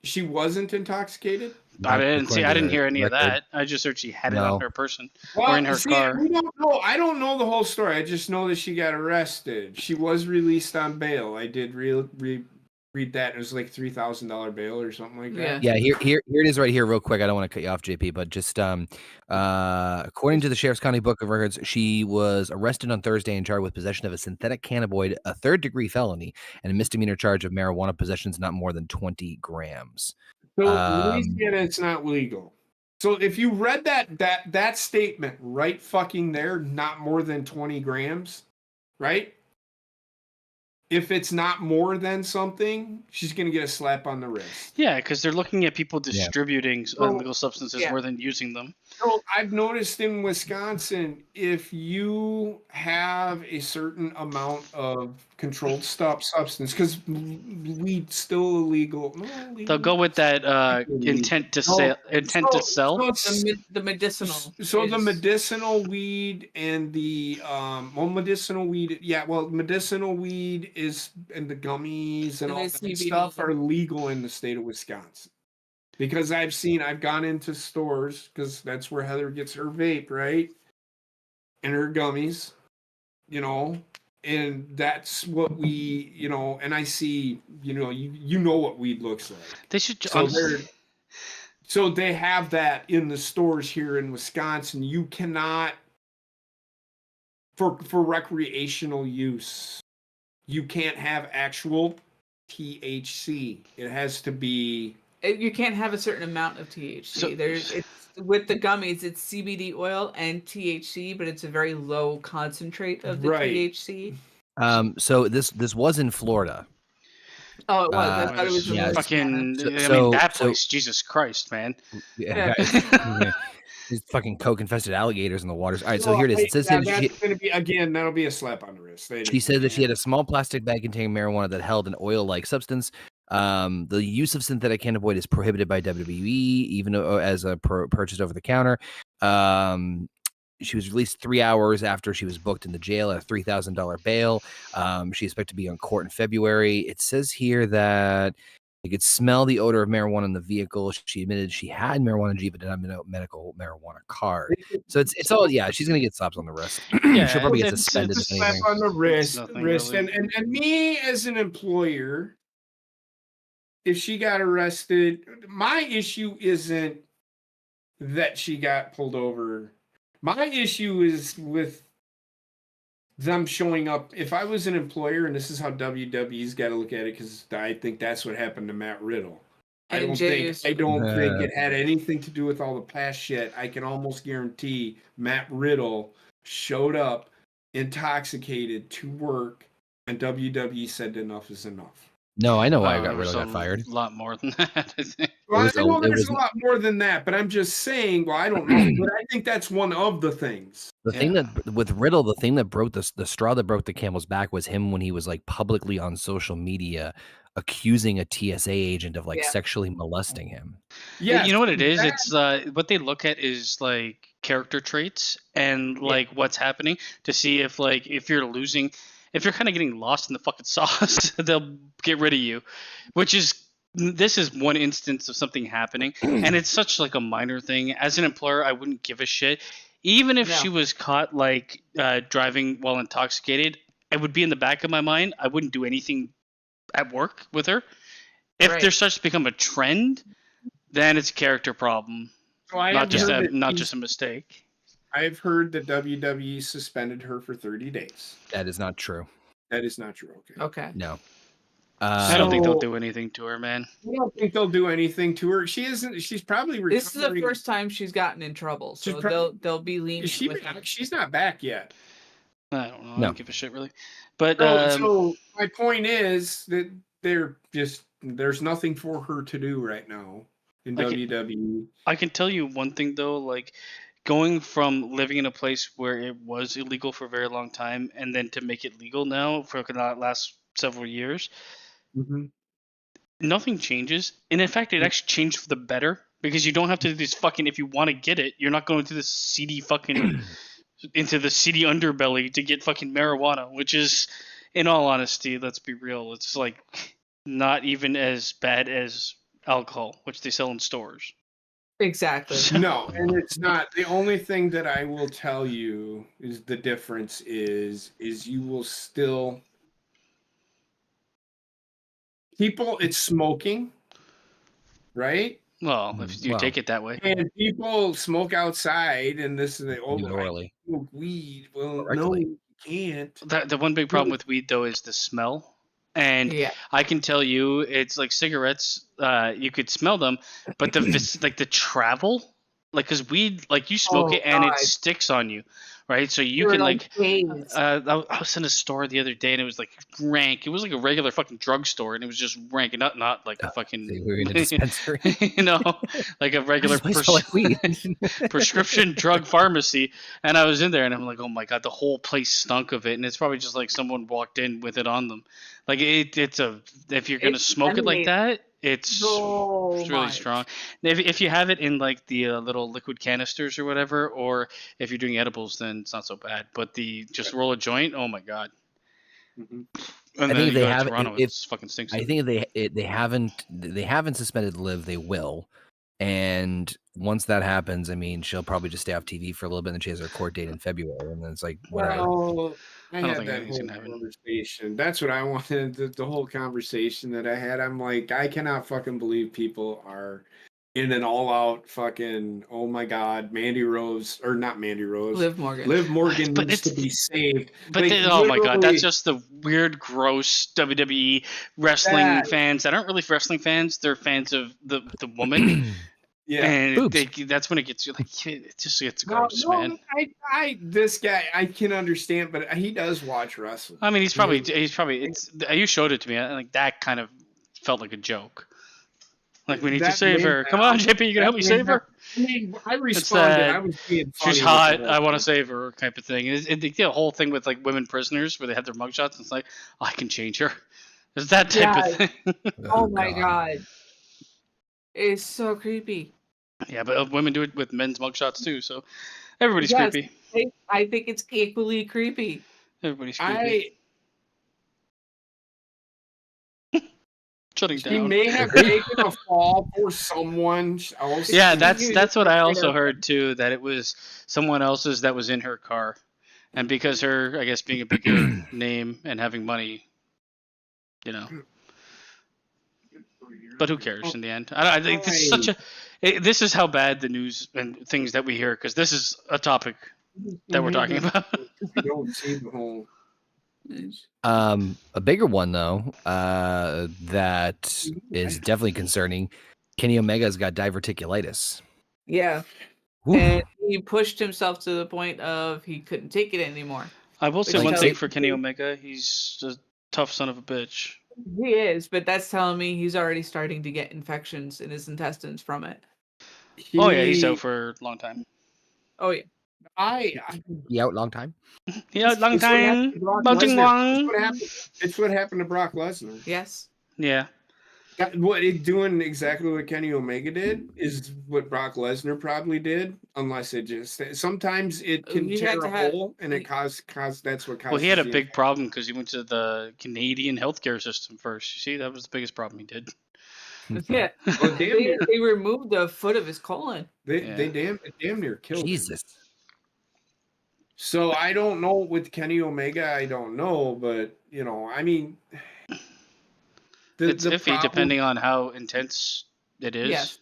[SPEAKER 3] She wasn't intoxicated.
[SPEAKER 2] I didn't see.
[SPEAKER 1] According
[SPEAKER 2] I
[SPEAKER 1] to
[SPEAKER 2] didn't
[SPEAKER 1] the
[SPEAKER 2] hear any of
[SPEAKER 1] record.
[SPEAKER 2] that. I just heard she had it
[SPEAKER 1] No.
[SPEAKER 2] on her person.
[SPEAKER 3] Well,
[SPEAKER 2] in her
[SPEAKER 3] see,
[SPEAKER 2] car.
[SPEAKER 3] we don't know. I don't know the whole story. I just know that she got arrested. She was released on bail. I did read that. It was like $3,000 bail or something like that.
[SPEAKER 1] Yeah, here it is right here, real quick. I don't want to cut you off, JP, but just according to the Sheriff's County Book of Records, she was arrested on Thursday and charged with possession of a synthetic cannabinoid, a third-degree felony, and a misdemeanor charge of marijuana possessions not more than 20 grams.
[SPEAKER 3] So Louisiana, it's not legal. So if you read that statement right fucking there, not more than 20 grams, right? If it's not more than something, she's gonna get a slap on the wrist.
[SPEAKER 2] Yeah, because they're looking at people distributing illegal substances
[SPEAKER 4] yeah.
[SPEAKER 2] more than using them.
[SPEAKER 3] So I've noticed in Wisconsin, if you have a certain amount of controlled substance, because weed's still illegal.
[SPEAKER 2] They'll go with that intent to sell. Intent to sell.
[SPEAKER 4] The medicinal.
[SPEAKER 3] So the
[SPEAKER 4] is-
[SPEAKER 3] medicinal weed and the medicinal weed, medicinal weed is and the gummies and
[SPEAKER 4] And
[SPEAKER 3] all
[SPEAKER 4] it's
[SPEAKER 3] that
[SPEAKER 4] CBD.
[SPEAKER 3] stuff are legal in the state of Wisconsin. because I've gone into stores because that's where Heather gets her vape, right? And her gummies, and that's what we, and I see, you know what weed looks like.
[SPEAKER 2] They should
[SPEAKER 3] So they have that in the stores here in Wisconsin. You cannot, for recreational use, you can't have actual THC. It has to be.
[SPEAKER 4] You can't have a certain amount of THC. It's with the gummies, it's CBD oil and THC, but it's a very low concentrate of the THC.
[SPEAKER 1] So this was in Florida.
[SPEAKER 4] Oh, it was. I thought it was in
[SPEAKER 1] yes.
[SPEAKER 2] fucking.
[SPEAKER 1] So,
[SPEAKER 2] that place, Jesus Christ, man.
[SPEAKER 1] Yeah. These fucking coke-infested alligators in the waters. All right, so here it is. It says
[SPEAKER 3] that's going to be, again, that'll be a slap on the wrist.
[SPEAKER 1] She said that she had a small plastic bag containing marijuana that held an oil-like substance. The use of synthetic cannabinoid is prohibited by WWE, even as purchased over the counter. She was released 3 hours after she was booked in the jail at a $3,000 bail. She's expected to be on court in February. It says here that they could smell the odor of marijuana in the vehicle. She admitted she had marijuana G, but did not have a medical marijuana card. So it's all, she's gonna get slaps on the wrist.
[SPEAKER 2] Yeah,
[SPEAKER 1] she'll probably get suspended.
[SPEAKER 3] It's a slap on the wrist,
[SPEAKER 2] really.
[SPEAKER 3] and me as an employer, if she got arrested, my issue isn't that she got pulled over. My issue is with them showing up. If I was an employer, and this is how WWE's got to look at it, because I think that's what happened to Matt Riddle. I don't think it had anything to do with all the past shit. I can almost guarantee Matt Riddle showed up intoxicated to work, and WWE said enough is enough.
[SPEAKER 1] No, I know why Riddle got fired.
[SPEAKER 2] A lot more than that, I think.
[SPEAKER 3] Well, I know there's a lot more than that, but I'm just saying, I don't know, but I think that's one of the things.
[SPEAKER 1] The thing that, with Riddle, the thing that broke the straw that broke the camel's back was him when he was like publicly on social media accusing a TSA agent of sexually molesting him.
[SPEAKER 2] Yeah, you know what it is? It's what they look at is like character traits and like what's happening to see if if you're losing. If you're kind of getting lost in the fucking sauce, they'll get rid of you, this is one instance of something happening, and it's such like a minor thing. As an employer, I wouldn't give a shit. Even if she was caught driving while intoxicated, it would be in the back of my mind. I wouldn't do anything at work with her. If there starts to become a trend, then it's a character problem, not just a mistake.
[SPEAKER 3] I've heard that WWE suspended her for 30 days.
[SPEAKER 1] That is not true.
[SPEAKER 3] That is not true.
[SPEAKER 4] Okay.
[SPEAKER 1] No.
[SPEAKER 2] I don't think they'll do anything to her, man.
[SPEAKER 3] I don't think they'll do anything to her. She isn't. She's probably recovering.
[SPEAKER 4] This is the first time she's gotten in trouble, so they'll be lenient.
[SPEAKER 3] Is she back? She's not back yet.
[SPEAKER 2] I don't know. I don't give a shit really. But
[SPEAKER 3] so my point is that there's nothing for her to do right now in WWE.
[SPEAKER 2] I can tell you one thing though, going from living in a place where it was illegal for a very long time and then to make it legal now for the last several years, nothing changes. And in fact, it actually changed for the better because you don't have to do this fucking, if you want to get it, you're not going to this seedy fucking, into the seedy underbelly to get fucking marijuana, which is, in all honesty, let's be real, it's not even as bad as alcohol, which they sell in stores.
[SPEAKER 4] Exactly.
[SPEAKER 3] No, and it's not. The only thing that I will tell you is the difference is you will still it's smoking, right?
[SPEAKER 2] Well, if you take it that way.
[SPEAKER 3] And people smoke outside, and this is
[SPEAKER 1] orally.
[SPEAKER 3] Smoke weed. Well, no, you can't.
[SPEAKER 2] The one big problem with weed though is the smell. And I can tell you, it's like cigarettes. You could smell them, but the travel, because weed, you smoke it and it sticks on you, right? So you can I was in a store the other day and it was rank. It was like a regular fucking drugstore and it was just rank, and not like a fucking
[SPEAKER 1] we were in a dispensary,
[SPEAKER 2] like a regular prescription drug pharmacy. And I was in there and I'm like, oh my god, the whole place stunk of it, and it's probably just someone walked in with it on them. If you're gonna smoke it like that, it's really strong. If you have it in the little liquid canisters or whatever, or if you're doing edibles, then it's not so bad. But just roll a joint, oh my god.
[SPEAKER 3] Mm-hmm.
[SPEAKER 2] And
[SPEAKER 1] I think if they have,
[SPEAKER 2] Toronto, it fucking stinks.
[SPEAKER 1] I think if they haven't suspended Liv, they will. And once that happens, I mean, she'll probably just stay off TV for a little bit, and then she has her court date in February, and then it's like whatever.
[SPEAKER 3] Well, I
[SPEAKER 2] don't
[SPEAKER 3] had
[SPEAKER 2] think
[SPEAKER 3] that
[SPEAKER 2] anything's
[SPEAKER 3] whole
[SPEAKER 2] gonna happen.
[SPEAKER 3] conversation. That's what I wanted. The whole conversation that I had. I'm like, I cannot fucking believe people are in an all-out fucking. Oh my God, Mandy Rose or not Mandy Rose.
[SPEAKER 4] Liv Morgan.
[SPEAKER 3] Liv Morgan
[SPEAKER 2] But
[SPEAKER 3] needs to be saved.
[SPEAKER 2] But
[SPEAKER 3] Like,
[SPEAKER 2] oh my God, that's
[SPEAKER 3] literally,
[SPEAKER 2] just the weird, gross WWE wrestling
[SPEAKER 3] That-
[SPEAKER 2] fans that aren't really wrestling fans. They're fans of the woman,
[SPEAKER 3] yeah.
[SPEAKER 2] and
[SPEAKER 1] Boobs.
[SPEAKER 2] that's when it gets like it just gets
[SPEAKER 3] No,
[SPEAKER 2] gross,
[SPEAKER 3] no,
[SPEAKER 2] man.
[SPEAKER 3] this guy, I can understand, but he does watch wrestling.
[SPEAKER 2] I mean, he's probably it's. You showed it to me, and like that kind of felt like a joke. Like we need to
[SPEAKER 3] That
[SPEAKER 2] save
[SPEAKER 3] made
[SPEAKER 2] her.
[SPEAKER 3] that-
[SPEAKER 2] Come on, JP, you can help me
[SPEAKER 3] that
[SPEAKER 2] save
[SPEAKER 3] made
[SPEAKER 2] her.
[SPEAKER 3] I mean, I responded.
[SPEAKER 2] that
[SPEAKER 3] I was being funny.
[SPEAKER 2] She's
[SPEAKER 3] with
[SPEAKER 2] hot.
[SPEAKER 3] the
[SPEAKER 2] I
[SPEAKER 3] whole
[SPEAKER 2] want to
[SPEAKER 3] thing.
[SPEAKER 2] save her, type of thing. And the whole thing with like women prisoners, where they have their mugshots, and it's like, oh, I can change her. It's that type of thing.
[SPEAKER 4] Oh my God. It's so creepy.
[SPEAKER 2] Yeah, but women do it with men's mugshots too. So everybody's
[SPEAKER 4] Yes.
[SPEAKER 2] creepy.
[SPEAKER 4] I think it's equally creepy.
[SPEAKER 2] Everybody's creepy. Shutting
[SPEAKER 3] She
[SPEAKER 2] down.
[SPEAKER 3] may have taken a fall for someone else.
[SPEAKER 2] Yeah, that's what I also heard too. That it was someone else's that was in her car, and because her, I guess, being a bigger name and having money, you know. But who cares in the end? I think this is such a. This is how bad the news and things that we hear, because this is a topic that we're talking about.
[SPEAKER 3] You don't see the whole.
[SPEAKER 1] A bigger one though, that is definitely concerning. Kenny Omega's got diverticulitis.
[SPEAKER 4] Yeah.
[SPEAKER 1] Whew.
[SPEAKER 4] And he pushed himself to the point of he couldn't take it anymore.
[SPEAKER 2] I will say
[SPEAKER 4] Like,
[SPEAKER 2] one
[SPEAKER 4] tell
[SPEAKER 2] thing
[SPEAKER 4] you-
[SPEAKER 2] for Kenny Omega: he's a tough son of a bitch.
[SPEAKER 4] He is, but that's telling me he's already starting to get infections in his intestines from it.
[SPEAKER 2] Oh yeah, he's out for a long time.
[SPEAKER 4] Oh yeah.
[SPEAKER 1] He out long time.
[SPEAKER 2] Yeah, long
[SPEAKER 3] It's what
[SPEAKER 2] time.
[SPEAKER 3] happened to Brock
[SPEAKER 2] Mounting
[SPEAKER 3] Lesnar.
[SPEAKER 2] Wong.
[SPEAKER 3] It's what happened to Brock Lesnar.
[SPEAKER 4] Yes.
[SPEAKER 2] Yeah.
[SPEAKER 3] What it doing exactly what Kenny Omega did is what Brock Lesnar probably did, unless it just sometimes it can
[SPEAKER 4] You
[SPEAKER 3] tear
[SPEAKER 4] had to
[SPEAKER 3] a
[SPEAKER 4] have-
[SPEAKER 3] hole and it cause that's what causes.
[SPEAKER 2] Well, he had a
[SPEAKER 3] the-
[SPEAKER 2] big problem because he went to the Canadian healthcare system first. You see, that was the biggest problem he did.
[SPEAKER 4] Yeah.
[SPEAKER 3] Oh, damn near.
[SPEAKER 4] They removed the foot of his colon.
[SPEAKER 3] They damn near killed him.
[SPEAKER 1] Jesus.
[SPEAKER 3] So I don't know with Kenny Omega. I don't know, but you know, I mean,
[SPEAKER 2] It's
[SPEAKER 3] the
[SPEAKER 2] iffy
[SPEAKER 3] problem-
[SPEAKER 2] depending on how intense it is.
[SPEAKER 4] Yes.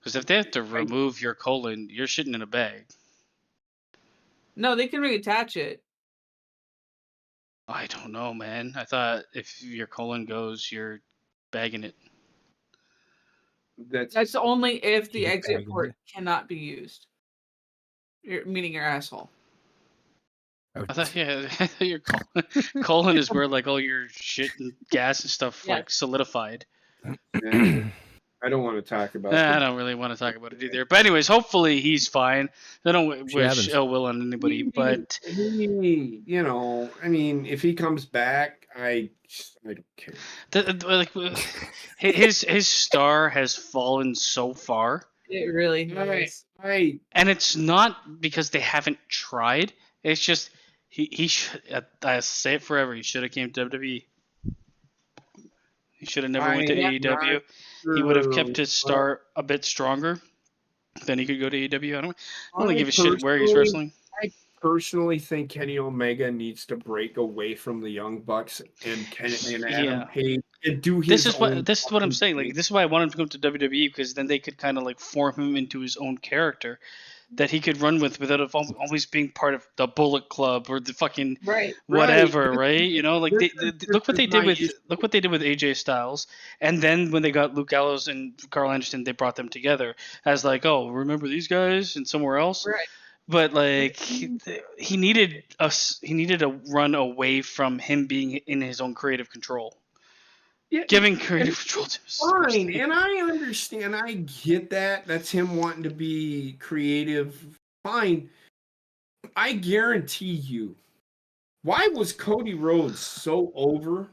[SPEAKER 2] Because if they have to remove your colon, you're shitting in a bag.
[SPEAKER 4] No, they can reattach it.
[SPEAKER 2] I don't know, man. I thought if your colon goes, you're bagging it.
[SPEAKER 4] That's only if the
[SPEAKER 1] Keep
[SPEAKER 4] exit
[SPEAKER 1] bagging
[SPEAKER 4] port
[SPEAKER 1] it.
[SPEAKER 4] cannot be used. Meaning your asshole.
[SPEAKER 1] Oh,
[SPEAKER 2] I thought, yeah, I thought your colon is where like all your shit and gas and stuff
[SPEAKER 4] Yeah.
[SPEAKER 2] like solidified.
[SPEAKER 3] Yeah, I don't want to talk about.
[SPEAKER 2] I
[SPEAKER 3] that.
[SPEAKER 2] don't really want to talk about it either. But anyways, hopefully he's fine. I don't wish
[SPEAKER 1] happens.
[SPEAKER 2] ill will on anybody, but
[SPEAKER 3] You know, I mean, if he comes back, I don't care.
[SPEAKER 2] his star has fallen so far,
[SPEAKER 4] It really is.
[SPEAKER 2] and it's not because they haven't tried. It's just he should. I say it forever. He should have came to WWE. He should have never went to AEW. He would have kept his star a bit stronger. Then he could go to AEW. I don't really give a shit where he's wrestling.
[SPEAKER 3] I personally think Kenny Omega needs to break away from the Young Bucks and Adam
[SPEAKER 2] Yeah.
[SPEAKER 3] Page and do his.
[SPEAKER 2] This is
[SPEAKER 3] own
[SPEAKER 2] what I'm saying.
[SPEAKER 3] thing.
[SPEAKER 2] Like this is why I want him to come to WWE, because then they could kind of like form him into his own character that he could run with without always being part of the Bullet Club or the fucking
[SPEAKER 4] Right.
[SPEAKER 2] whatever, right? You know, like
[SPEAKER 3] This
[SPEAKER 2] look what they
[SPEAKER 3] is
[SPEAKER 2] did
[SPEAKER 3] my
[SPEAKER 2] with
[SPEAKER 3] issue.
[SPEAKER 2] AJ Styles, and then when they got Luke Gallows and Carl Anderson, they brought them together as like, oh, remember these guys and somewhere else.
[SPEAKER 4] Right.
[SPEAKER 2] But like he needed a run away from him being in his own creative control,
[SPEAKER 3] Yeah,
[SPEAKER 2] giving creative control to his
[SPEAKER 3] fine, and I understand. I get that. That's him wanting to be creative. Fine. I guarantee you. Why was Cody Rhodes so over?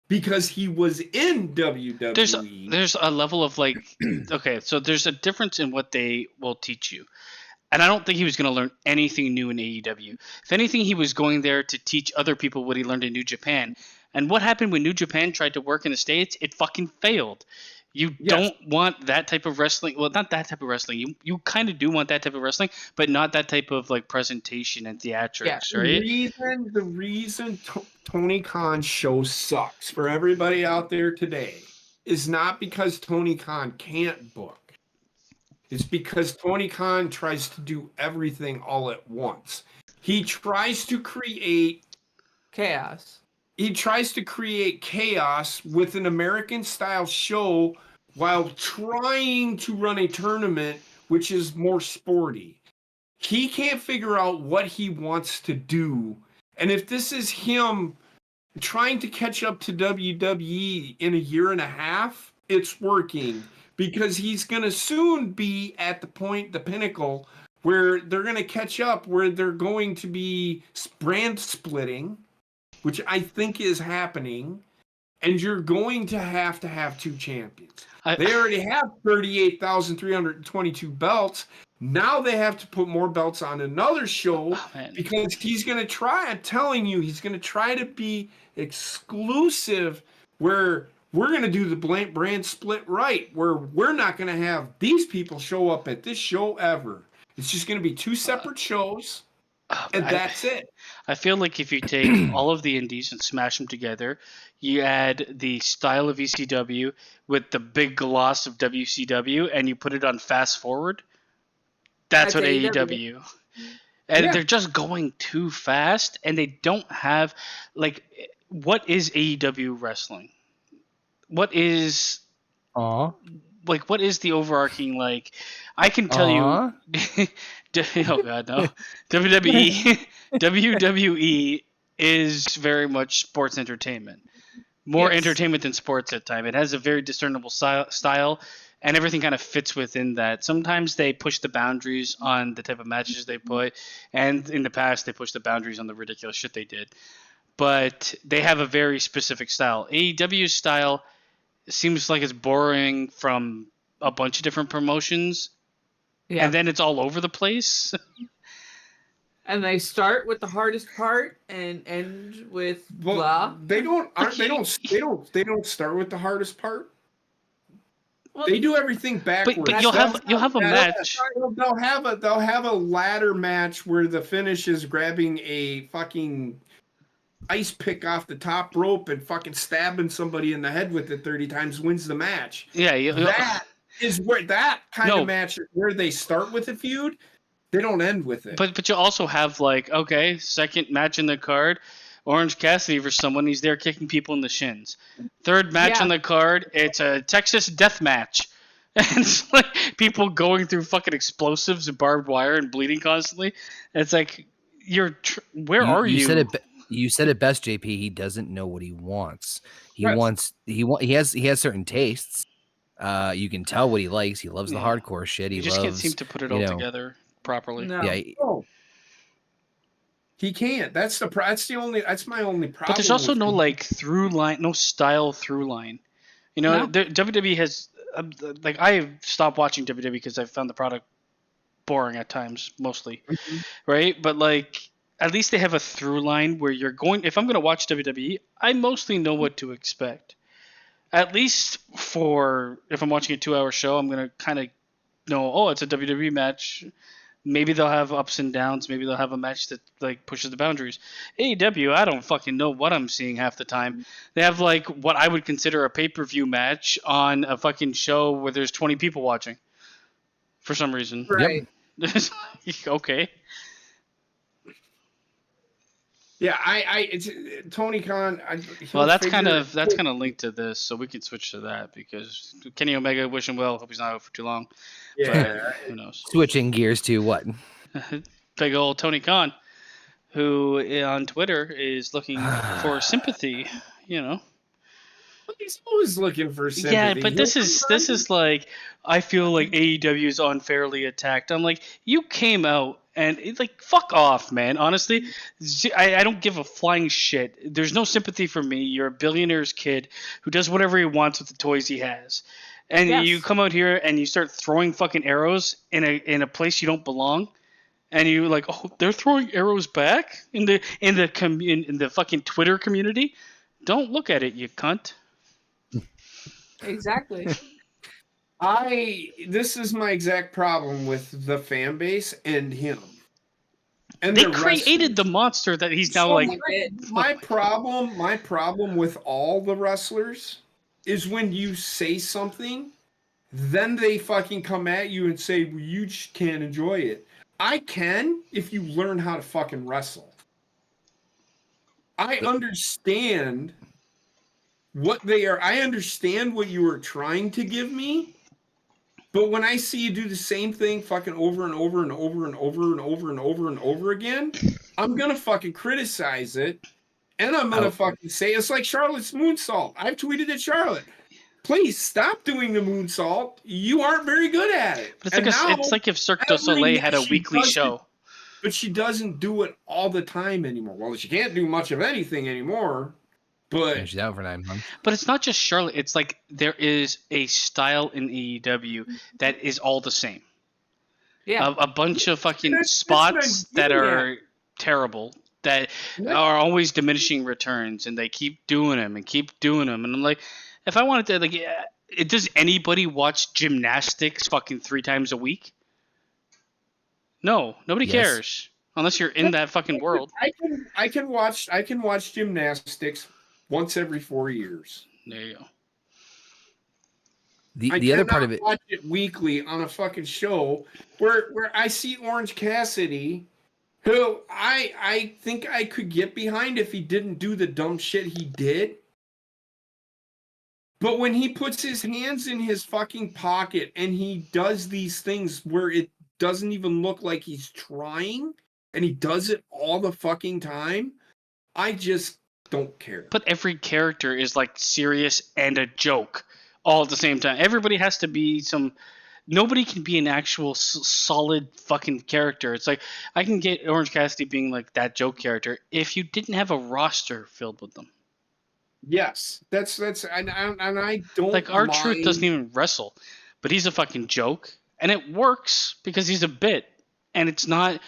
[SPEAKER 3] Because he was in WWE.
[SPEAKER 2] There's a level of like, okay, so there's a difference in what they will teach you. And I don't think he was going to learn anything new in AEW. If anything, he was going there to teach other people what he learned in New Japan. And what happened when New Japan tried to work in the States? It fucking failed. You
[SPEAKER 3] Yes.
[SPEAKER 2] don't want that type of wrestling. Well, not that type of wrestling. You kind of do want that type of wrestling, but not that type of like presentation and theatrics, right?
[SPEAKER 3] The reason Tony Khan's show sucks for everybody out there today is not because Tony Khan can't book. It's because Tony Khan tries to do everything all at once. He tries to create
[SPEAKER 4] chaos.
[SPEAKER 3] He tries to create chaos with an American-style show while trying to run a tournament which is more sporty. He can't figure out what he wants to do. And if this is him trying to catch up to WWE in a year and a half, it's working because he's going to soon be at the pinnacle where they're going to catch up, where they're going to be brand splitting, which I think is happening, and you're going to have two champions. They already have 38,322 belts. Now they have to put more belts on another show because he's going to try, I'm telling you, he's going to try to be exclusive where we're going to do the brand split right, where we're not going to have these people show up at this show ever. It's just going to be two separate shows, and that's it.
[SPEAKER 2] I feel like if you take all of the indies and smash them together, you add the style of ECW with the big gloss of WCW, and you put it on fast forward, that's what AEW. And they're just going too fast, and they don't have, like, what is AEW wrestling? What is... Like, what is the overarching, like... I can tell you... oh, God, no. WWE is very much sports entertainment. More entertainment than sports at times. It has a very discernible style, and everything kind of fits within that. Sometimes they push the boundaries on the type of matches they put, and in the past they pushed the boundaries on the ridiculous shit they did. But they have a very specific style. AEW's style seems like it's borrowing from a bunch of different promotions, and then it's all over the place.
[SPEAKER 4] And they start with the hardest part and end with blah.
[SPEAKER 3] They don't start with the hardest part. Well, they do everything backwards.
[SPEAKER 2] But you'll have a match.
[SPEAKER 3] They'll have a ladder match where the finish is grabbing a fucking ice pick off the top rope and fucking stabbing somebody in the head with it 30 times, wins the match.
[SPEAKER 2] Yeah,
[SPEAKER 3] that is where that kind of match where they start with a feud. They don't end with it.
[SPEAKER 2] But you also have, like, okay, second match in the card, Orange Cassidy versus someone. He's there kicking people in the shins. Third match on the card, it's a Texas death match. And it's like people going through fucking explosives and barbed wire and bleeding constantly. It's like, where are you?
[SPEAKER 1] You said it best, JP. He doesn't know what he wants. He has certain tastes. You can tell what he likes. He loves the hardcore shit. He
[SPEAKER 2] just can't seem to put it all together properly.
[SPEAKER 4] No.
[SPEAKER 1] Yeah.
[SPEAKER 3] He can't. That's my only problem.
[SPEAKER 2] But there's also no through line, no style through line. You know, WWE has like I stopped watching WWE because I found the product boring at times, mostly, right? But like at least they have a through line where you're going. If I'm going to watch WWE, I mostly know what to expect. At least for if I'm watching a 2-hour show, I'm going to kind of know, oh, it's a WWE match. Maybe they'll have ups and downs. Maybe they'll have a match that like pushes the boundaries. AEW, I don't fucking know what I'm seeing half the time. They have like what I would consider a pay-per-view match on a fucking show where there's 20 people watching for some reason.
[SPEAKER 4] Right.
[SPEAKER 2] Okay.
[SPEAKER 3] Yeah, it's Tony Khan.
[SPEAKER 2] Well, that's kind of linked to this, so we can switch to that because Kenny Omega, wish him well. Hope he's not out for too long.
[SPEAKER 3] Yeah,
[SPEAKER 2] but who knows?
[SPEAKER 1] Switching gears to what?
[SPEAKER 2] Big old Tony Khan, who on Twitter is looking for sympathy. You know.
[SPEAKER 3] He's always looking for sympathy.
[SPEAKER 2] Yeah, but this is like I feel like AEW is unfairly attacked. I'm like, you came out. And it's like, fuck off, man. Honestly, I don't give a flying shit. There's no sympathy for me. You're a billionaire's kid who does whatever he wants with the toys he has. And you come out here and you start throwing fucking arrows in a place you don't belong. And you're like, oh, they're throwing arrows back in the fucking Twitter community. Don't look at it, you cunt.
[SPEAKER 4] Exactly.
[SPEAKER 3] This is my exact problem with the fan base and him. And
[SPEAKER 2] They
[SPEAKER 3] the
[SPEAKER 2] created the
[SPEAKER 3] wrestlers.
[SPEAKER 2] monster that he's now
[SPEAKER 3] So
[SPEAKER 2] like.
[SPEAKER 3] my problem with all the wrestlers is when you say something, then they fucking come at you and say, well, you just can't enjoy it. I can if you learn how to fucking wrestle. I understand what they are. I understand what you are trying to give me. But when I see you do the same thing fucking over and over and over and over and over and over and over again, I'm going to fucking criticize it. And I'm going to fucking say, it's like Charlotte's moonsault. I've tweeted at Charlotte. Please stop doing the moonsault. You aren't very good at it.
[SPEAKER 2] But it's like if Cirque du Soleil had a weekly show.
[SPEAKER 3] But she doesn't do it all the time anymore. Well, she can't do much of anything anymore. But
[SPEAKER 1] she's out for 9 months.
[SPEAKER 2] But it's not just Charlotte. It's like there is a style in AEW that is all the same.
[SPEAKER 4] Yeah.
[SPEAKER 2] A bunch of fucking spots that are terrible, that are always diminishing returns, and they keep doing them and keep doing them. And I'm like, if I wanted to, like, does anybody watch gymnastics fucking 3 times a week? No, nobody cares unless you're in that fucking world.
[SPEAKER 3] I can watch gymnastics once every 4 years.
[SPEAKER 2] There you go.
[SPEAKER 1] The other part of it,
[SPEAKER 3] watch it weekly on a fucking show where I see Orange Cassidy, who I think I could get behind if he didn't do the dumb shit he did. But when he puts his hands in his fucking pocket and he does these things where it doesn't even look like he's trying, and he does it all the fucking time, I just don't care.
[SPEAKER 2] But every character is like serious and a joke all at the same time. Everybody has to be nobody can be an actual solid fucking character. It's like I can get Orange Cassidy being like that joke character if you didn't have a roster filled with them.
[SPEAKER 3] Yes, that's and I don't
[SPEAKER 2] like R-Truth doesn't even wrestle, but he's a fucking joke, and it works because he's a bit, and he's not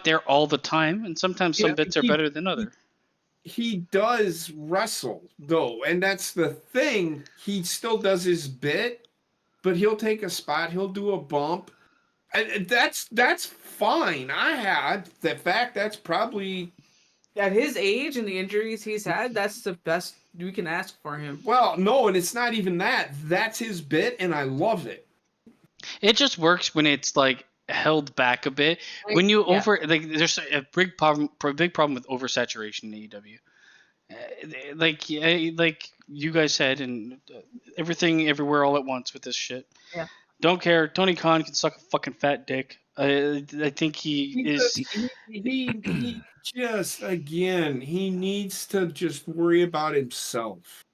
[SPEAKER 2] there all the time, and sometimes some bits are better than other.
[SPEAKER 3] He does wrestle though, and that's the thing. He still does his bit, but he'll take a spot, he'll do a bump, and that's fine. That's probably.
[SPEAKER 4] At his age and the injuries he's had, that's the best we can ask for him.
[SPEAKER 3] Well, no, and it's not even that. That's his bit, and I love it.
[SPEAKER 2] It just works when it's like held back a bit. When you there's a big problem with oversaturation in AEW. Like you guys said, and everything, everywhere, all at once with this shit.
[SPEAKER 4] Yeah.
[SPEAKER 2] Don't care. Tony Khan can suck a fucking fat dick. I think he
[SPEAKER 3] he needs to just worry about himself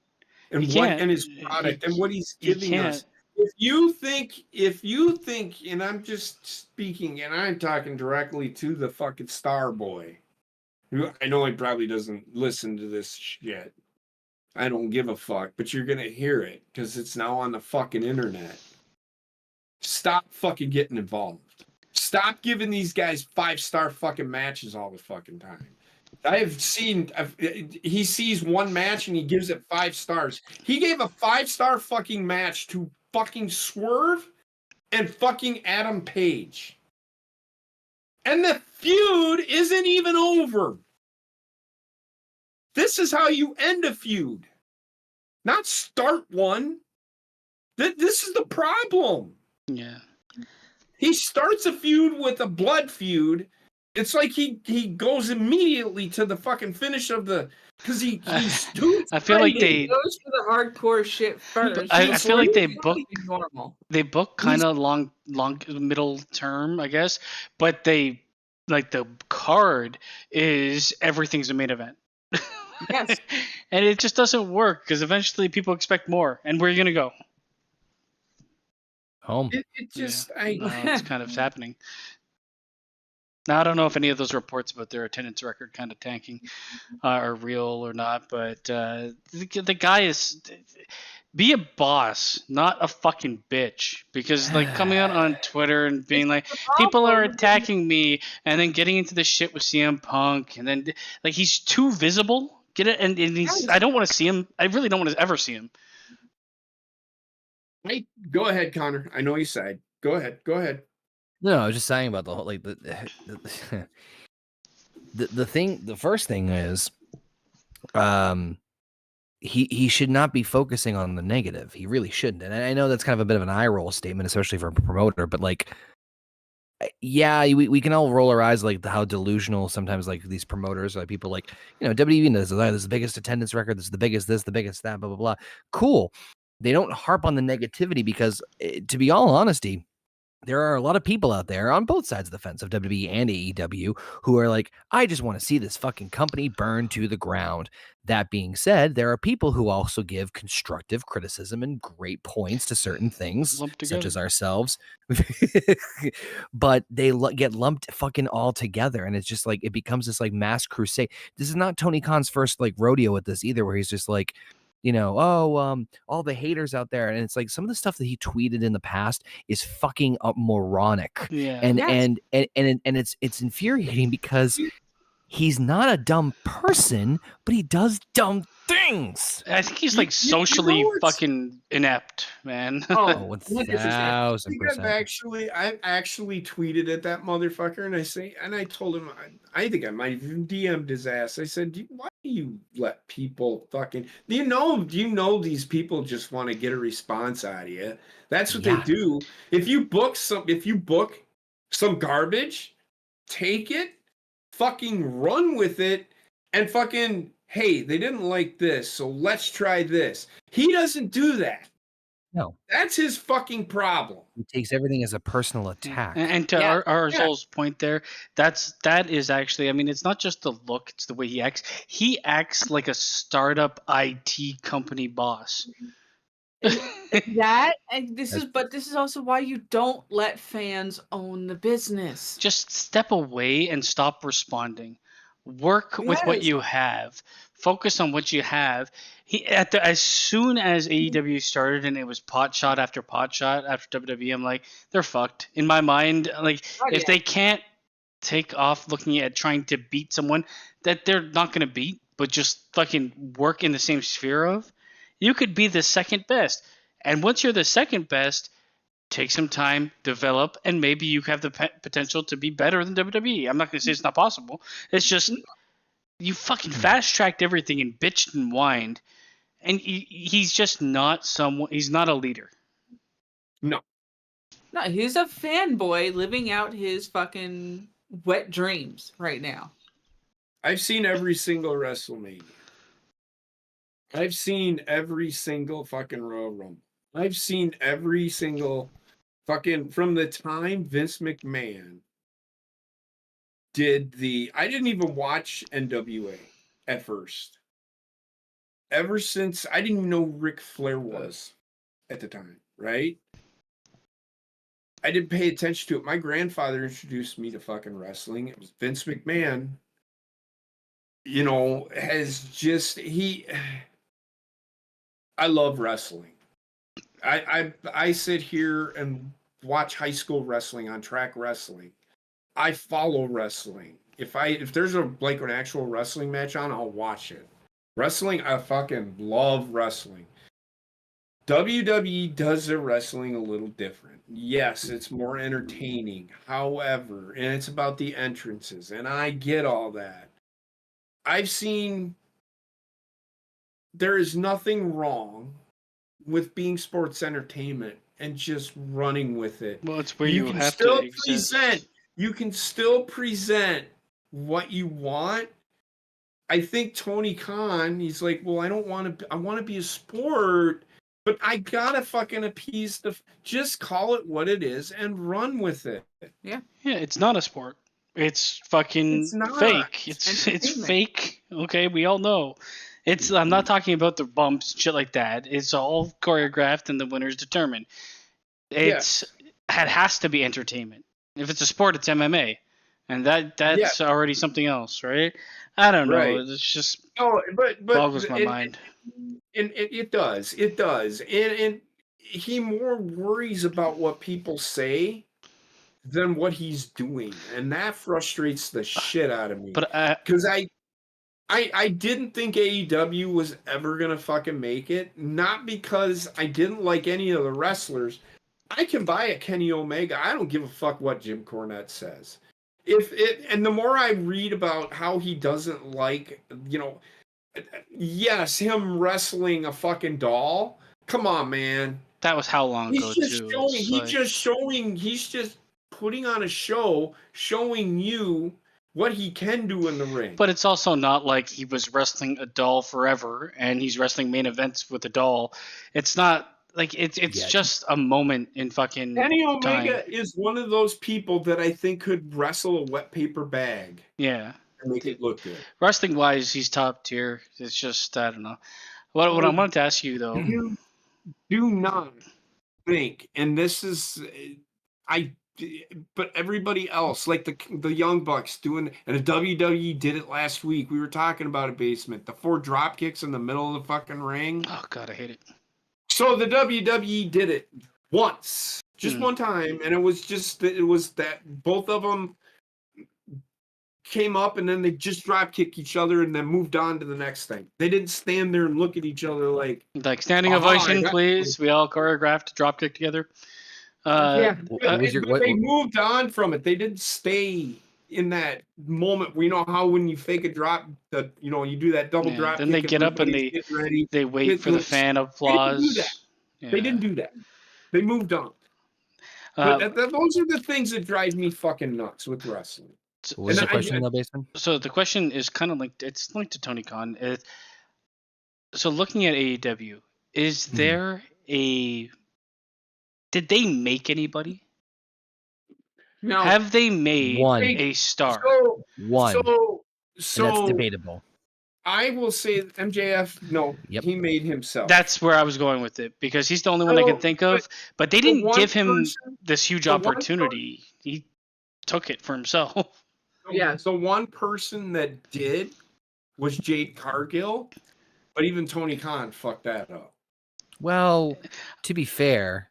[SPEAKER 3] and his product and what he's giving us. If you think, and I'm just speaking, and I'm talking directly to the fucking Star Boy, who I know he probably doesn't listen to this shit. I don't give a fuck, but you're gonna hear it because it's now on the fucking internet. Stop fucking getting involved. Stop giving these guys 5-star fucking matches all the fucking time. He sees one match and he gives it 5 stars. He gave a 5-star fucking match to fucking Swerve and fucking Adam Page. And the feud isn't even over. This is how you end a feud. Not start one. This is the problem.
[SPEAKER 2] Yeah.
[SPEAKER 3] He starts a feud with a blood feud. It's like he goes immediately to the fucking finish of the because he's too.
[SPEAKER 2] I feel like
[SPEAKER 4] he goes for the hardcore shit first.
[SPEAKER 2] I feel like they book kind of long middle term, I guess, but they like the card is everything's a main event.
[SPEAKER 4] Yes,
[SPEAKER 2] and it just doesn't work because eventually people expect more, and where are you gonna go?
[SPEAKER 1] Home.
[SPEAKER 2] It's kind of happening. Now, I don't know if any of those reports about their attendance record kind of tanking are real or not, but the guy is be a boss, not a fucking bitch. Because like coming out on Twitter and being like, people are attacking me, and then getting into the shit with CM Punk, and then like he's too visible. Get it? And he's. I don't want to see him. I really don't want to ever see him.
[SPEAKER 3] Go ahead, Connor. I know you said. Go ahead. Go ahead.
[SPEAKER 1] No, I was just saying about the whole the thing. The first thing is, he should not be focusing on the negative. He really shouldn't. And I know that's kind of a bit of an eye roll statement, especially for a promoter. But like, yeah, we can all roll our eyes like how delusional sometimes like these promoters, like people like, WWE does this is the biggest attendance record, this is the biggest this, the biggest that, blah blah blah. Cool. They don't harp on the negativity because, to be all honesty, there are a lot of people out there on both sides of the fence of WWE and AEW who are like, I just want to see this fucking company burn to the ground. That being said, there are people who also give constructive criticism and great points to certain things, such as ourselves. But they get lumped fucking all together. And it's just like, it becomes this like mass crusade. This is not Tony Khan's first like rodeo with this either, where he's just like, all the haters out there. And it's like some of the stuff that he tweeted in the past is fucking moronic.
[SPEAKER 2] Yeah.
[SPEAKER 1] And
[SPEAKER 4] Yes.
[SPEAKER 1] and it's infuriating because he's not a dumb person, but he does dumb things.
[SPEAKER 2] I think he's like socially fucking inept, man.
[SPEAKER 1] Oh,
[SPEAKER 3] 1,000%. I actually tweeted at that motherfucker, and I told him, I think I might even DM'd his ass. I said, why do you let people fucking? Do you know these people just want to get a response out of you? That's what they do. If you book some garbage, take it, fucking run with it, and fucking, hey, they didn't like this, so let's try this. He doesn't do that.
[SPEAKER 1] No.
[SPEAKER 3] That's his fucking problem.
[SPEAKER 1] He takes everything as a personal attack.
[SPEAKER 2] And to Arzel's point there, that is actually, I mean, it's not just the look, it's the way he acts. He acts like a startup IT company boss.
[SPEAKER 4] This is also why you don't let fans own the business.
[SPEAKER 2] Just step away and stop responding. Work with what you have. Focus on what you have. As soon as AEW started and it was pot shot after WWE, I'm like, they're fucked. In my mind, like, if they can't take off looking at trying to beat someone that they're not going to beat, but just fucking work in the same sphere of, you could be the second best. And once you're the second best, take some time, develop, and maybe you have the potential to be better than WWE. I'm not going to say it's not possible. It's just you fucking fast-tracked everything and bitched and whined. And he's just not someone. He's not a leader.
[SPEAKER 3] No,
[SPEAKER 4] he's a fanboy living out his fucking wet dreams right now.
[SPEAKER 3] I've seen every single WrestleMania. I've seen every single fucking Royal Rumble. I've seen every single fucking, from the time Vince McMahon did I didn't even watch NWA at first. Ever since, I didn't even know Ric Flair was at the time, right? I didn't pay attention to it. My grandfather introduced me to fucking wrestling. It was Vince McMahon. I love wrestling. I sit here and watch high school wrestling on Track Wrestling. I follow wrestling. If there's an actual wrestling match on, I'll watch it. Wrestling, I fucking love wrestling. WWE does their wrestling a little different. Yes, it's more entertaining. However, and it's about the entrances, and I get all that. I've seen there is nothing wrong with being sports entertainment and just running with it.
[SPEAKER 2] Well, it's where
[SPEAKER 3] you
[SPEAKER 2] you
[SPEAKER 3] can
[SPEAKER 2] have
[SPEAKER 3] still
[SPEAKER 2] to
[SPEAKER 3] present. You can still present what you want. I think Tony Khan, he's like, well, I want to be a sport, but I gotta fucking appease just call it what it is and run with it.
[SPEAKER 2] Yeah, it's not a sport. It's fucking fake. It's fake. Okay, we all know. I'm not talking about the bumps, shit like that. It's all choreographed and the winner's determined. It has to be entertainment. If it's a sport, it's MMA, and that's already something else, right? I don't know. Right. It's just boggles my mind.
[SPEAKER 3] And it does. And he more worries about what people say than what he's doing, and that frustrates the shit out of me.
[SPEAKER 2] But
[SPEAKER 3] I didn't think AEW was ever gonna fucking make it. Not because I didn't like any of the wrestlers. I can buy a Kenny Omega. I don't give a fuck what Jim Cornette says. And the more I read about how he doesn't like, yes, him wrestling a fucking doll. Come on, man.
[SPEAKER 2] That was how long ago too?
[SPEAKER 3] He's just putting on a show, showing you what he can do in the ring.
[SPEAKER 2] But it's also not like he was wrestling a doll forever and he's wrestling main events with a doll. It's not like it's just a moment in fucking
[SPEAKER 3] Kenny Omega
[SPEAKER 2] time.
[SPEAKER 3] is one of those people that I think could wrestle a wet paper bag.
[SPEAKER 2] Yeah.
[SPEAKER 3] And make it look good.
[SPEAKER 2] Wrestling wise, he's top tier. It's just I don't know. What I wanted to ask you though.
[SPEAKER 3] You do not think, and this is but everybody else, like the Young Bucks doing, and the WWE did it last week. We were talking about a basement, the 4 drop kicks in the middle of the fucking ring.
[SPEAKER 2] Oh god, I hate it.
[SPEAKER 3] So the WWE did it once, just one time, and it was that both of them came up and then they just drop kicked each other and then moved on to the next thing. They didn't stand there and look at each other like
[SPEAKER 2] standing ovation, please. We all choreographed a drop kick together.
[SPEAKER 3] They moved on from it. They didn't stay in that moment. We know how when you fake a drop, you do that double drop.
[SPEAKER 2] Then they get up and they wait for the fan applause.
[SPEAKER 3] They didn't do that. They moved on. But those are the things that drive me fucking nuts with wrestling.
[SPEAKER 1] What was the question, though, Baseman?
[SPEAKER 2] So the question is kind of linked. It's linked to Tony Khan. So looking at AEW, is there a? Did they make anybody?
[SPEAKER 4] No.
[SPEAKER 2] Have they made a star?
[SPEAKER 3] So
[SPEAKER 1] that's debatable.
[SPEAKER 3] I will say MJF. No, he made himself.
[SPEAKER 2] That's where I was going with it because he's the only one I can think of. But they didn't give him this huge opportunity. He took it for himself.
[SPEAKER 3] Yeah, so one person that did was Jade Cargill, but even Tony Khan fucked that up.
[SPEAKER 1] Well, to be fair,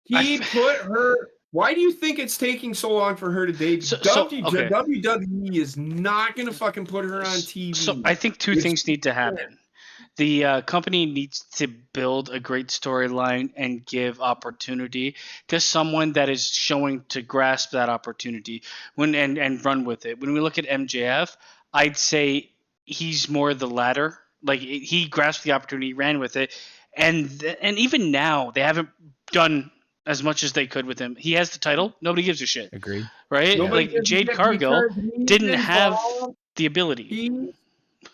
[SPEAKER 3] he put her. Why do you think it's taking so long for her to debut? WWE is not going to fucking put her on TV.
[SPEAKER 2] So I think two things need to happen. The company needs to build a great storyline and give opportunity to someone that is showing to grasp that opportunity and run with it. When we look at MJF, I'd say he's more the latter. Like he grasped the opportunity, ran with it, and even now they haven't done as much as they could with him. He has the title. Nobody gives a shit.
[SPEAKER 1] Agreed.
[SPEAKER 2] Right? Like Jade Cargill didn't have the ability.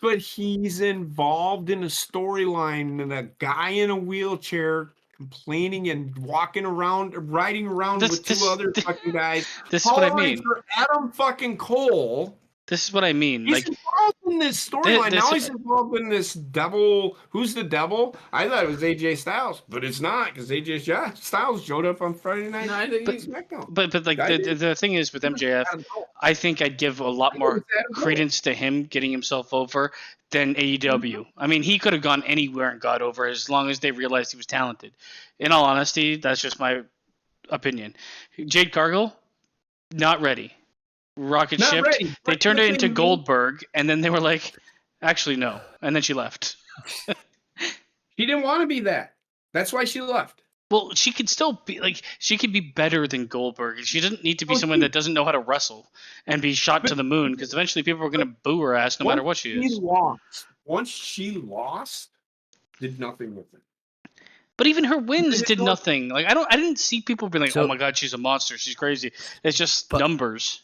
[SPEAKER 3] But he's involved in a storyline and a guy in a wheelchair complaining and riding around with two other fucking guys.
[SPEAKER 2] This is what I mean.
[SPEAKER 3] For Adam fucking Cole.
[SPEAKER 2] This is what I mean.
[SPEAKER 3] He's involved in this storyline. Now he's involved in this devil. Who's the devil? I thought it was AJ Styles, but it's not because AJ Styles showed up on Friday night.
[SPEAKER 2] But like the thing is with MJF, I think I'd give a lot more credence to him getting himself over than AEW. I mean, he could have gone anywhere and got over as long as they realized he was talented. In all honesty, that's just my opinion. Jade Cargill, not ready. Rocket ship. They turned it into Goldberg, and then they were like, actually, no. And then she left.
[SPEAKER 3] She didn't want to be that. That's why she left.
[SPEAKER 2] Well, she could still be she could be better than Goldberg. She doesn't need to be someone that doesn't know how to wrestle and be shot to the moon because eventually people are going to boo her ass no matter what she is.
[SPEAKER 3] Once she lost, did nothing with it.
[SPEAKER 2] But even her wins did nothing. Like I didn't see people be like, "Oh my god, she's a monster. She's crazy." It's just numbers.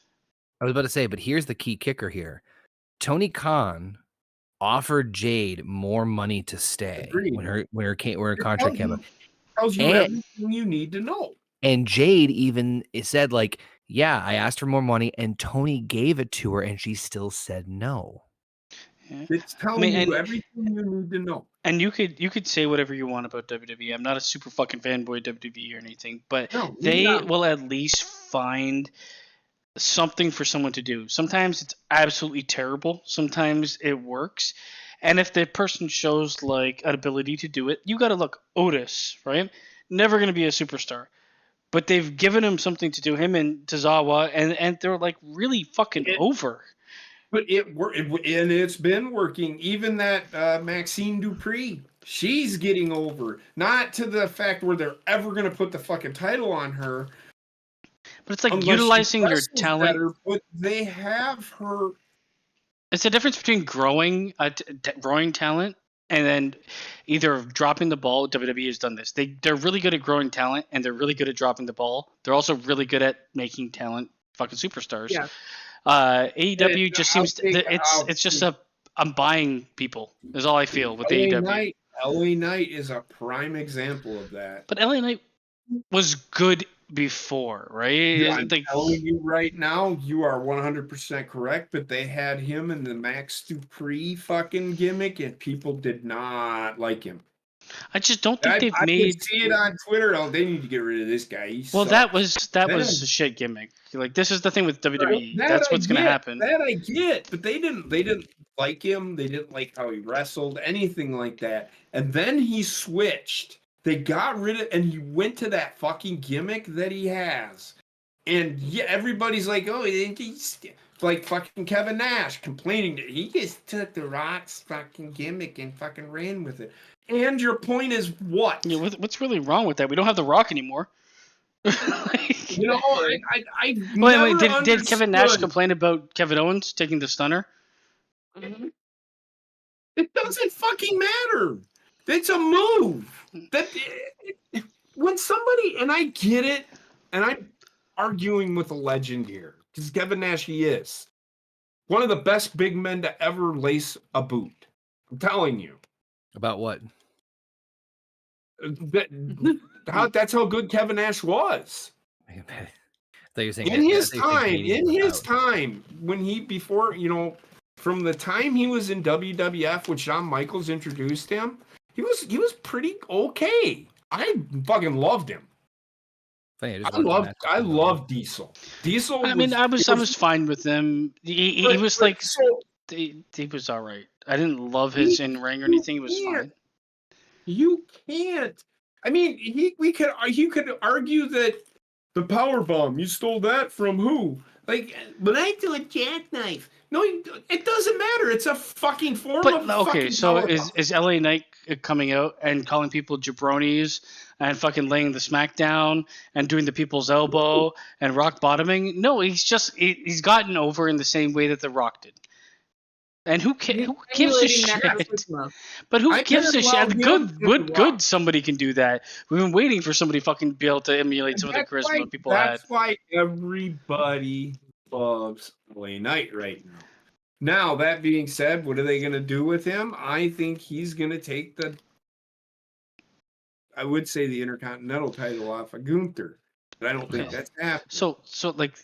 [SPEAKER 1] I was about to say, but here's the key kicker here. Tony Khan offered Jade more money to stay when her contract came up.
[SPEAKER 3] Tells you everything you need to know.
[SPEAKER 1] And Jade even said, like, yeah, I asked for more money, and Tony gave it to her, and she still said no.
[SPEAKER 2] Yeah.
[SPEAKER 3] It's telling you everything you need to know.
[SPEAKER 2] And you could say whatever you want about WWE. I'm not a super fucking fanboy of WWE or anything, but they will at least find something for someone to do. Sometimes it's absolutely terrible. Sometimes it works. And if the person shows like an ability to do it, you got to look. Otis, right? Never going to be a superstar. But they've given him something to do, him and Tozawa, and they're like really fucking over.
[SPEAKER 3] But and it's been working. Even that Maxine Dupree, she's getting over. Not to the fact where they're ever going to put the fucking title on her.
[SPEAKER 2] But it's like utilizing your talent.
[SPEAKER 3] Better, but they have her.
[SPEAKER 2] It's the difference between growing talent and then either dropping the ball. WWE has done this. They're really good at growing talent, and they're really good at dropping the ball. They're also really good at making talent fucking superstars.
[SPEAKER 4] Yeah.
[SPEAKER 2] AEW just seems it's just I'm buying people is all I feel with AEW.
[SPEAKER 3] LA Knight is a prime example of that.
[SPEAKER 2] But LA Knight was good before, right?
[SPEAKER 3] I'm telling you right now, you are 100% correct, but they had him in the Max Dupree fucking gimmick, and people did not like him.
[SPEAKER 2] I just don't think they've made.
[SPEAKER 3] I can see it on Twitter. Oh, they need to get rid of this guy.
[SPEAKER 2] That was a shit gimmick. Like, this is the thing with WWE. That's what's going to happen.
[SPEAKER 3] That I get, but they didn't like him. They didn't like how he wrestled, anything like that. And then he switched. They got rid of, and he went to that fucking gimmick that he has. And yeah, everybody's like, oh, he's like fucking Kevin Nash complaining that he just took The Rock's fucking gimmick and fucking ran with it. And your point is what?
[SPEAKER 2] Yeah, what's really wrong with that? We don't have The Rock anymore.
[SPEAKER 3] Wait,
[SPEAKER 2] did Kevin Nash complain about Kevin Owens taking the stunner?
[SPEAKER 4] Mm-hmm.
[SPEAKER 3] It doesn't fucking matter. It's a move. When somebody, and I get it, and I'm arguing with a legend here, because Kevin Nash, he is one of the best big men to ever lace a boot. I'm telling you.
[SPEAKER 1] About what?
[SPEAKER 3] That's how good Kevin Nash was. In his time, when he, before, from the time he was in WWF, when Shawn Michaels introduced him, he was pretty okay. I fucking loved him. I love Diesel. Diesel.
[SPEAKER 2] I was fine with him. He was like, he was all right. I didn't love his in ring or anything. He was fine.
[SPEAKER 3] You can't. I mean, you could argue that the power bomb, you stole that from who? Like, but I do a jackknife. No, it doesn't matter. It's a fucking form of
[SPEAKER 2] okay, so is LA Knight coming out and calling people jabronis and fucking laying the smack down and doing the people's elbow and rock bottoming? No, he's gotten over in the same way that The Rock did. And who gives a shit? But who gives a shit? Good. Somebody can do that. We've been waiting for somebody fucking be able to emulate some of the charisma people had.
[SPEAKER 3] That's why everybody loves LA Knight right now. Now, that being said, what are they going to do with him? I think he's going to take the Intercontinental title off of Gunther. But I don't think that's happening.
[SPEAKER 2] So like,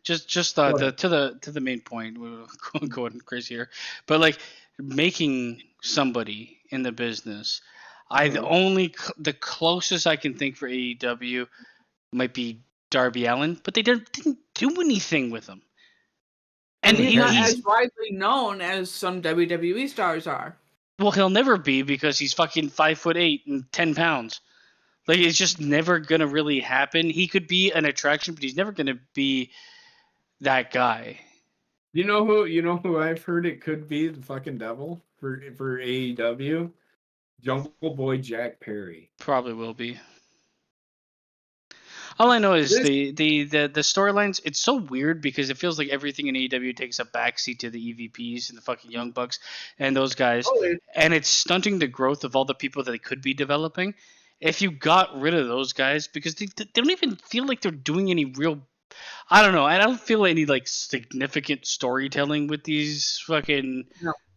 [SPEAKER 2] just to the main point, we're going crazy here, but like making somebody in the business, the closest I can think for AEW might be Darby Allin, but they didn't do anything with him, and
[SPEAKER 4] he's not as widely known as some WWE stars are.
[SPEAKER 2] Well, he'll never be because he's fucking 5'8" and 10 pounds. Like, it's just never gonna really happen. He could be an attraction, but he's never gonna be that guy.
[SPEAKER 3] You know who I've heard it could be the fucking devil for AEW? Jungle Boy Jack Perry.
[SPEAKER 2] Probably will be. All I know is the storylines. It's so weird because it feels like everything in AEW takes a backseat to the EVPs and the fucking Young Bucks and those guys, and it's stunting the growth of all the people that they could be developing. If you got rid of those guys, because they don't even feel like they're doing any real, I don't know. I don't feel any like significant storytelling with these fucking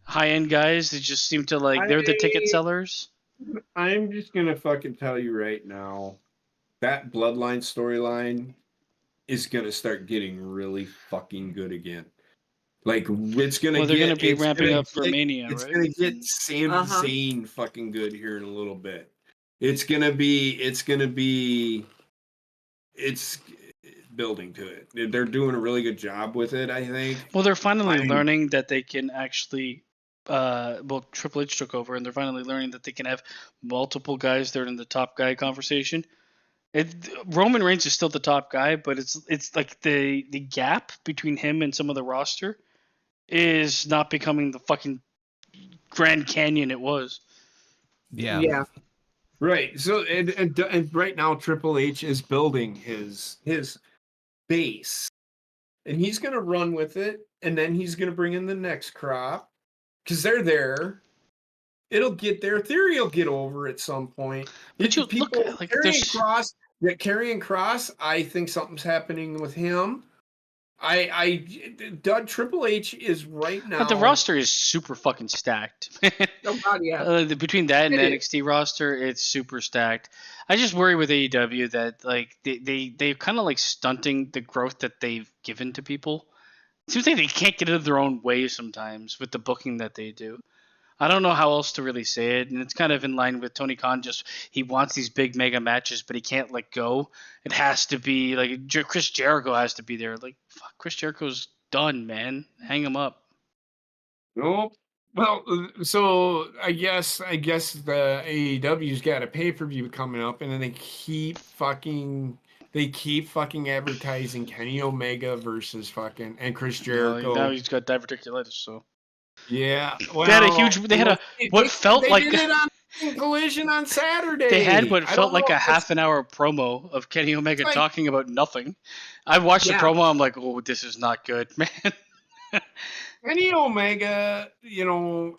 [SPEAKER 2] high end guys. They just seem to like they're the ticket sellers.
[SPEAKER 3] I'm just gonna fucking tell you right now, that Bloodline storyline is gonna start getting really fucking good again. Like, it's gonna.
[SPEAKER 2] Well, they're gonna be ramping up for Mania, right?
[SPEAKER 3] It's gonna get Sami Zayn fucking good here in a little bit. It's building to it. They're doing a really good job with it, I think.
[SPEAKER 2] Well, they're finally learning that they can actually, Triple H took over, and they're finally learning that they can have multiple guys that are in the top guy conversation. Roman Reigns is still the top guy, but it's like the gap between him and some of the roster is not becoming the fucking Grand Canyon it was.
[SPEAKER 1] Yeah.
[SPEAKER 3] Right. So and right now Triple H is building his base, and he's gonna run with it, and then he's gonna bring in the next crop because they're there. It'll get there. Theory will get over at some point.
[SPEAKER 2] But you
[SPEAKER 3] People
[SPEAKER 2] look like
[SPEAKER 3] Karrion Kross. I think something's happening with him. Doug Triple H is right now.
[SPEAKER 2] But the roster is super fucking stacked.
[SPEAKER 4] Oh God, yeah.
[SPEAKER 2] Between that and the NXT roster, it's super stacked. I just worry with AEW that like they're kind of like stunting the growth that they've given to people. It seems like they can't get out of their own way sometimes with the booking that they do. I don't know how else to really say it, and it's kind of in line with Tony Khan. Just he wants these big mega matches, but he can't let go. It has to be like Chris Jericho has to be there. Like fuck, Chris Jericho's done, man. Hang him up.
[SPEAKER 3] Nope. Well, so I guess the AEW's got a pay-per-view coming up, and then they keep fucking advertising Kenny Omega versus fucking and Chris Jericho.
[SPEAKER 2] Now he's got diverticulitis, so.
[SPEAKER 3] Yeah, well,
[SPEAKER 2] they had what felt like
[SPEAKER 3] did it on Collision on Saturday.
[SPEAKER 2] They had what felt like a half an hour promo of Kenny Omega talking about nothing. I watched the promo. I'm like, oh, this is not good, man.
[SPEAKER 3] Kenny Omega, he's
[SPEAKER 2] not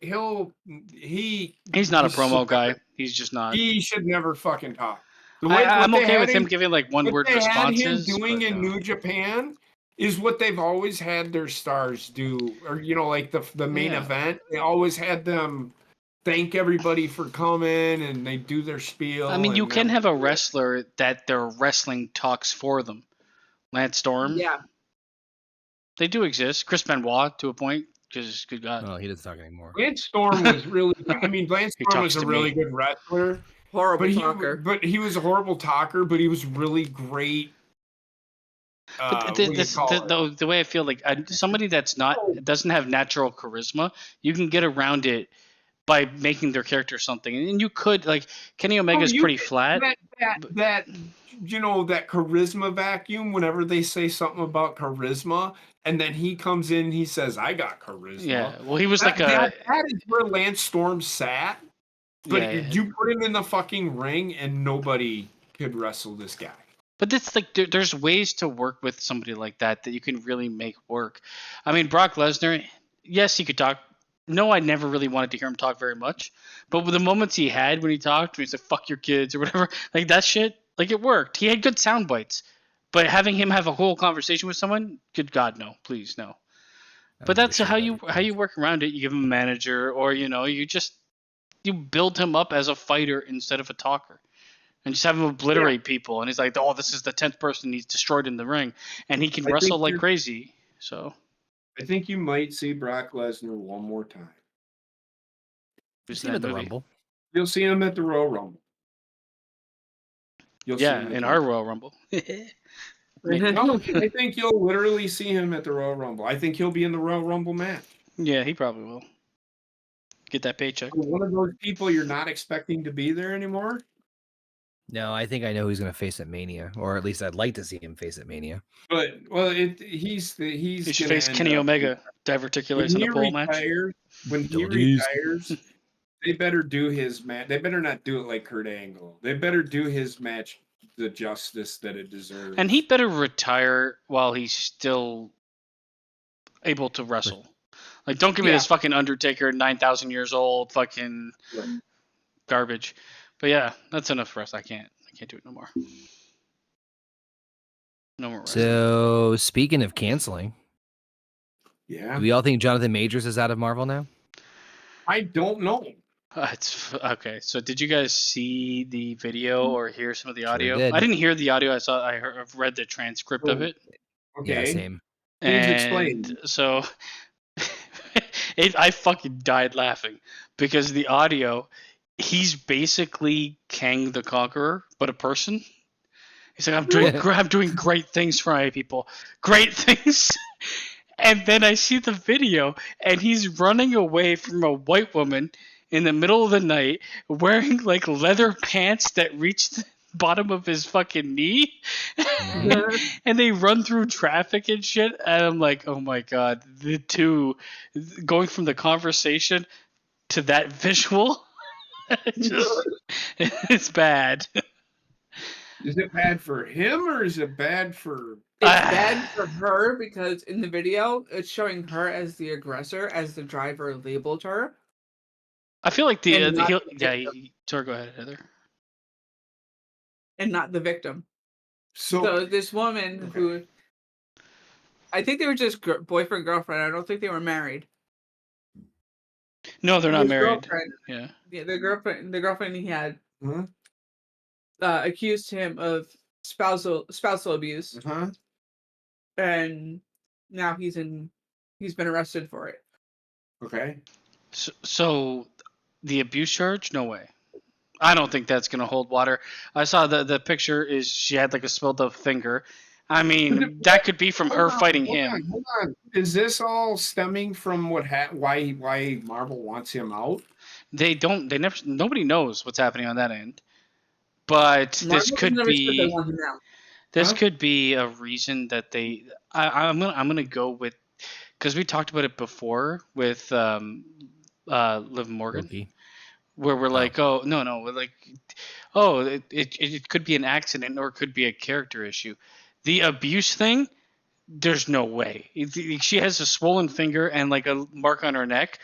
[SPEAKER 2] a promo guy. He's just not.
[SPEAKER 3] He should never fucking talk.
[SPEAKER 2] I'm okay with him giving like one word responses.
[SPEAKER 3] Him doing in New Japan is what they've always had their stars do, or like the main event. They always had them thank everybody for coming, and they do their spiel.
[SPEAKER 2] I mean, you can have a wrestler that their wrestling talks for them. Lance Storm.
[SPEAKER 4] Yeah.
[SPEAKER 2] They do exist. Chris Benoit to a point, because good God.
[SPEAKER 1] Oh, he doesn't talk anymore.
[SPEAKER 3] Lance Storm was really. I mean, Lance Storm was a really good wrestler.
[SPEAKER 4] Horrible talker.
[SPEAKER 3] But he was a horrible talker. But he was really great.
[SPEAKER 2] But the way I feel like somebody that's doesn't have natural charisma, you can get around it by making their character something, and you could like Kenny Omega's pretty flat.
[SPEAKER 3] That charisma vacuum. Whenever they say something about charisma, and then he comes in, he says, "I got charisma."
[SPEAKER 2] Yeah, well, he was
[SPEAKER 3] that is where Lance Storm sat. But you put him in the fucking ring, and nobody could wrestle this guy.
[SPEAKER 2] But it's like there's ways to work with somebody like that you can really make work. I mean, Brock Lesnar, yes, he could talk. No, I never really wanted to hear him talk very much. But with the moments he had when he talked, when he said, fuck your kids or whatever, like that shit, like it worked. He had good sound bites. But having him have a whole conversation with someone, good God, no. Please, no. But that's how you work around it. You give him a manager or, you build him up as a fighter instead of a talker. And just have him obliterate people. And he's like, oh, this is the 10th person he's destroyed in the ring. And he can wrestle like crazy. So
[SPEAKER 3] I think you might see Brock Lesnar one more time.
[SPEAKER 1] You'll see him at the Rumble.
[SPEAKER 3] You'll see him at the Royal Rumble.
[SPEAKER 2] In our Royal Rumble.
[SPEAKER 3] No, I think you'll literally see him at the Royal Rumble. I think he'll be in the Royal Rumble match.
[SPEAKER 2] Yeah, he probably will. Get that paycheck.
[SPEAKER 3] One of those people you're not expecting to be there anymore?
[SPEAKER 1] No, I think I know who's going to face at Mania, or at least I'd like to see him face at Mania.
[SPEAKER 3] But he
[SPEAKER 2] should face Kenny Omega, diverticulitis in a pole match.
[SPEAKER 3] When he retires, they better do his match. They better not do it like Kurt Angle. They better do his match the justice that it deserves.
[SPEAKER 2] And he better retire while he's still able to wrestle. Like, don't give me this fucking Undertaker, 9,000 years old, fucking garbage. But yeah, that's enough for us. I can't do it no more. No more wrestling.
[SPEAKER 1] So, speaking of canceling,
[SPEAKER 3] do
[SPEAKER 1] we all think Johnathan Majors is out of Marvel now?
[SPEAKER 3] I don't know.
[SPEAKER 2] It's okay. So, did you guys see the video or hear some of the audio?
[SPEAKER 1] Did.
[SPEAKER 2] I didn't hear the audio. I've read the transcript of it.
[SPEAKER 3] Okay,
[SPEAKER 1] yeah, same.
[SPEAKER 3] Please explain.
[SPEAKER 2] So, I fucking died laughing because the audio. He's basically Kang the Conqueror, but a person. He's like, I'm doing great things for my people. Great things. And then I see the video, and he's running away from a white woman in the middle of the night, wearing like leather pants that reach bottom of his fucking knee, and they run through traffic and shit. And I'm like, oh my god, the two going from the conversation to that visual, it's bad.
[SPEAKER 3] Is it bad for him or is it bad for?
[SPEAKER 4] It's bad for her because in the video it's showing her as the aggressor, as the driver labeled her.
[SPEAKER 2] I feel like
[SPEAKER 4] And not the
[SPEAKER 2] sorry, go ahead, Heather.
[SPEAKER 4] And not the victim.
[SPEAKER 3] So
[SPEAKER 4] So this woman who, I think they were just boyfriend girlfriend. I don't think they were married.
[SPEAKER 2] No, they're not
[SPEAKER 4] His
[SPEAKER 2] married.
[SPEAKER 4] girlfriend-
[SPEAKER 2] Yeah.
[SPEAKER 4] Yeah, the girlfriend he had accused him of spousal abuse, and now he's been arrested for it.
[SPEAKER 3] Okay.
[SPEAKER 2] So the abuse charge? No way. I don't think that's gonna hold water. I saw the picture is she had like a swelled up finger. I mean, that could be from her fighting him.
[SPEAKER 3] Hold on. Is this all stemming from why Marvel wants him out?
[SPEAKER 2] Nobody knows what's happening on that end. But this could be could be a reason that I'm gonna go with, because we talked about it before with Liv Morgan.
[SPEAKER 1] Loki.
[SPEAKER 2] Where we're like, oh no, like, oh, it could be an accident or it could be a character issue. The abuse thing, there's no way. She has a swollen finger and like a mark on her neck,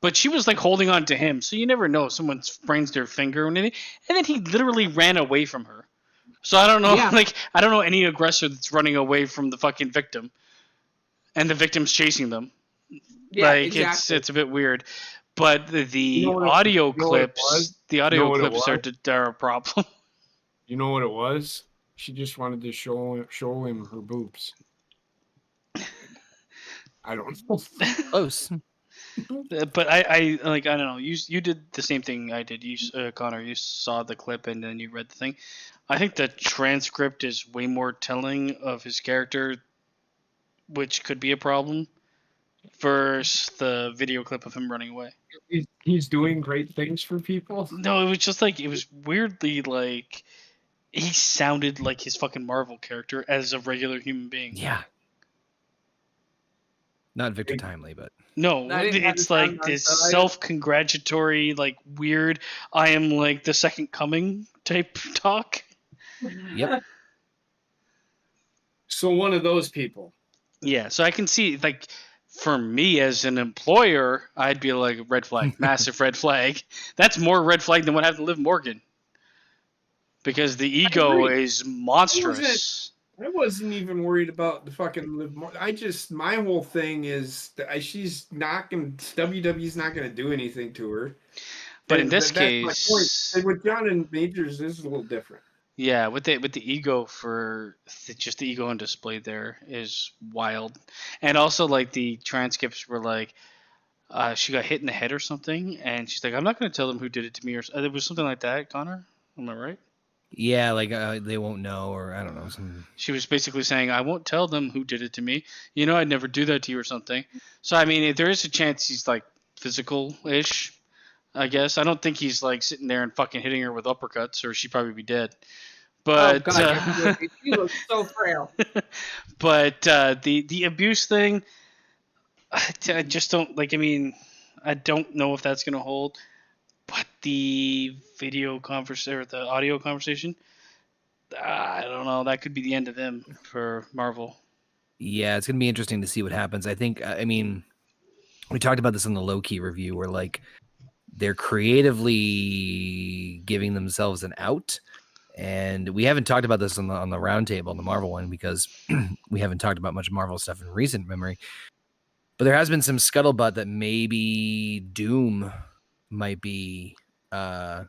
[SPEAKER 2] but she was like holding on to him, so you never know. Someone sprains their finger or anything, and then he literally ran away from her. So I don't know, like I don't know any aggressor that's running away from the fucking victim, and the victim's chasing them.
[SPEAKER 4] Yeah,
[SPEAKER 2] like
[SPEAKER 4] exactly.
[SPEAKER 2] it's a bit weird. But the audio clips are a problem.
[SPEAKER 3] You know what it was? She just wanted to show him her boobs. I don't know.
[SPEAKER 1] Close.
[SPEAKER 2] But I don't know. You did the same thing I did. You Connor, you saw the clip and then you read the thing. I think the transcript is way more telling of his character, which could be a problem, versus the video clip of him running away.
[SPEAKER 3] He's doing great things for people.
[SPEAKER 2] No, it was just like, it was weirdly like he sounded like his fucking Marvel character as a regular human being.
[SPEAKER 1] Yeah. Not Victor Timely, but
[SPEAKER 2] no, it's like this self-congratulatory, like weird, I am like the second coming type talk.
[SPEAKER 1] Yep.
[SPEAKER 3] So one of those people.
[SPEAKER 2] Yeah, so I can see, like, for me as an employer, I'd be like, red flag, massive red flag. That's more red flag than what happened to Liv Morgan. Because the ego is monstrous.
[SPEAKER 3] I wasn't even worried about the fucking Liv Morgan. My whole thing is that she's not going to, WWE's not going to do anything to her.
[SPEAKER 2] But in this case,
[SPEAKER 3] and with Johnathan Majors, this is a little different.
[SPEAKER 2] Yeah, with the ego just the ego on display there is wild. And also, like, the transcripts were like, she got hit in the head or something, and she's like, I'm not going to tell them who did it to me, or it was something like that, Connor? Am I right?
[SPEAKER 1] yeah, like they won't know, or I don't know.
[SPEAKER 2] She was basically saying, I won't tell them who did it to me. You know, I'd never do that to you or something. So, I mean, there is a chance he's, like, physical-ish, I guess. I don't think he's, like, sitting there and fucking hitting her with uppercuts, or she'd probably be dead. But,
[SPEAKER 4] oh God, she looks so frail.
[SPEAKER 2] But the abuse thing, I just don't, like, I mean, I don't know if that's going to hold. But the video conversation, or the audio conversation, I don't know. That could be the end of them for Marvel.
[SPEAKER 1] Yeah, it's going to be interesting to see what happens. I think, I mean, we talked about this in the low-key review where, like, they're creatively giving themselves an out. And we haven't talked about this on the roundtable, on the Marvel one, because we haven't talked about much Marvel stuff in recent memory. But there has been some scuttlebutt that maybe Doom might be the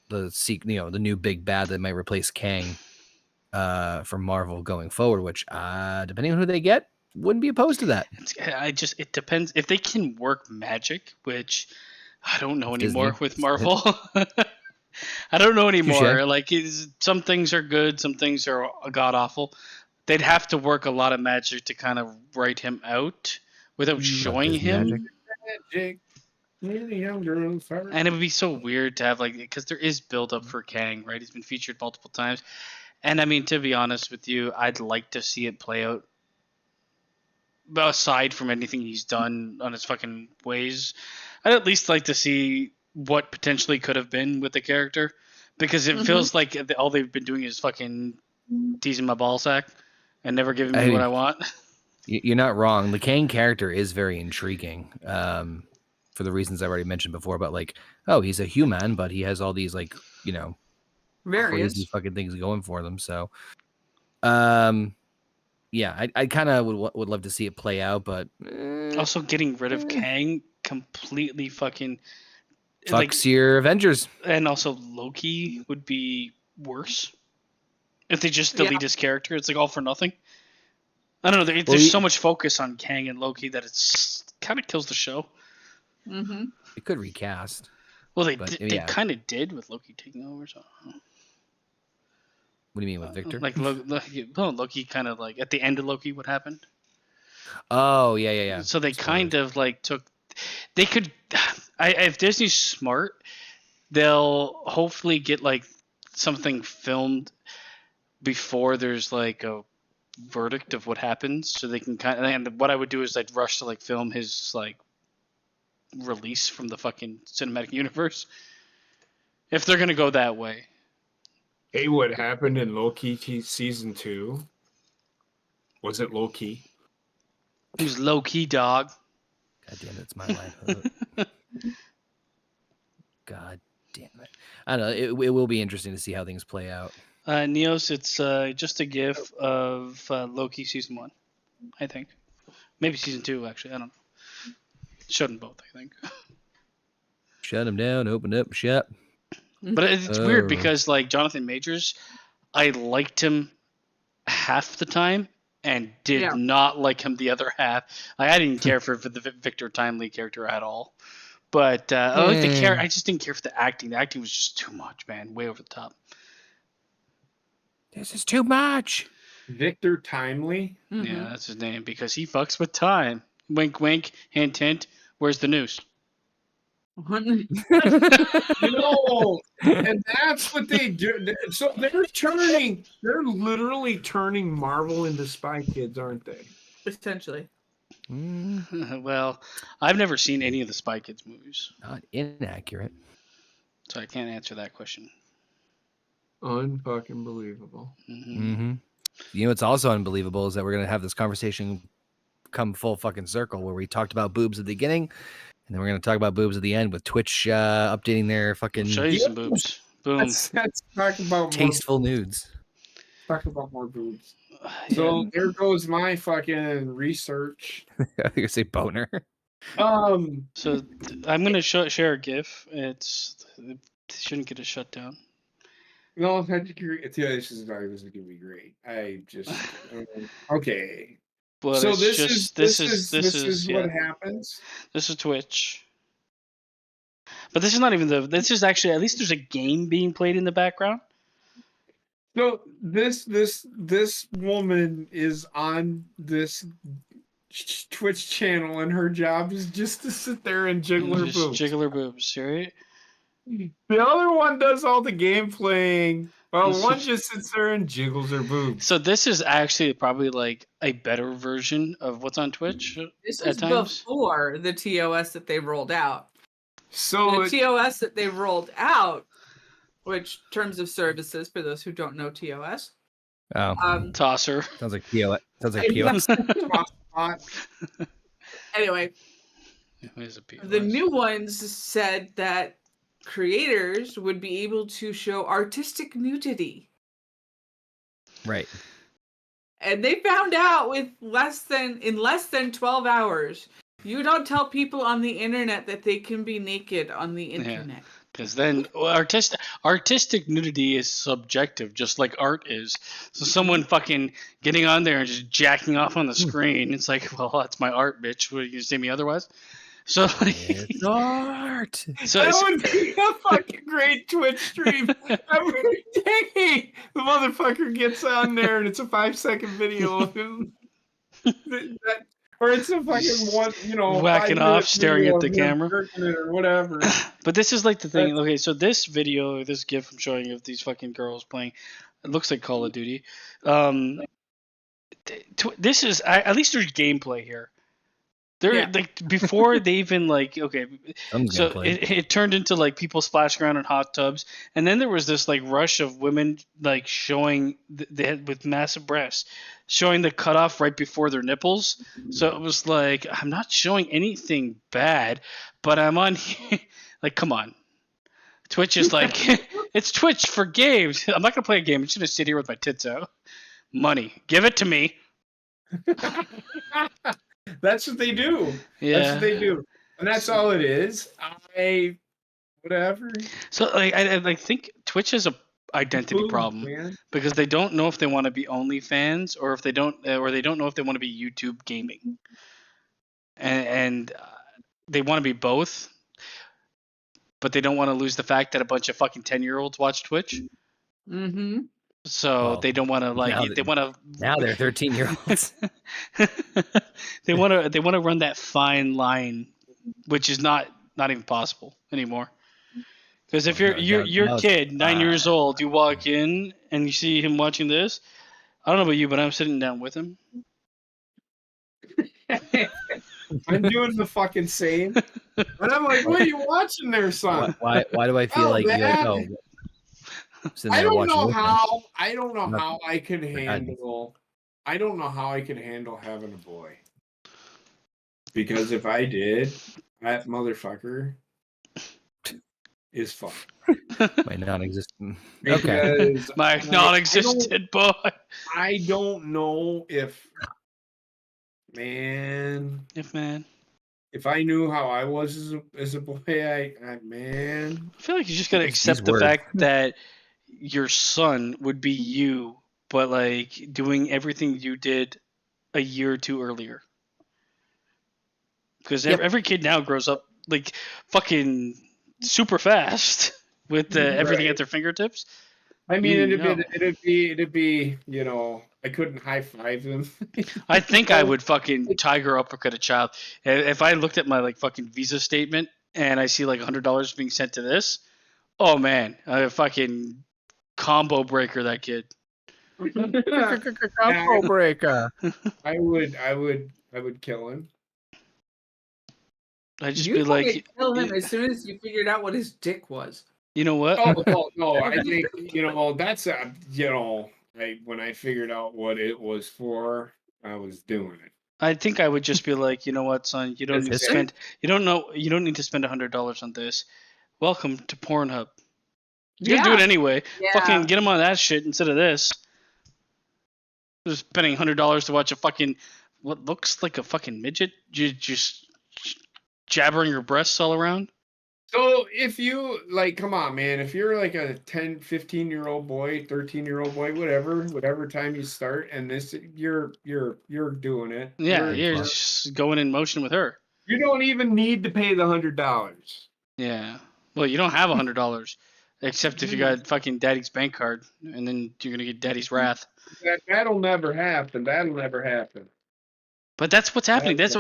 [SPEAKER 1] new big bad that might replace Kang from Marvel going forward, which depending on who they get, wouldn't be opposed to that.
[SPEAKER 2] It depends if they can work magic, which I don't know anymore with Marvel. I don't know anymore.
[SPEAKER 1] Touché.
[SPEAKER 2] Like, some things are good, some things are god awful. They'd have to work a lot of magic to kind of write him out without showing him.
[SPEAKER 3] Magic.
[SPEAKER 2] And it would be so weird to have like, because there is build up for Kang, right? He's been featured multiple times, and I mean, to be honest with you, I'd like to see it play out. But aside from anything he's done on his fucking ways, I'd at least like to see what potentially could have been with the character, because it feels like all they've been doing is fucking teasing my ballsack and never giving me what I want.
[SPEAKER 1] You're not wrong. The Kang character is very intriguing, for the reasons I already mentioned before. But like, oh, he's a human, but he has all these like, you know, crazy fucking things going for them. So, yeah, I kind of would love to see it play out, but
[SPEAKER 2] also getting rid of Kang completely fucking
[SPEAKER 1] fucks your Avengers,
[SPEAKER 2] and also Loki would be worse if they just delete his character. It's like all for nothing. I don't know. There's so much focus on Kang and Loki that it's kind of kills the show.
[SPEAKER 4] Mm-hmm.
[SPEAKER 1] It could recast.
[SPEAKER 2] Well, they kind of did with Loki taking over. So.
[SPEAKER 1] What do you mean with Victor?
[SPEAKER 2] Like Loki kind of like at the end of Loki, what happened?
[SPEAKER 1] Oh yeah.
[SPEAKER 2] So they kind of like took. They could, if Disney's smart, they'll hopefully get like something filmed before there's like a verdict of what happens, so they can kind of. And what I would do is I'd rush to like film his like release from the fucking cinematic universe. If they're gonna go that way.
[SPEAKER 3] Hey, what happened in Loki season 2? Was it Loki?
[SPEAKER 2] It was low key, dog.
[SPEAKER 1] God damn it, it's my life. God damn it. I don't know. It will be interesting to see how things play out.
[SPEAKER 2] Neos, it's just a gif of Loki season 1, I think. Maybe season 2, actually. I don't know. Shut them both, I think.
[SPEAKER 1] Shut them down, open up, shut.
[SPEAKER 2] But it's weird because, like, Johnathan Majors, I liked him half the time and did not like him the other half. I didn't care for the Victor Timely character at all. But I like the character. I just didn't care for the acting. The acting was just too much, man. Way over the top.
[SPEAKER 1] This is too much.
[SPEAKER 3] Victor Timely?
[SPEAKER 2] Mm-hmm. Yeah, that's his name because he fucks with time. Wink, wink, hint, hint. Where's the news?
[SPEAKER 3] And that's what they do. So they're literally turning Marvel into Spy Kids, aren't they?
[SPEAKER 4] Essentially.
[SPEAKER 2] Well, I've never seen any of the Spy Kids movies.
[SPEAKER 1] Not inaccurate.
[SPEAKER 2] So I can't answer that question.
[SPEAKER 3] Unfucking believable.
[SPEAKER 1] Mm-hmm. You know what's also unbelievable is that we're going to have this conversation come full fucking circle where we talked about boobs at the beginning. And then we're going to talk about boobs at the end with Twitch updating their fucking...
[SPEAKER 2] Show you some boobs. Boom.
[SPEAKER 3] Let's talk about
[SPEAKER 1] tasteful nudes.
[SPEAKER 3] Talk about more boobs. So there goes my fucking research.
[SPEAKER 1] I was going to say boner.
[SPEAKER 2] So I'm going to share a GIF. It shouldn't get a shutdown.
[SPEAKER 3] No, I agree. This is going to be great. I just... okay.
[SPEAKER 2] But
[SPEAKER 3] so
[SPEAKER 2] this
[SPEAKER 3] is what happens.
[SPEAKER 2] This is Twitch, but this is not even this is actually, at least there's a game being played in the background.
[SPEAKER 3] So this woman is on this Twitch channel, and her job is just to sit there and jiggle her boobs.
[SPEAKER 2] Jiggle her boobs, right?
[SPEAKER 3] The other one does all the game playing. Well, one just sits there and jiggles her boobs.
[SPEAKER 2] So this is actually probably like a better version of what's on Twitch.
[SPEAKER 4] This is before the TOS that they rolled out.
[SPEAKER 3] So
[SPEAKER 4] the TOS that they rolled out, which terms of services for those who don't know TOS.
[SPEAKER 2] Tosser.
[SPEAKER 1] Sounds like POS. Sounds like POS.
[SPEAKER 4] Anyway, the new ones said that creators would be able to show artistic nudity.
[SPEAKER 1] Right.
[SPEAKER 4] And they found out in less than 12 hours. You don't tell people on the internet that they can be naked on the internet.
[SPEAKER 2] Because then artistic nudity is subjective, just like art is. So someone fucking getting on there and just jacking off on the screen, it's like, well, that's my art, bitch. What, you say me otherwise? So
[SPEAKER 1] it's art.
[SPEAKER 3] So that would be a fucking great Twitch stream. Every day the motherfucker gets on there and it's a 5-second video of him. or it's a fucking one,
[SPEAKER 2] whacking off,
[SPEAKER 3] 5-minute
[SPEAKER 2] staring
[SPEAKER 3] video
[SPEAKER 2] at the
[SPEAKER 3] of him
[SPEAKER 2] camera,
[SPEAKER 3] jerking it or whatever.
[SPEAKER 2] But this is like the thing. Okay, so this video, this GIF I'm showing of these fucking girls playing, it looks like Call of Duty. This is at least there's gameplay here. They're like before they even like so it turned into like people splashing around in hot tubs, and then there was this like rush of women like showing they had with massive breasts, showing the cutoff right before their nipples. So it was like I'm not showing anything bad, but I'm on here. Like come on, Twitch is like it's Twitch for games. I'm not gonna play a game. I'm just gonna sit here with my tits out. Money, give it to me.
[SPEAKER 3] That's what they do.
[SPEAKER 2] Yeah.
[SPEAKER 3] That's what they do. And that's all it is. Whatever.
[SPEAKER 2] So like I think Twitch has a identity problem,
[SPEAKER 3] man.
[SPEAKER 2] because they don't know if they want to be OnlyFans or if they don't know if they want to be YouTube gaming. And they want to be both, but they don't want to lose the fact that a bunch of fucking 10-year-olds watch Twitch.
[SPEAKER 4] Mm-hmm.
[SPEAKER 2] So they don't want to they want to.
[SPEAKER 1] Now they're 13-year-olds.
[SPEAKER 2] They want to run that fine line, which is not even possible anymore. Because if your kid 9 years old, you walk in and you see him watching this, I don't know about you, but I'm sitting down with him.
[SPEAKER 3] I'm doing the fucking same, and I'm like, "What are you watching there, son?"
[SPEAKER 1] Why do I feel like you're like, oh?
[SPEAKER 3] I don't know how I can handle. I don't know how I can handle having a boy. Because if I did, that motherfucker is fucked.
[SPEAKER 1] My non-existent.
[SPEAKER 3] Okay.
[SPEAKER 2] My non-existent boy.
[SPEAKER 3] I don't know if I knew how I was as a boy, I
[SPEAKER 2] feel like you just gotta accept the fact that your son would be you, but like doing everything you did a year or two earlier. Because every kid now grows up like fucking super fast with everything at their fingertips.
[SPEAKER 3] I mean, it'd be, I couldn't high five them.
[SPEAKER 2] I think I would fucking tiger uppercut a child if I looked at my like fucking Visa statement and I see like $100 being sent to this. Oh man, I fucking combo breaker that kid.
[SPEAKER 1] Combo breaker.
[SPEAKER 3] I would kill him.
[SPEAKER 2] I'd just be like,
[SPEAKER 4] kill him as soon as you figured out what his dick was.
[SPEAKER 2] You know what?
[SPEAKER 3] Oh no, I think that's when I figured out what it was for, I was doing it.
[SPEAKER 2] I think I would just be like, you know what, son, you don't need to spend $100 on this. Welcome to Pornhub. You're gonna do it anyway. Yeah. Fucking get him on that shit instead of this. Just spending $100 to watch a fucking what looks like a fucking midget just jabbering your breasts all around.
[SPEAKER 3] So if you come on, man, if you're like a 10, 15-year-old boy, 13-year-old boy, whatever time you start, and this you're doing it.
[SPEAKER 2] Yeah, you're just going in motion with her.
[SPEAKER 3] You don't even need to pay the $100. Yeah.
[SPEAKER 2] Well, you don't have $100. Except if you got fucking daddy's bank card, and then you're gonna get daddy's wrath.
[SPEAKER 3] That'll never happen.
[SPEAKER 2] But that's what's happening. That's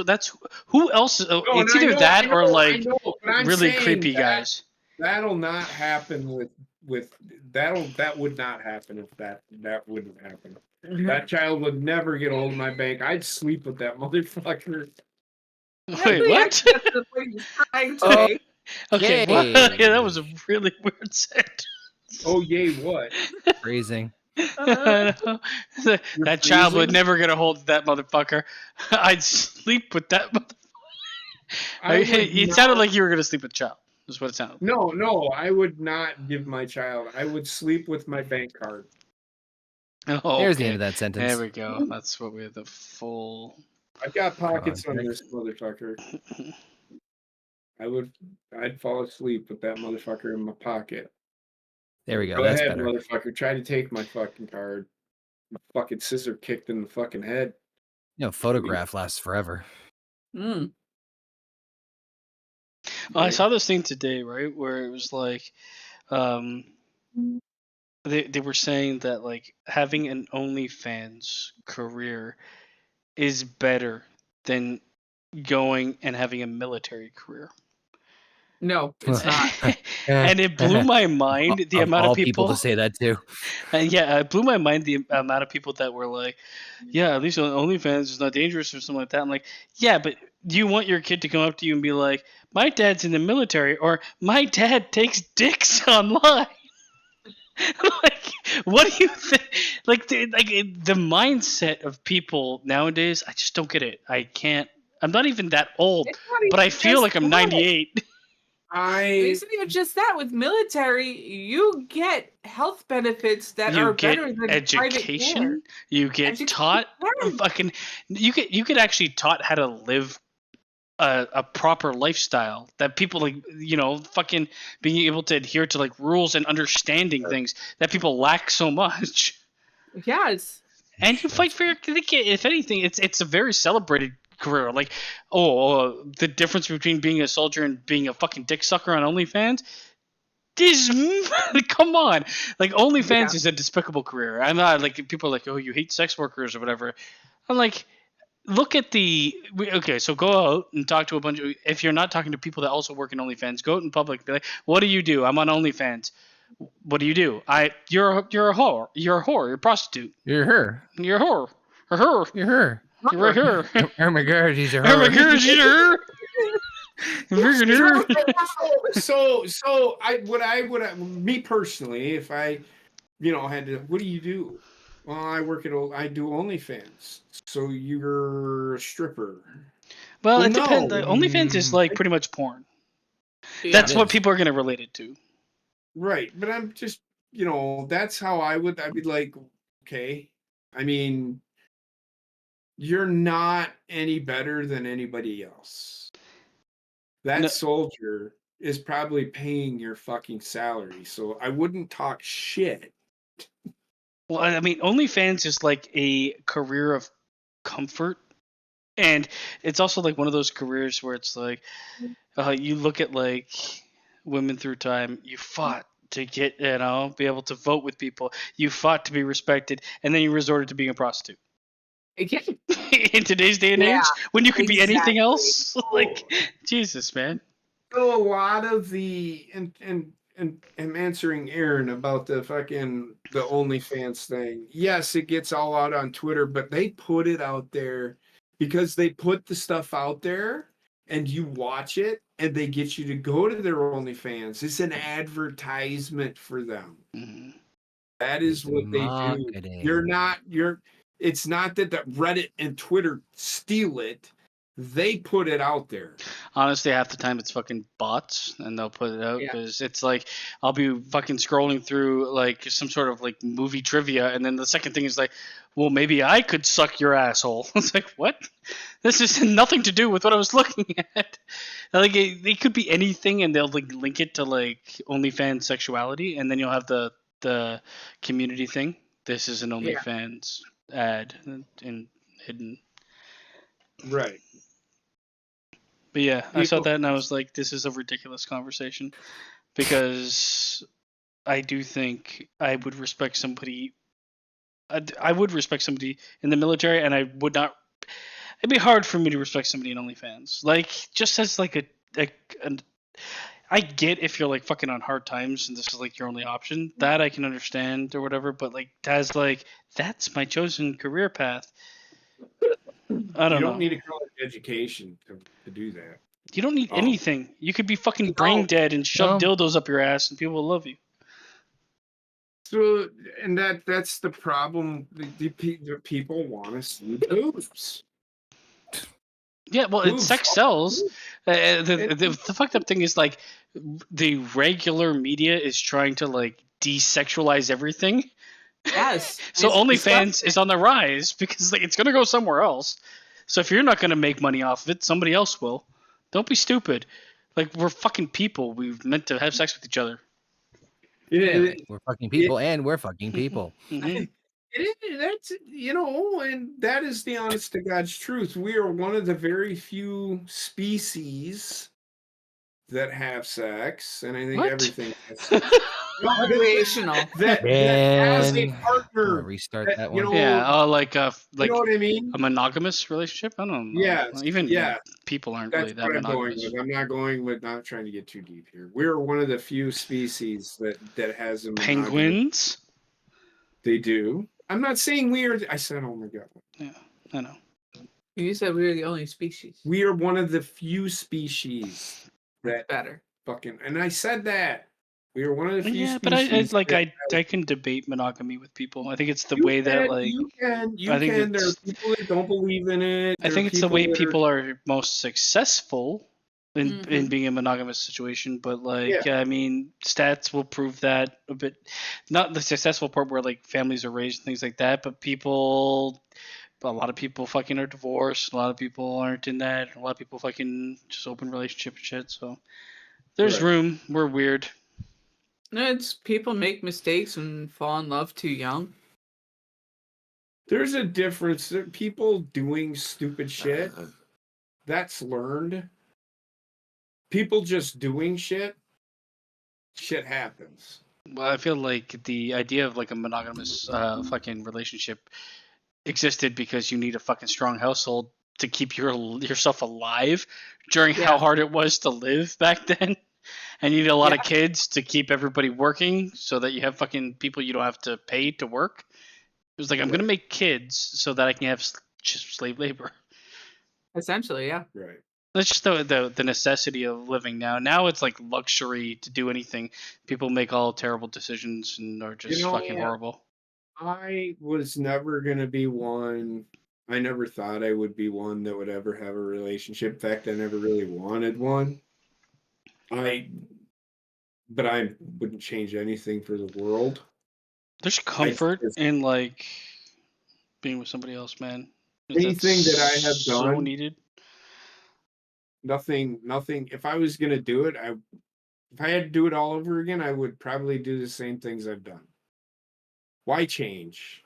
[SPEAKER 2] who else? It's either that or like really creepy guys.
[SPEAKER 3] That'll not happen with that would not happen if that wouldn't happen. That child would never get hold of my bank. I'd sleep with that motherfucker.
[SPEAKER 2] Wait, what? Okay, well, yeah, that was a really weird sentence.
[SPEAKER 3] Oh, yay, what?
[SPEAKER 1] Phrasing.
[SPEAKER 2] That child would never get a hold of that motherfucker. I'd sleep with that motherfucker. It sounded like you were going to sleep with a child. That's what it sounded like.
[SPEAKER 3] No, I would not give my child. I would sleep with my bank card.
[SPEAKER 2] Oh,
[SPEAKER 1] there's the end of that sentence.
[SPEAKER 2] There we go. That's what we have the full...
[SPEAKER 3] I've got pockets on this motherfucker. I'd fall asleep with that motherfucker in my pocket.
[SPEAKER 1] There we go.
[SPEAKER 3] Go
[SPEAKER 1] That's
[SPEAKER 3] ahead,
[SPEAKER 1] better.
[SPEAKER 3] Motherfucker. Try to take my fucking card. My fucking scissor kicked in the fucking head.
[SPEAKER 1] Photograph lasts forever.
[SPEAKER 4] Mm.
[SPEAKER 2] I saw this thing today, right, where it was like, they were saying that like having an OnlyFans career is better than going and having a military career.
[SPEAKER 4] No, it's not.
[SPEAKER 2] And it blew my mind the amount of people
[SPEAKER 1] to say that too.
[SPEAKER 2] And yeah, it blew my mind the amount of people that were like, yeah, at least OnlyFans is not dangerous or something like that. I'm like, yeah, but do you want your kid to come up to you and be like, my dad's in the military, or my dad takes dicks online? Like, what do you think? Like the mindset of people nowadays, I just don't get it. I can't. I'm not even that old,
[SPEAKER 4] It's not
[SPEAKER 2] but I
[SPEAKER 4] even
[SPEAKER 2] feel
[SPEAKER 4] just
[SPEAKER 2] like I'm
[SPEAKER 4] that.
[SPEAKER 2] 98.
[SPEAKER 4] It's not even just that. With military, you get health benefits that
[SPEAKER 2] You
[SPEAKER 4] are
[SPEAKER 2] get
[SPEAKER 4] better than private care.
[SPEAKER 2] education. You get
[SPEAKER 4] Education,
[SPEAKER 2] taught
[SPEAKER 4] yes.
[SPEAKER 2] fucking. You get actually taught how to live a proper lifestyle that people like, fucking being able to adhere to like rules and understanding things that people lack so much.
[SPEAKER 4] Yes.
[SPEAKER 2] And you fight for your kid. If anything, it's a very celebrated career. Like, the difference between being a soldier and being a fucking dick sucker on OnlyFans is come on. Like, OnlyFans is a despicable career. I'm not like, people are like, oh, you hate sex workers or whatever. I'm like, look at so go out and talk to a bunch of, if you're not talking to people that also work in OnlyFans, go out in public and be like, what do you do? I'm on OnlyFans. What do you do? You're a whore. You're a whore. You're a prostitute.
[SPEAKER 1] You're her.
[SPEAKER 2] You're a whore. Or her.
[SPEAKER 1] You're her.
[SPEAKER 2] You're right here.
[SPEAKER 1] Oh my god, she's a her.
[SPEAKER 2] Oh my god, she's a her.
[SPEAKER 3] So me personally, if I, had to, what do you do? Well, I do OnlyFans. So you're a stripper.
[SPEAKER 2] Well, it depends. Like, OnlyFans is like pretty much porn.
[SPEAKER 4] Yeah.
[SPEAKER 2] That's what people are gonna relate it to.
[SPEAKER 3] Right, but I'm just, that's how I'd be like, okay. I mean, you're not any better than anybody else. That soldier is probably paying your fucking salary, so I wouldn't talk shit.
[SPEAKER 2] Well, I mean, OnlyFans is like a career of comfort, and it's also like one of those careers where it's like, you look at like women through time. You fought to get, be able to vote with people. You fought to be respected, and then you resorted to being a prostitute. In today's day and age, when you could be anything else, like, Jesus, man.
[SPEAKER 3] So a lot of the and I'm answering Aaron about the OnlyFans thing. Yes, it gets all out on Twitter, but they put it out there because they put the stuff out there and you watch it and they get you to go to their OnlyFans. It's an advertisement for them.
[SPEAKER 2] Mm-hmm.
[SPEAKER 3] That is what they do. It's not that the Reddit and Twitter steal it. They put it out there.
[SPEAKER 2] Honestly, half the time it's fucking bots, and they'll put it out because it's like, I'll be fucking scrolling through like some sort of like movie trivia, and then the second thing is like, well, maybe I could suck your asshole. It's like, what? This has nothing to do with what I was looking at. Like, it could be anything, and they'll like link it to like OnlyFans sexuality, and then you'll have the community thing. This is an OnlyFans ad and hidden.
[SPEAKER 3] Right.
[SPEAKER 2] But yeah, I saw that and I was like, this is a ridiculous conversation, because I do think I would respect somebody. I would respect somebody in the military, and I would not. It'd be hard for me to respect somebody in OnlyFans. Like, just as like I get if you're like fucking on hard times and this is like your only option. That I can understand or whatever. But like, as like, that's my chosen career path. I don't know.
[SPEAKER 3] You don't need a college education to do that.
[SPEAKER 2] You don't need anything. You could be fucking brain dead and shove dildos up your ass, and people will love you.
[SPEAKER 3] So, and that's the problem. The people want to see boobs.
[SPEAKER 2] Yeah, well, sex sells. The fucked up thing is like, the regular media is trying to like desexualize everything.
[SPEAKER 4] Yes.
[SPEAKER 2] So OnlyFans is on the rise because like, it's gonna go somewhere else. So if you're not gonna make money off of it, somebody else will. Don't be stupid. Like, we're fucking people. We're meant to have sex with each other.
[SPEAKER 1] Yeah, we're fucking people, and we're fucking people.
[SPEAKER 2] Mm-hmm.
[SPEAKER 3] That's, and that is the honest to God's truth. We are one of the very few species that have sex, and I think everything has sex.
[SPEAKER 4] Recreational.
[SPEAKER 3] that has a
[SPEAKER 1] And
[SPEAKER 3] partner.
[SPEAKER 1] restart
[SPEAKER 3] that,
[SPEAKER 1] that
[SPEAKER 3] you
[SPEAKER 1] one.
[SPEAKER 3] know,
[SPEAKER 2] Yeah, like
[SPEAKER 3] you know what I mean?
[SPEAKER 2] a monogamous relationship. I don't know.
[SPEAKER 3] Yes,
[SPEAKER 2] Even
[SPEAKER 3] yeah.
[SPEAKER 2] people aren't
[SPEAKER 3] That's
[SPEAKER 2] really that
[SPEAKER 3] what I'm going
[SPEAKER 2] monogamous.
[SPEAKER 3] with. I'm not going with, not trying to get too deep here. We're one of the few species that has a monogamous.
[SPEAKER 2] Penguins.
[SPEAKER 3] They do. I'm not saying weird. I said, oh my god.
[SPEAKER 2] Yeah, I know.
[SPEAKER 4] You said we were the only species.
[SPEAKER 3] We are one of the few species that
[SPEAKER 4] Better.
[SPEAKER 3] fucking. And I said that we are one of the few
[SPEAKER 2] Yeah,
[SPEAKER 3] species.
[SPEAKER 2] but
[SPEAKER 3] that
[SPEAKER 2] I can debate monogamy with people. I think it's the
[SPEAKER 3] you
[SPEAKER 2] way that
[SPEAKER 3] can,
[SPEAKER 2] like
[SPEAKER 3] you can, you
[SPEAKER 2] I think
[SPEAKER 3] can. There are
[SPEAKER 2] it's
[SPEAKER 3] people that don't believe in it.
[SPEAKER 2] I
[SPEAKER 3] There
[SPEAKER 2] think
[SPEAKER 3] are
[SPEAKER 2] it's the
[SPEAKER 3] people
[SPEAKER 2] way
[SPEAKER 3] that
[SPEAKER 2] people are most successful in
[SPEAKER 4] Mhm.
[SPEAKER 2] being in a monogamous situation. But like,
[SPEAKER 3] Yeah.
[SPEAKER 2] I mean, stats will prove that a bit. Not the successful part where like families are raised and things like that, but a lot of people fucking are divorced. A lot of people aren't in that. A lot of people fucking just open relationship and shit. So there's
[SPEAKER 3] Right.
[SPEAKER 2] room. We're weird.
[SPEAKER 4] No, it's people make mistakes and fall in love too young.
[SPEAKER 3] There's a difference. There are people doing stupid shit. That's learned. People just doing shit happens.
[SPEAKER 2] Well, I feel like the idea of like a monogamous fucking relationship existed because you need a fucking strong household to keep yourself alive during how
[SPEAKER 4] Yeah.
[SPEAKER 2] hard it was to live back then. And you need a lot of kids to keep everybody working so that you have fucking people you don't have to pay to work. It was like, I'm going to make kids so that I can have just slave labor.
[SPEAKER 4] Essentially, yeah.
[SPEAKER 3] Right.
[SPEAKER 2] That's just the necessity of living now. Now it's like luxury to do anything. People make all terrible decisions and are just fucking horrible.
[SPEAKER 3] I was never gonna be one. I never thought I would be one that would ever have a relationship. In fact, I never really wanted one. But I wouldn't change anything for the world.
[SPEAKER 2] There's comfort in like being with somebody else, man.
[SPEAKER 3] Anything that I have
[SPEAKER 2] so
[SPEAKER 3] done,
[SPEAKER 2] needed.
[SPEAKER 3] nothing. If I was gonna do it, if I had to do it all over again, I would probably do the same things I've done. Why change?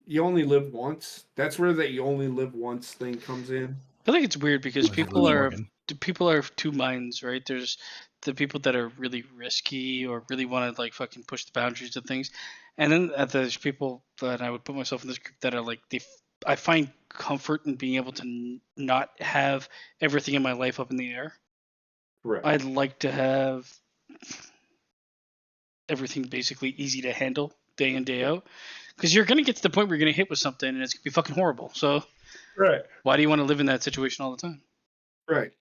[SPEAKER 3] You only live once. That's where the you only live once thing comes in.
[SPEAKER 2] I think it's weird because
[SPEAKER 1] Liv
[SPEAKER 2] people are
[SPEAKER 1] Morgan.
[SPEAKER 2] of two minds, right? There's the people that are really risky or really want to like fucking push the boundaries of things, and then there's people that I would put myself in this group that are like I find comfort in being able to not have everything in my life up in the air.
[SPEAKER 3] Correct.
[SPEAKER 2] I'd like to have everything basically easy to handle day in, day out. Because you're going to get to the point where you're going to hit with something and it's going to be fucking horrible. So
[SPEAKER 3] Right.
[SPEAKER 2] why do you want to live in that situation all the time?
[SPEAKER 3] Right.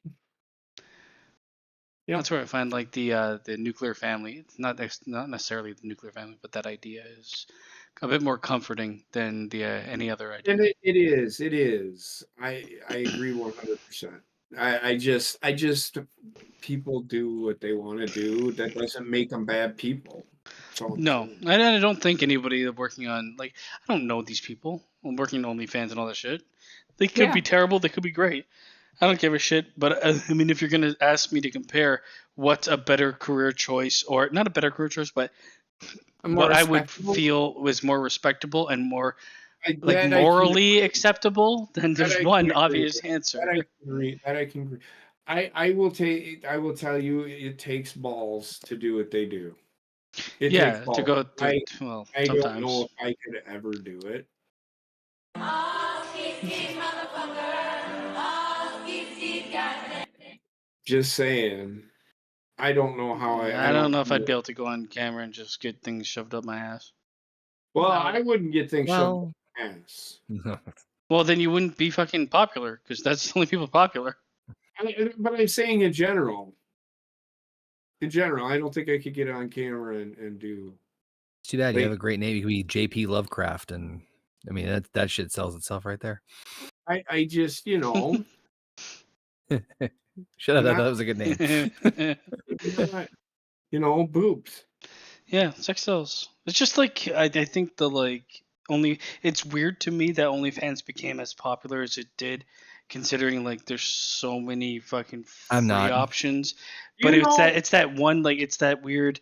[SPEAKER 3] Yep.
[SPEAKER 2] That's where I find like the nuclear family. It's not necessarily the nuclear family, but that idea is a bit more comforting than the any other idea.
[SPEAKER 3] And it is. It is. I agree 100%. I just people do what they want to do. That doesn't make them bad people.
[SPEAKER 2] No, I don't think anybody working on like I don't know these people. I'm working on OnlyFans and all that shit. They could be terrible. They could be great. I don't give a shit. But I mean, if you're gonna ask me to compare what's a better career choice, or not a better career choice, but what I would feel was more respectable and more like morally acceptable, then there's one obvious answer.
[SPEAKER 3] That I can agree. I will tell you, it takes balls to do what they do. It takes balls.
[SPEAKER 2] To go through.
[SPEAKER 3] I
[SPEAKER 2] Sometimes.
[SPEAKER 3] don't know if I could ever do it. Just saying. I don't know how
[SPEAKER 2] I don't know if I'd be able to go on camera and just get things shoved up my ass.
[SPEAKER 3] Well, I wouldn't get things shoved up my ass.
[SPEAKER 2] Well, then you wouldn't be fucking popular because that's the only people popular.
[SPEAKER 3] But I'm saying in general. In general, I don't think I could get on camera and do.
[SPEAKER 1] It's too bad. You have a great name. You could be JP Lovecraft, and I mean that shit sells itself right there.
[SPEAKER 3] I just
[SPEAKER 1] Shut up! That was a good name.
[SPEAKER 3] Boobs.
[SPEAKER 2] Yeah, sex sells. It's just like I think it's weird to me that OnlyFans became as popular as it did, considering like there's so many fucking free options. But it's that one like it's that weird.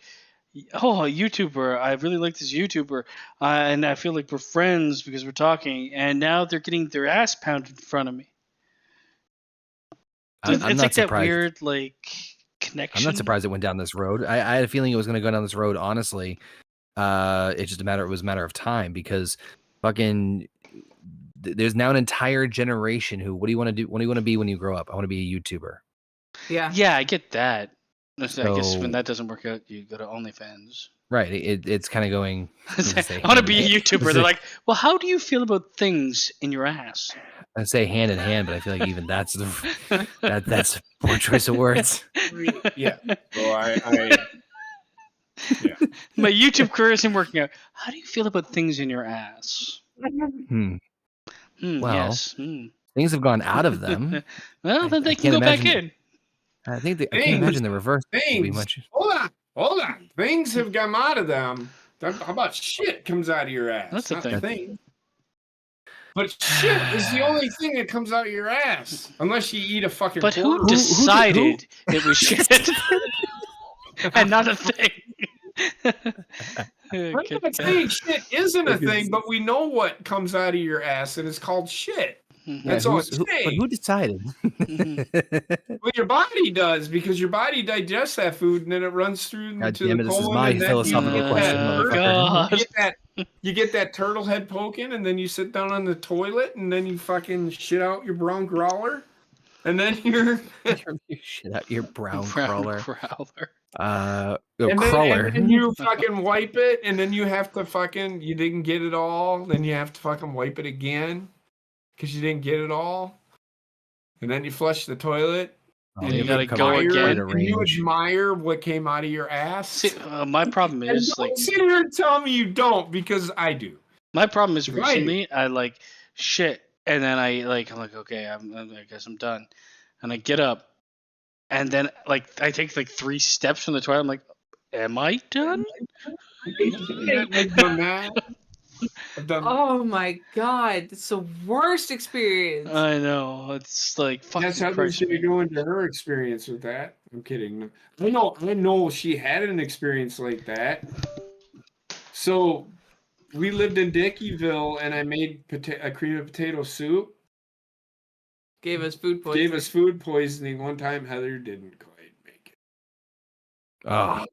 [SPEAKER 2] Oh, a YouTuber! I really like this YouTuber, and I feel like we're friends because we're talking. And now they're getting their ass pounded in front of me. It's like that weird like connection.
[SPEAKER 1] I'm not surprised it went down this road. I had a feeling it was going to go down this road. Honestly, it's just it was a matter of time because fucking there's now an entire generation who what do you want to do? What do you want to be when you grow up? I want to be a YouTuber.
[SPEAKER 4] Yeah,
[SPEAKER 2] I get that. I guess
[SPEAKER 1] So-
[SPEAKER 2] when that doesn't work out, you go to OnlyFans.
[SPEAKER 1] Right. It's kind of going.
[SPEAKER 2] I want to be a YouTuber. They're like, well, how do you feel about things in your ass?
[SPEAKER 1] I say hand in hand, but I feel like even that's that's a poor choice of words.
[SPEAKER 3] Yeah. So I
[SPEAKER 2] My YouTube career isn't working out. How do you feel about things in your ass?
[SPEAKER 1] Hmm. Well,
[SPEAKER 2] Yes.
[SPEAKER 1] Things have gone out of them.
[SPEAKER 2] Well, then
[SPEAKER 1] I
[SPEAKER 2] they can
[SPEAKER 1] can't
[SPEAKER 2] go back
[SPEAKER 1] imagine-
[SPEAKER 2] in.
[SPEAKER 1] I think I
[SPEAKER 3] Things.
[SPEAKER 1] can't imagine the reverse would be
[SPEAKER 3] things.
[SPEAKER 1] much.
[SPEAKER 3] Hold on. Things have come out of them. How about shit comes out of your ass?
[SPEAKER 2] That's a
[SPEAKER 3] Not
[SPEAKER 2] thing.
[SPEAKER 3] But shit is the only thing that comes out of your ass, unless you eat a fucking.
[SPEAKER 2] But who
[SPEAKER 3] quarter.
[SPEAKER 2] decided it was shit and not a thing?
[SPEAKER 3] I'm
[SPEAKER 2] Okay.
[SPEAKER 3] not saying shit isn't a thing, but we know what comes out of your ass, and it's called shit. That's all it's
[SPEAKER 1] But
[SPEAKER 3] saying.
[SPEAKER 1] who decided?
[SPEAKER 3] Well, your body does, because your body digests that food and then it runs through
[SPEAKER 1] God
[SPEAKER 3] to
[SPEAKER 1] damn
[SPEAKER 3] the
[SPEAKER 1] it, this is
[SPEAKER 3] colon.
[SPEAKER 1] my
[SPEAKER 3] and then
[SPEAKER 1] philosophical
[SPEAKER 3] you get
[SPEAKER 1] question,
[SPEAKER 3] that
[SPEAKER 1] motherfucker.
[SPEAKER 2] God.
[SPEAKER 3] you get that turtle head poking, and then you sit down on the toilet, and then you fucking shit out your brown growler, and then you're
[SPEAKER 1] You shit out your brown crawler.
[SPEAKER 2] Crowler.
[SPEAKER 1] Crawler.
[SPEAKER 3] and then you fucking wipe it, and then you have to fucking you didn't get it all, then you have to fucking wipe it again because you didn't get it all, and then you flush the toilet.
[SPEAKER 1] Oh,
[SPEAKER 2] And you
[SPEAKER 1] you've
[SPEAKER 2] gotta
[SPEAKER 1] covered
[SPEAKER 2] go
[SPEAKER 1] quite
[SPEAKER 2] again.
[SPEAKER 1] a
[SPEAKER 3] And you
[SPEAKER 1] range.
[SPEAKER 3] admire what came out of your ass.
[SPEAKER 2] See, my problem
[SPEAKER 3] And
[SPEAKER 2] is
[SPEAKER 3] don't
[SPEAKER 2] like
[SPEAKER 3] sit here and tell me you don't, because I do.
[SPEAKER 2] my problem is
[SPEAKER 3] Right.
[SPEAKER 2] recently I like shit, and then I'm like okay, I guess I'm done, and I get up, and then like I take like 3 steps from the toilet. I'm like, am I done?
[SPEAKER 3] I've done that. I've done
[SPEAKER 4] Oh my god, it's the worst experience.
[SPEAKER 2] I know, it's like fucking
[SPEAKER 3] That's how they
[SPEAKER 2] Christ.
[SPEAKER 3] should go into her experience with that. I'm kidding. I know she had an experience like that. So we lived in Dickeyville, and I made a cream of potato soup.
[SPEAKER 4] Gave us food poisoning.
[SPEAKER 3] Gave us food poisoning one time. Heather didn't quite make it.
[SPEAKER 1] Oh,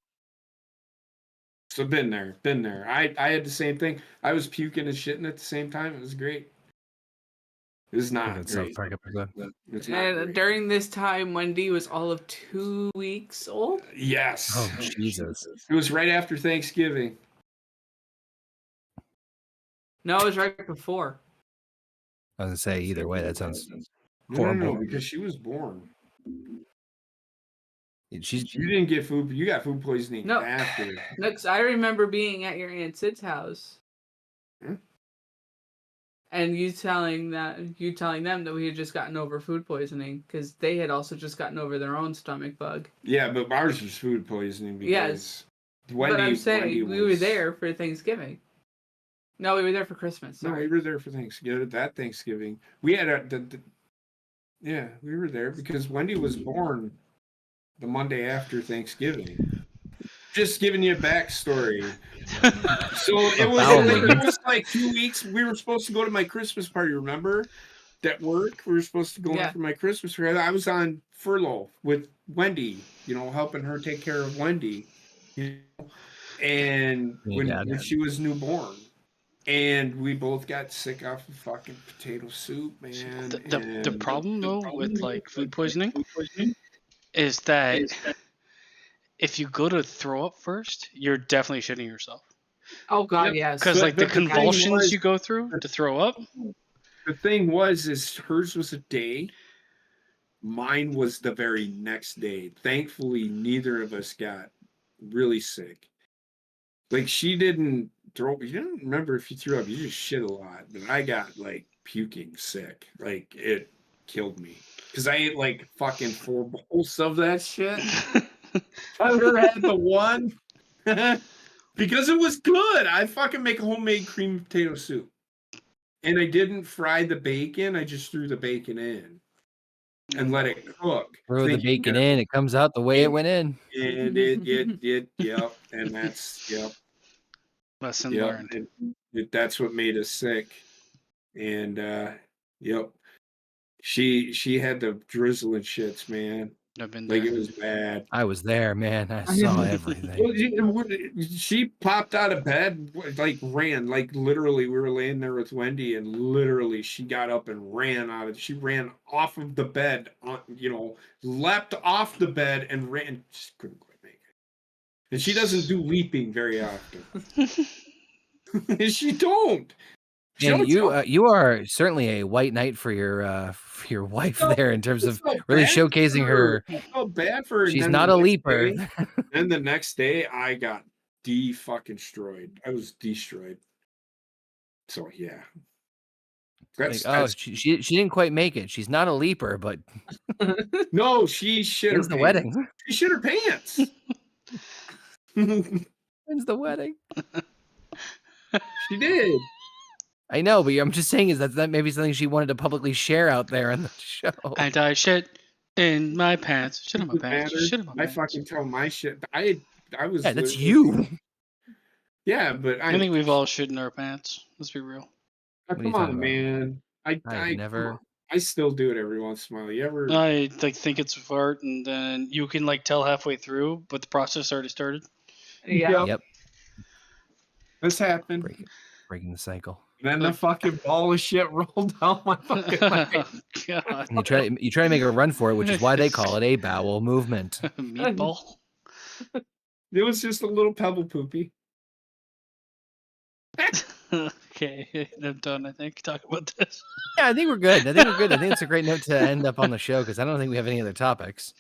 [SPEAKER 3] So been there. I had the same thing. I was puking and shitting at the same time. It was great. It was not
[SPEAKER 1] that's so
[SPEAKER 3] great.
[SPEAKER 1] fucking good.
[SPEAKER 3] It's not
[SPEAKER 4] And
[SPEAKER 3] great.
[SPEAKER 4] during this time, Wendy was all of 2 weeks old.
[SPEAKER 3] Yes.
[SPEAKER 1] Oh, Jesus.
[SPEAKER 3] It was right after Thanksgiving.
[SPEAKER 4] No, it was right before.
[SPEAKER 1] I was gonna say either way, that sounds
[SPEAKER 3] No,
[SPEAKER 1] horrible.
[SPEAKER 3] because she was born.
[SPEAKER 1] She's
[SPEAKER 3] You didn't get food. You got food poisoning
[SPEAKER 4] No.
[SPEAKER 3] after.
[SPEAKER 4] No, 'cause I remember being at your Aunt Sid's house.
[SPEAKER 3] Hmm?
[SPEAKER 4] And you telling them that we had just gotten over food poisoning because they had also just gotten over their own stomach bug.
[SPEAKER 3] Yeah, but ours was food poisoning because
[SPEAKER 4] Yes.
[SPEAKER 3] Wendy,
[SPEAKER 4] But I'm saying
[SPEAKER 3] Wendy
[SPEAKER 4] we were
[SPEAKER 3] was-
[SPEAKER 4] there for Thanksgiving. No, we were there for Christmas.
[SPEAKER 3] No,
[SPEAKER 4] Sorry.
[SPEAKER 3] we were there for Thanksgiving. That Thanksgiving, we had yeah, we were there because Wendy was born the Monday after Thanksgiving. Just giving you a backstory. So it was like 2 weeks. We were supposed to go to my Christmas party. Remember? At work, we were supposed to go in for my Christmas party. I was on furlough with Wendy, helping her take care of Wendy. And when she was newborn. And we both got sick off of fucking potato soup, man.
[SPEAKER 2] The problem though with like food poisoning is that if you go to throw up first, you're definitely shitting yourself.
[SPEAKER 4] Oh God, yes.
[SPEAKER 2] Because like the
[SPEAKER 3] But the thing
[SPEAKER 2] convulsions
[SPEAKER 3] was-
[SPEAKER 2] you go through to throw up.
[SPEAKER 3] The thing is hers was a day. Mine was the very next day. Thankfully, neither of us got really sick. Like she didn't throw up. You didn't remember if you threw up. You just shit a lot. But I got like puking sick. Like it killed me. Because I ate like fucking 4 bowls of that shit. I never had the one. Because it was good. I fucking make a homemade cream of potato soup. And I didn't fry the bacon. I just threw the bacon in and let it cook.
[SPEAKER 1] throw the bacon in, it comes out the way it went in.
[SPEAKER 3] And it, yep. And that's, yep.
[SPEAKER 2] Lesson
[SPEAKER 3] Yep.
[SPEAKER 2] learned.
[SPEAKER 3] That's what made us sick. And, yep. She had the drizzling shits, man.
[SPEAKER 2] I've been
[SPEAKER 3] Like
[SPEAKER 2] there.
[SPEAKER 3] it was bad.
[SPEAKER 1] I was there, man. I saw everything.
[SPEAKER 3] She popped out of bed, like ran, like literally. We were laying there with Wendy, and literally she got up and ran out of. She ran off of the bed, leapt off the bed and ran. Just couldn't quite make it. And she doesn't do leaping very often. She don't.
[SPEAKER 1] And you are certainly a white knight for your wife there in terms of really showcasing her.
[SPEAKER 3] I felt bad for her.
[SPEAKER 1] She's not a leaper.
[SPEAKER 3] And the next day, I got destroyed. I was destroyed. So yeah.
[SPEAKER 1] She didn't quite make it. She's not a leaper, but
[SPEAKER 3] no, she shit her
[SPEAKER 1] when's the
[SPEAKER 3] pants.
[SPEAKER 1] wedding?
[SPEAKER 3] She shit her pants.
[SPEAKER 1] When's the wedding?
[SPEAKER 3] She did.
[SPEAKER 1] I know, but I'm just saying is that maybe something she wanted to publicly share out there on the show.
[SPEAKER 2] And I shit in my pants. Shit in my pants. Shit in my pants.
[SPEAKER 3] I fucking tell my shit. I was.
[SPEAKER 1] Yeah, that's you.
[SPEAKER 3] Yeah, but
[SPEAKER 2] I think we've all shit in our pants. Let's be real.
[SPEAKER 3] Come on, man. I
[SPEAKER 1] never.
[SPEAKER 3] I still do it every once in a while. You ever?
[SPEAKER 2] I think it's a fart, and then you can tell halfway through, but the process already started.
[SPEAKER 4] Yeah.
[SPEAKER 1] Yep.
[SPEAKER 3] This happened.
[SPEAKER 1] Breaking the cycle.
[SPEAKER 3] Then the fucking ball of shit rolled down my fucking leg.
[SPEAKER 2] God.
[SPEAKER 1] And you try to make a run for it, which is why they call it a bowel movement.
[SPEAKER 2] Meatball.
[SPEAKER 3] It was just a little pebble poopy.
[SPEAKER 2] Okay, I'm done. I think talk about this.
[SPEAKER 1] Yeah, I think we're good. I think it's a great note to end up on the show because I don't think we have any other topics.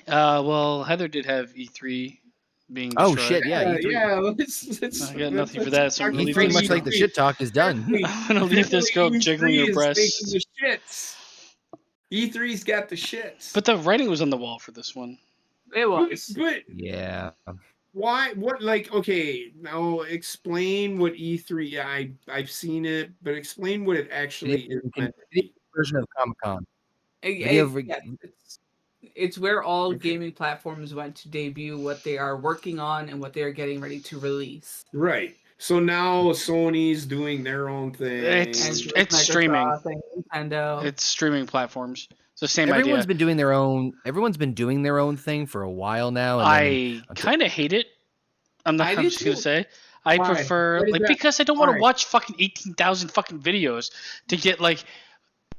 [SPEAKER 2] Well, Heather did have E3 being destroyed.
[SPEAKER 1] Oh shit! Yeah, E3.
[SPEAKER 3] Yeah.
[SPEAKER 2] I got nothing for that. So I'm gonna leave
[SPEAKER 1] E3,
[SPEAKER 2] this
[SPEAKER 1] much like the shit talk, is done.
[SPEAKER 2] I'm gonna leave this girl jiggling her breasts.
[SPEAKER 3] The shits. E3's got the shits.
[SPEAKER 2] But the writing was on the wall for this one.
[SPEAKER 4] It was.
[SPEAKER 3] But
[SPEAKER 1] Yeah.
[SPEAKER 3] why? What? Okay, now explain what E3. Yeah, I've seen it, but explain what it actually is.
[SPEAKER 1] Version of Comic-Con.
[SPEAKER 4] It's where all gaming platforms went to debut what they are working on and what they are getting ready to release.
[SPEAKER 3] Right. So now Sony's doing their own thing.
[SPEAKER 2] It's streaming.
[SPEAKER 4] Nintendo.
[SPEAKER 2] It's streaming platforms. It's the same
[SPEAKER 1] Everyone's
[SPEAKER 2] idea.
[SPEAKER 1] been doing their own. Everyone's been doing their own thing for a while now. And
[SPEAKER 2] I kind of hate it. I'm just gonna say. I
[SPEAKER 3] Why?
[SPEAKER 2] prefer because I don't want to watch fucking 18,000 fucking videos to get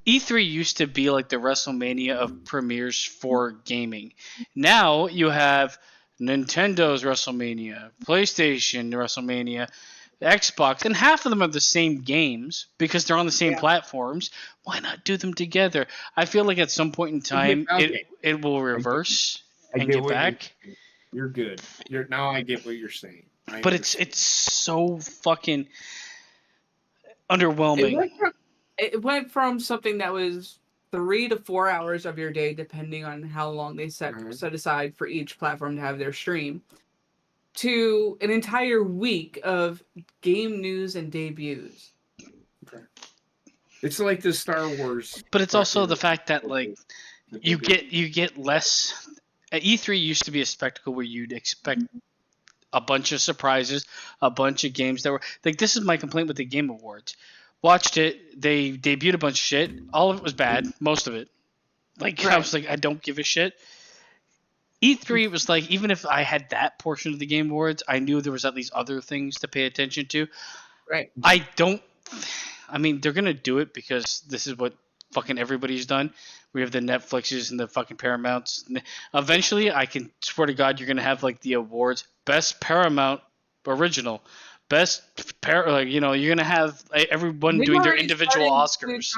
[SPEAKER 2] E3 used to be like the WrestleMania of premieres for gaming. Now you have Nintendo's WrestleMania, PlayStation WrestleMania, Xbox, and half of them are the same games because they're on the same platforms. Why not do them together? I feel like at some point in time it will reverse and get back.
[SPEAKER 3] You're good. Now I get what you're saying.
[SPEAKER 2] But it's so fucking underwhelming.
[SPEAKER 4] It went from something that was 3 to 4 hours of your day, depending on how long they set aside for each platform to have their stream, to an entire week of game news and debuts.
[SPEAKER 3] Okay. It's like the Star Wars.
[SPEAKER 2] But it's also the fact that you get less. E3 used to be a spectacle where you'd expect a bunch of surprises, a bunch of games that were this is my complaint with the Game Awards. Watched it. They debuted a bunch of shit. All of it was bad. Most of it. I was I don't give a shit. E3 was even if I had that portion of the Game Awards, I knew there was at least other things to pay attention to.
[SPEAKER 4] Right.
[SPEAKER 2] I mean, they're going to do it because this is what fucking everybody's done. We have the Netflixes and the fucking Paramounts. Eventually, I can swear to God, you're going to have the awards. Best Paramount Original. Best you're gonna have everyone doing their individual Oscars.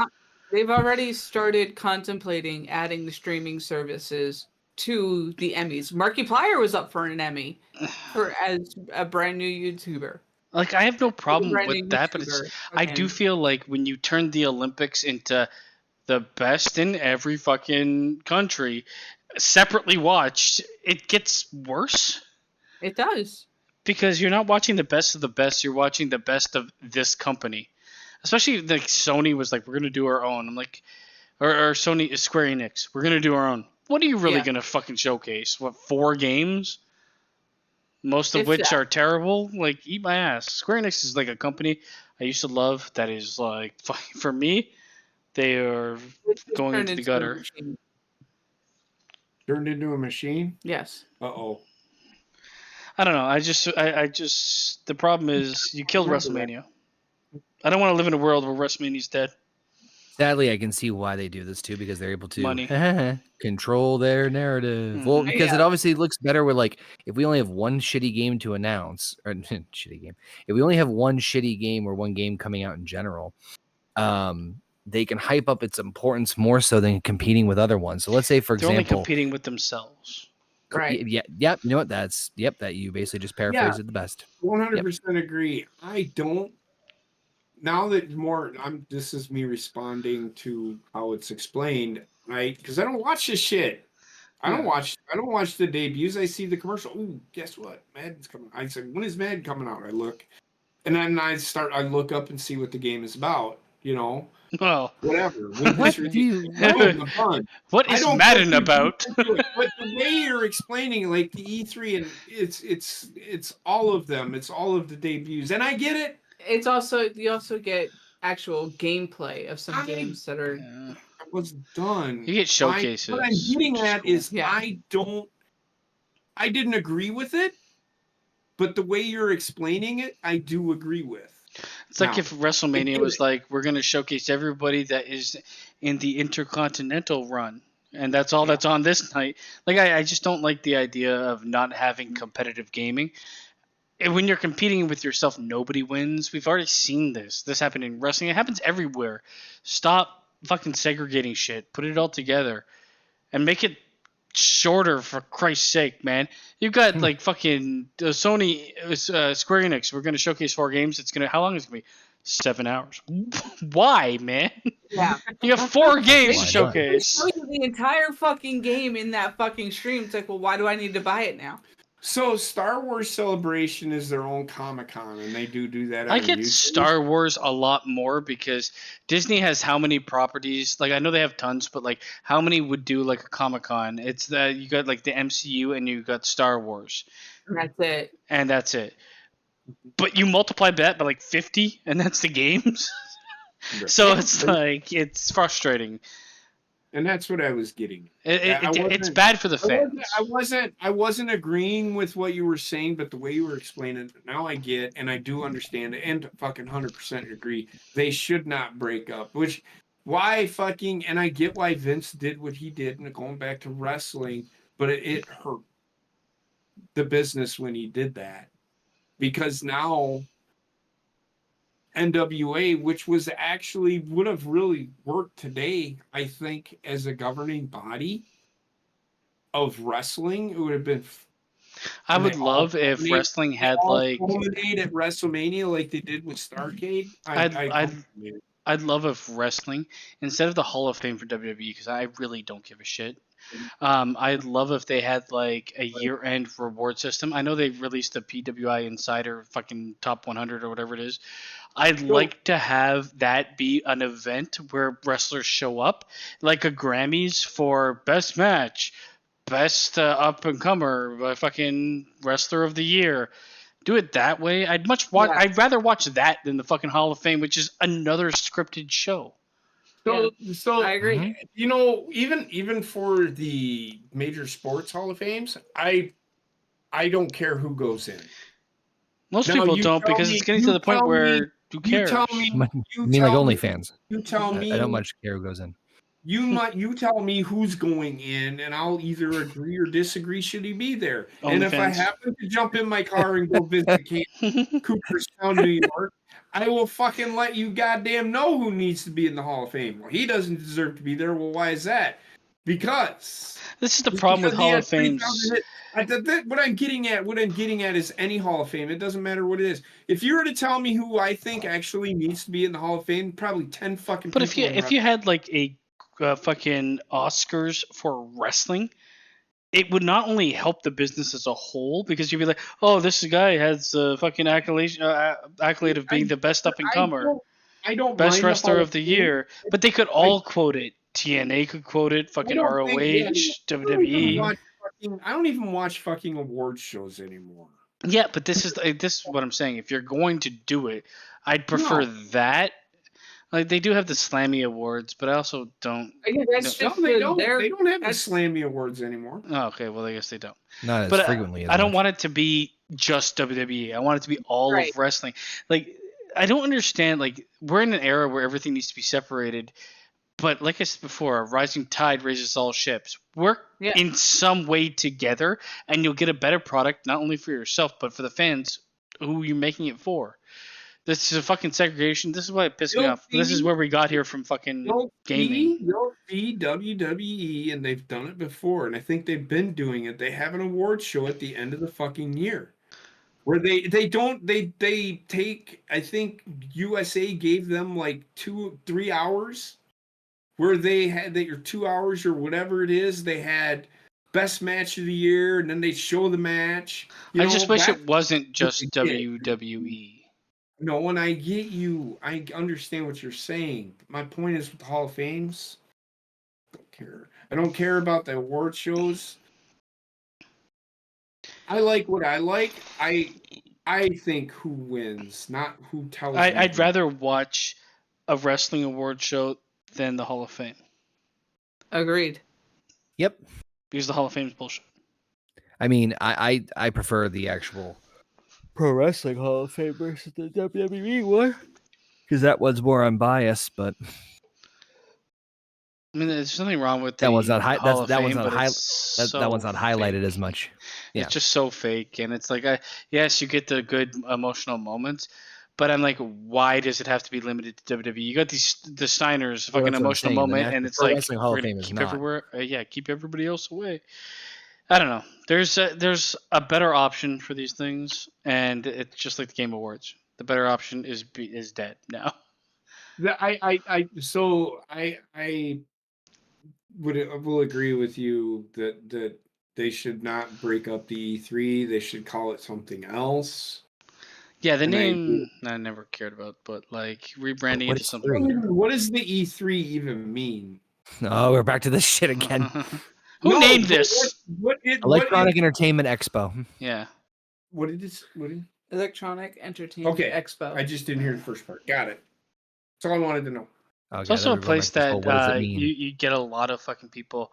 [SPEAKER 4] They've already started contemplating adding the streaming services to the Emmys. Markiplier was up for an Emmy as a brand new YouTuber.
[SPEAKER 2] I have no problem with that, but I do feel when you turn the Olympics into the best in every fucking country, separately watched, it gets worse.
[SPEAKER 4] It does.
[SPEAKER 2] Because you're not watching the best of the best, you're watching the best of this company. Especially Sony was we're gonna do our own. I'm or Sony Square Enix, we're gonna do our own. What are you really gonna fucking showcase? 4 games? Most of which are terrible? Eat my ass. Square Enix is a company I used to love that is for me, they are going into the gutter.
[SPEAKER 3] Turned into a machine?
[SPEAKER 4] Yes.
[SPEAKER 3] Uh-oh.
[SPEAKER 2] I don't know. I just the problem is you killed WrestleMania. I don't want to live in a world where WrestleMania's dead.
[SPEAKER 1] Sadly, I can see why they do this too, because they're able
[SPEAKER 2] Money.
[SPEAKER 1] to control their narrative. Well,
[SPEAKER 2] Mhm.
[SPEAKER 1] because it
[SPEAKER 4] Yeah.
[SPEAKER 1] obviously looks better with like if we only have one shitty game to announce, or shitty game. If we only have one shitty game or one game coming out in general, they can hype up its importance more so than competing with other ones. So let's say, for
[SPEAKER 2] They're only
[SPEAKER 1] example,
[SPEAKER 2] competing with themselves.
[SPEAKER 4] Right.
[SPEAKER 1] yeah, you know what? That you basically just paraphrased it the best.
[SPEAKER 3] 100% agree. I don't. Now that this is me responding to how it's explained, right? Because I don't watch this shit. I don't watch the debuts. I see the commercial. Ooh, guess what? Madden's coming. I said, when is Madden coming out? I look, and then I look up and see what the game is about. You know,
[SPEAKER 2] Well,
[SPEAKER 3] whatever.
[SPEAKER 1] What do you?
[SPEAKER 3] I'm done.
[SPEAKER 2] what
[SPEAKER 3] I
[SPEAKER 2] is
[SPEAKER 3] don't
[SPEAKER 2] Madden
[SPEAKER 3] go too
[SPEAKER 2] about?
[SPEAKER 3] deep into it, but the way you're explaining, like the E3, and it's all of them. It's all of the debuts, and I get it.
[SPEAKER 4] It's also you also get actual gameplay of some games that are.
[SPEAKER 2] Yeah.
[SPEAKER 3] I was done.
[SPEAKER 2] You get showcases.
[SPEAKER 3] What I'm getting at
[SPEAKER 2] cool.
[SPEAKER 3] is
[SPEAKER 4] Yeah.
[SPEAKER 3] I didn't agree with it, but the way you're explaining it, I do agree with.
[SPEAKER 2] It's like
[SPEAKER 3] Now,
[SPEAKER 2] if WrestleMania was like, we're going to showcase everybody that is in the Intercontinental run, and that's all that's on this night. Like, I just don't like the idea of not having competitive gaming. And when you're competing with yourself, nobody wins. We've already seen this. This happened in wrestling. It happens everywhere. Stop fucking segregating shit. Put it all together. And make it shorter, for Christ's sake, man. You've got like fucking Sony, Square Enix. We're gonna showcase 4 games. How long is it gonna be? 7 hours. Why, man?
[SPEAKER 4] Yeah.
[SPEAKER 2] You have 4 games to
[SPEAKER 1] Why not?
[SPEAKER 2] showcase.
[SPEAKER 4] Show you the entire fucking game in that fucking stream. It's like, well, why do I need to buy it now?
[SPEAKER 3] So Star Wars Celebration is their own Comic-Con, and they do that.
[SPEAKER 2] I
[SPEAKER 3] on
[SPEAKER 2] get
[SPEAKER 3] YouTube.
[SPEAKER 2] Star Wars a lot more because Disney has how many properties? Like, I know they have tons, but like, how many would do like a Comic-Con? It's that you got like the MCU and you got Star Wars,
[SPEAKER 4] And that's it.
[SPEAKER 2] and that's it. But you multiply that by like 50, and that's the games. So it's like, it's frustrating.
[SPEAKER 3] And that's what I was getting.
[SPEAKER 2] It's bad for the fans.
[SPEAKER 3] I wasn't agreeing with what you were saying, but the way you were explaining it, now I get, and I do understand it, and fucking 100% agree. They should not break up. And I get why Vince did what he did, and going back to wrestling, but it hurt the business when he did that, because now NWA, which would have really worked today, I think, as a governing body of wrestling, it would have been.
[SPEAKER 2] I would love if wrestling had like
[SPEAKER 3] culminate at WrestleMania like they did with Starrcade.
[SPEAKER 2] I'd love if wrestling, instead of the Hall of Fame for WWE, because I really don't give a shit. I'd love if they had like a year-end reward system. I know they've released the PWI Insider fucking Top 100 or whatever it is. I'd like to have that be an event where wrestlers show up, like a Grammys for best match, best up-and-comer, fucking wrestler of the year. Do it that way. I'd I'd rather watch that than the fucking Hall of Fame, which is another scripted show.
[SPEAKER 3] So
[SPEAKER 4] I agree.
[SPEAKER 3] You know, even for the major sports Hall of Fames, I don't care who goes in.
[SPEAKER 2] Most
[SPEAKER 3] Now,
[SPEAKER 2] people
[SPEAKER 3] you
[SPEAKER 2] don't,
[SPEAKER 3] tell
[SPEAKER 2] because
[SPEAKER 3] me-
[SPEAKER 2] it's getting
[SPEAKER 3] you
[SPEAKER 2] to the point
[SPEAKER 3] tell
[SPEAKER 2] where
[SPEAKER 3] me-
[SPEAKER 2] who cares?
[SPEAKER 3] You tell me.
[SPEAKER 1] I
[SPEAKER 3] You
[SPEAKER 1] mean, like
[SPEAKER 3] tell me-
[SPEAKER 1] OnlyFans.
[SPEAKER 3] You tell me.
[SPEAKER 1] I don't much care who goes in.
[SPEAKER 3] You tell me who's going in, and I'll either agree or disagree. Should he be there? And if I
[SPEAKER 2] OnlyFans.
[SPEAKER 3] happen to jump in my car and go visit Cooperstown, New York, I will fucking let you goddamn know who needs to be in the Hall of Fame. Well, he doesn't deserve to be there. Well, why is that? Because
[SPEAKER 2] This is the problem with
[SPEAKER 3] because he
[SPEAKER 2] Hall
[SPEAKER 3] had
[SPEAKER 2] of Fames.
[SPEAKER 3] 3,000 hits. What I'm getting at is any Hall of Fame. It doesn't matter what it is. If you were to tell me who I think actually needs to be in the Hall of Fame, probably 10 fucking.
[SPEAKER 2] But
[SPEAKER 3] people
[SPEAKER 2] if you had like a fucking Oscars for wrestling, it would not only help the business as a whole, because you'd be like, oh, this guy has a fucking accolade of being the best up and comer,
[SPEAKER 3] I don't
[SPEAKER 2] best
[SPEAKER 3] mind the
[SPEAKER 2] wrestler
[SPEAKER 3] Hall
[SPEAKER 2] of the year. But they could all quote it. TNA could quote it. Fucking ROH, WWE.
[SPEAKER 3] I don't even watch fucking awards shows anymore.
[SPEAKER 2] Yeah, but this is what I'm saying. If you're going to do it, I'd prefer that Like they do have the Slammy Awards, but I also don't.
[SPEAKER 4] Yeah, that's
[SPEAKER 3] No,
[SPEAKER 4] just
[SPEAKER 3] they
[SPEAKER 4] the-
[SPEAKER 3] don't.
[SPEAKER 4] they're-
[SPEAKER 3] They don't have the
[SPEAKER 4] that's-
[SPEAKER 3] Slammy Awards anymore.
[SPEAKER 2] Oh, okay, well I guess they don't.
[SPEAKER 1] Not as
[SPEAKER 2] But
[SPEAKER 1] frequently as
[SPEAKER 2] I don't
[SPEAKER 1] much.
[SPEAKER 2] want it to be just WWE. I want it to be all
[SPEAKER 4] Right.
[SPEAKER 2] of wrestling. Like I don't understand. Like we're in an era where everything needs to be separated. But like I said before, a rising tide raises all ships. Work
[SPEAKER 4] Yeah.
[SPEAKER 2] in some way together, and you'll get a better product, not only for yourself, but for the fans who you're making it for. This is a fucking segregation. This is why it pissed me
[SPEAKER 3] You'll
[SPEAKER 2] off. This is
[SPEAKER 3] see-
[SPEAKER 2] where we got here from fucking gaming.
[SPEAKER 3] You'll see WWE, and they've done it before, and I think they've been doing it. They have an award show at the end of the fucking year, where they take. I think USA gave them like 2-3 hours, where they had their 2 hours or whatever it is. They had best match of the year, and then they show the match.
[SPEAKER 2] I just wish
[SPEAKER 3] that-
[SPEAKER 2] it wasn't just
[SPEAKER 3] they did.
[SPEAKER 2] WWE.
[SPEAKER 3] No, when I get you, I understand what you're saying. My point is with the Hall of Fames. I don't care. I don't care about the award shows. I like what I like. I think who wins, not who tells me.
[SPEAKER 2] I'd rather watch a wrestling award show than the Hall of Fame.
[SPEAKER 4] Agreed.
[SPEAKER 1] Yep.
[SPEAKER 2] Because the Hall of Fame is bullshit.
[SPEAKER 1] I mean, I prefer the actual Pro Wrestling Hall of Fame versus the WWE one, because that one's more unbiased. But
[SPEAKER 2] I mean, there's nothing wrong with
[SPEAKER 1] that one's not
[SPEAKER 2] Hall
[SPEAKER 1] high.
[SPEAKER 2] of
[SPEAKER 1] that one's
[SPEAKER 2] Fame,
[SPEAKER 1] not
[SPEAKER 2] but
[SPEAKER 1] high.
[SPEAKER 2] it's
[SPEAKER 1] That
[SPEAKER 2] so
[SPEAKER 1] one's not highlighted
[SPEAKER 2] fake.
[SPEAKER 1] as much. Yeah.
[SPEAKER 2] It's just so fake, and it's like, yes, you get the good emotional moments, but I'm like, why does it have to be limited to WWE? You got the Steiners
[SPEAKER 1] Well,
[SPEAKER 2] fucking
[SPEAKER 1] that's what I'm
[SPEAKER 2] emotional
[SPEAKER 1] saying, the
[SPEAKER 2] moment,
[SPEAKER 1] National
[SPEAKER 2] and it's
[SPEAKER 1] Pro
[SPEAKER 2] like
[SPEAKER 1] Wrestling Hall
[SPEAKER 2] we're
[SPEAKER 1] of
[SPEAKER 2] gonna
[SPEAKER 1] Fame is
[SPEAKER 2] keep
[SPEAKER 1] not.
[SPEAKER 2] everywhere, keep everybody else away. I don't know. There's a better option for these things, and it's just like the Game Awards. The better option is dead now.
[SPEAKER 3] I will agree with you that they should not break up the E3. They should call it something else.
[SPEAKER 2] Yeah, the
[SPEAKER 3] And
[SPEAKER 2] name I never cared about, but like rebranding
[SPEAKER 1] What
[SPEAKER 2] into
[SPEAKER 1] is
[SPEAKER 2] something.
[SPEAKER 1] three?
[SPEAKER 3] What does the E3 even mean?
[SPEAKER 1] Oh, we're back to this shit again.
[SPEAKER 2] Who
[SPEAKER 3] No,
[SPEAKER 2] named
[SPEAKER 3] but
[SPEAKER 2] this?
[SPEAKER 1] Electronic Entertainment Expo.
[SPEAKER 2] Yeah.
[SPEAKER 3] What did it?
[SPEAKER 4] Electronic Entertainment
[SPEAKER 3] Okay,
[SPEAKER 4] Expo.
[SPEAKER 3] I just didn't hear the first part. Got it. That's all I wanted to know.
[SPEAKER 1] Oh,
[SPEAKER 2] It's
[SPEAKER 1] God,
[SPEAKER 2] also a
[SPEAKER 1] everyone
[SPEAKER 2] place
[SPEAKER 1] likes this whole
[SPEAKER 2] that
[SPEAKER 1] what does it mean?
[SPEAKER 2] you get a lot of fucking people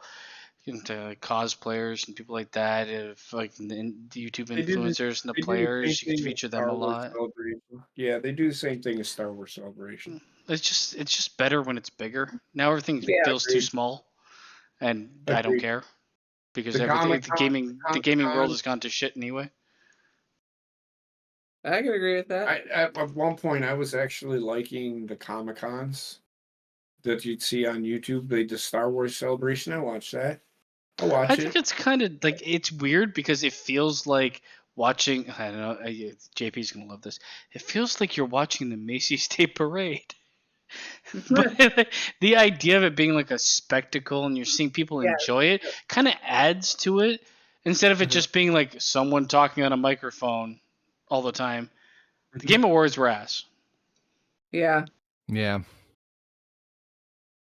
[SPEAKER 2] into cosplayers and people like that, like the YouTube
[SPEAKER 3] They do the-
[SPEAKER 2] influencers and the
[SPEAKER 3] They do
[SPEAKER 2] players.
[SPEAKER 3] same
[SPEAKER 2] You can
[SPEAKER 3] thing
[SPEAKER 2] feature
[SPEAKER 3] with
[SPEAKER 2] them a
[SPEAKER 3] Star Wars
[SPEAKER 2] lot.
[SPEAKER 3] Celebration. Yeah, they do the same thing as Star Wars Celebration.
[SPEAKER 2] It's just better when it's bigger. Now everything
[SPEAKER 3] Yeah,
[SPEAKER 2] feels too
[SPEAKER 3] agreed.
[SPEAKER 2] small, and I don't
[SPEAKER 3] Agreed.
[SPEAKER 2] care because
[SPEAKER 3] The
[SPEAKER 2] everything
[SPEAKER 3] Comic-Con-
[SPEAKER 2] the gaming world
[SPEAKER 3] Comic-Con-
[SPEAKER 2] has gone to shit anyway.
[SPEAKER 4] I can agree with that.
[SPEAKER 3] At one point, I was actually liking the Comic-Cons that you'd see on YouTube. They did Star Wars Celebration. I watched that. I'll watch
[SPEAKER 2] I
[SPEAKER 3] it.
[SPEAKER 2] think it's kind of like it's weird because it feels like watching. I don't know. JP's gonna love this. It feels like you're watching the Macy's Day Parade. But the idea of it being like a spectacle and you're seeing people enjoy it kind of adds to it instead of it just being like someone talking on a microphone all the time. The Game Awards were ass.
[SPEAKER 4] Yeah.
[SPEAKER 1] Yeah.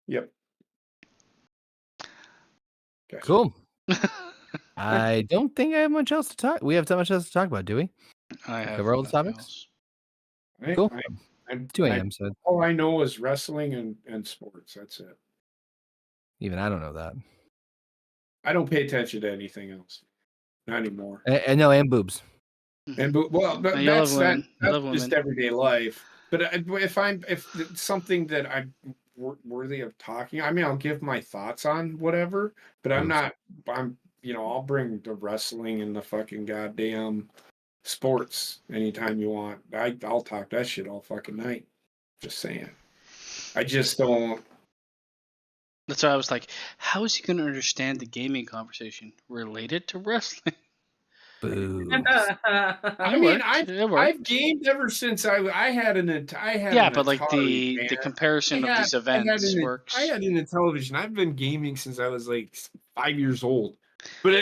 [SPEAKER 3] Yep. Okay.
[SPEAKER 1] Cool. I don't think I have much else to talk. We have that much else to talk about, do we?
[SPEAKER 2] I have
[SPEAKER 1] Cover all the
[SPEAKER 2] nothing
[SPEAKER 1] topics?
[SPEAKER 2] else.
[SPEAKER 1] Cool.
[SPEAKER 3] I'm
[SPEAKER 1] 2 a.m. So
[SPEAKER 3] all I know is wrestling and sports. That's it.
[SPEAKER 1] even I don't know that.
[SPEAKER 3] I don't pay attention to anything else. Not anymore.
[SPEAKER 1] And no, and boobs.
[SPEAKER 3] And well,
[SPEAKER 2] No, you love women. You love
[SPEAKER 3] that's just
[SPEAKER 2] women.
[SPEAKER 3] everyday life. But if it's something that I'm worthy of talking, I mean, I'll give my thoughts on whatever. But I'm not. I'll bring the wrestling and the fucking goddamn sports anytime you want. I'll talk that shit all fucking night. Just saying. I just don't.
[SPEAKER 2] That's why I was like, how is he going to understand the gaming conversation related to wrestling?
[SPEAKER 1] Boo.
[SPEAKER 3] I
[SPEAKER 2] It
[SPEAKER 3] mean,
[SPEAKER 2] worked. It worked.
[SPEAKER 3] I've gamed ever since I had an
[SPEAKER 2] Yeah, but like
[SPEAKER 3] Atari,
[SPEAKER 2] the
[SPEAKER 3] man.
[SPEAKER 2] comparison of these events works.
[SPEAKER 3] I had a television. I've been gaming since I was like 5 years old. But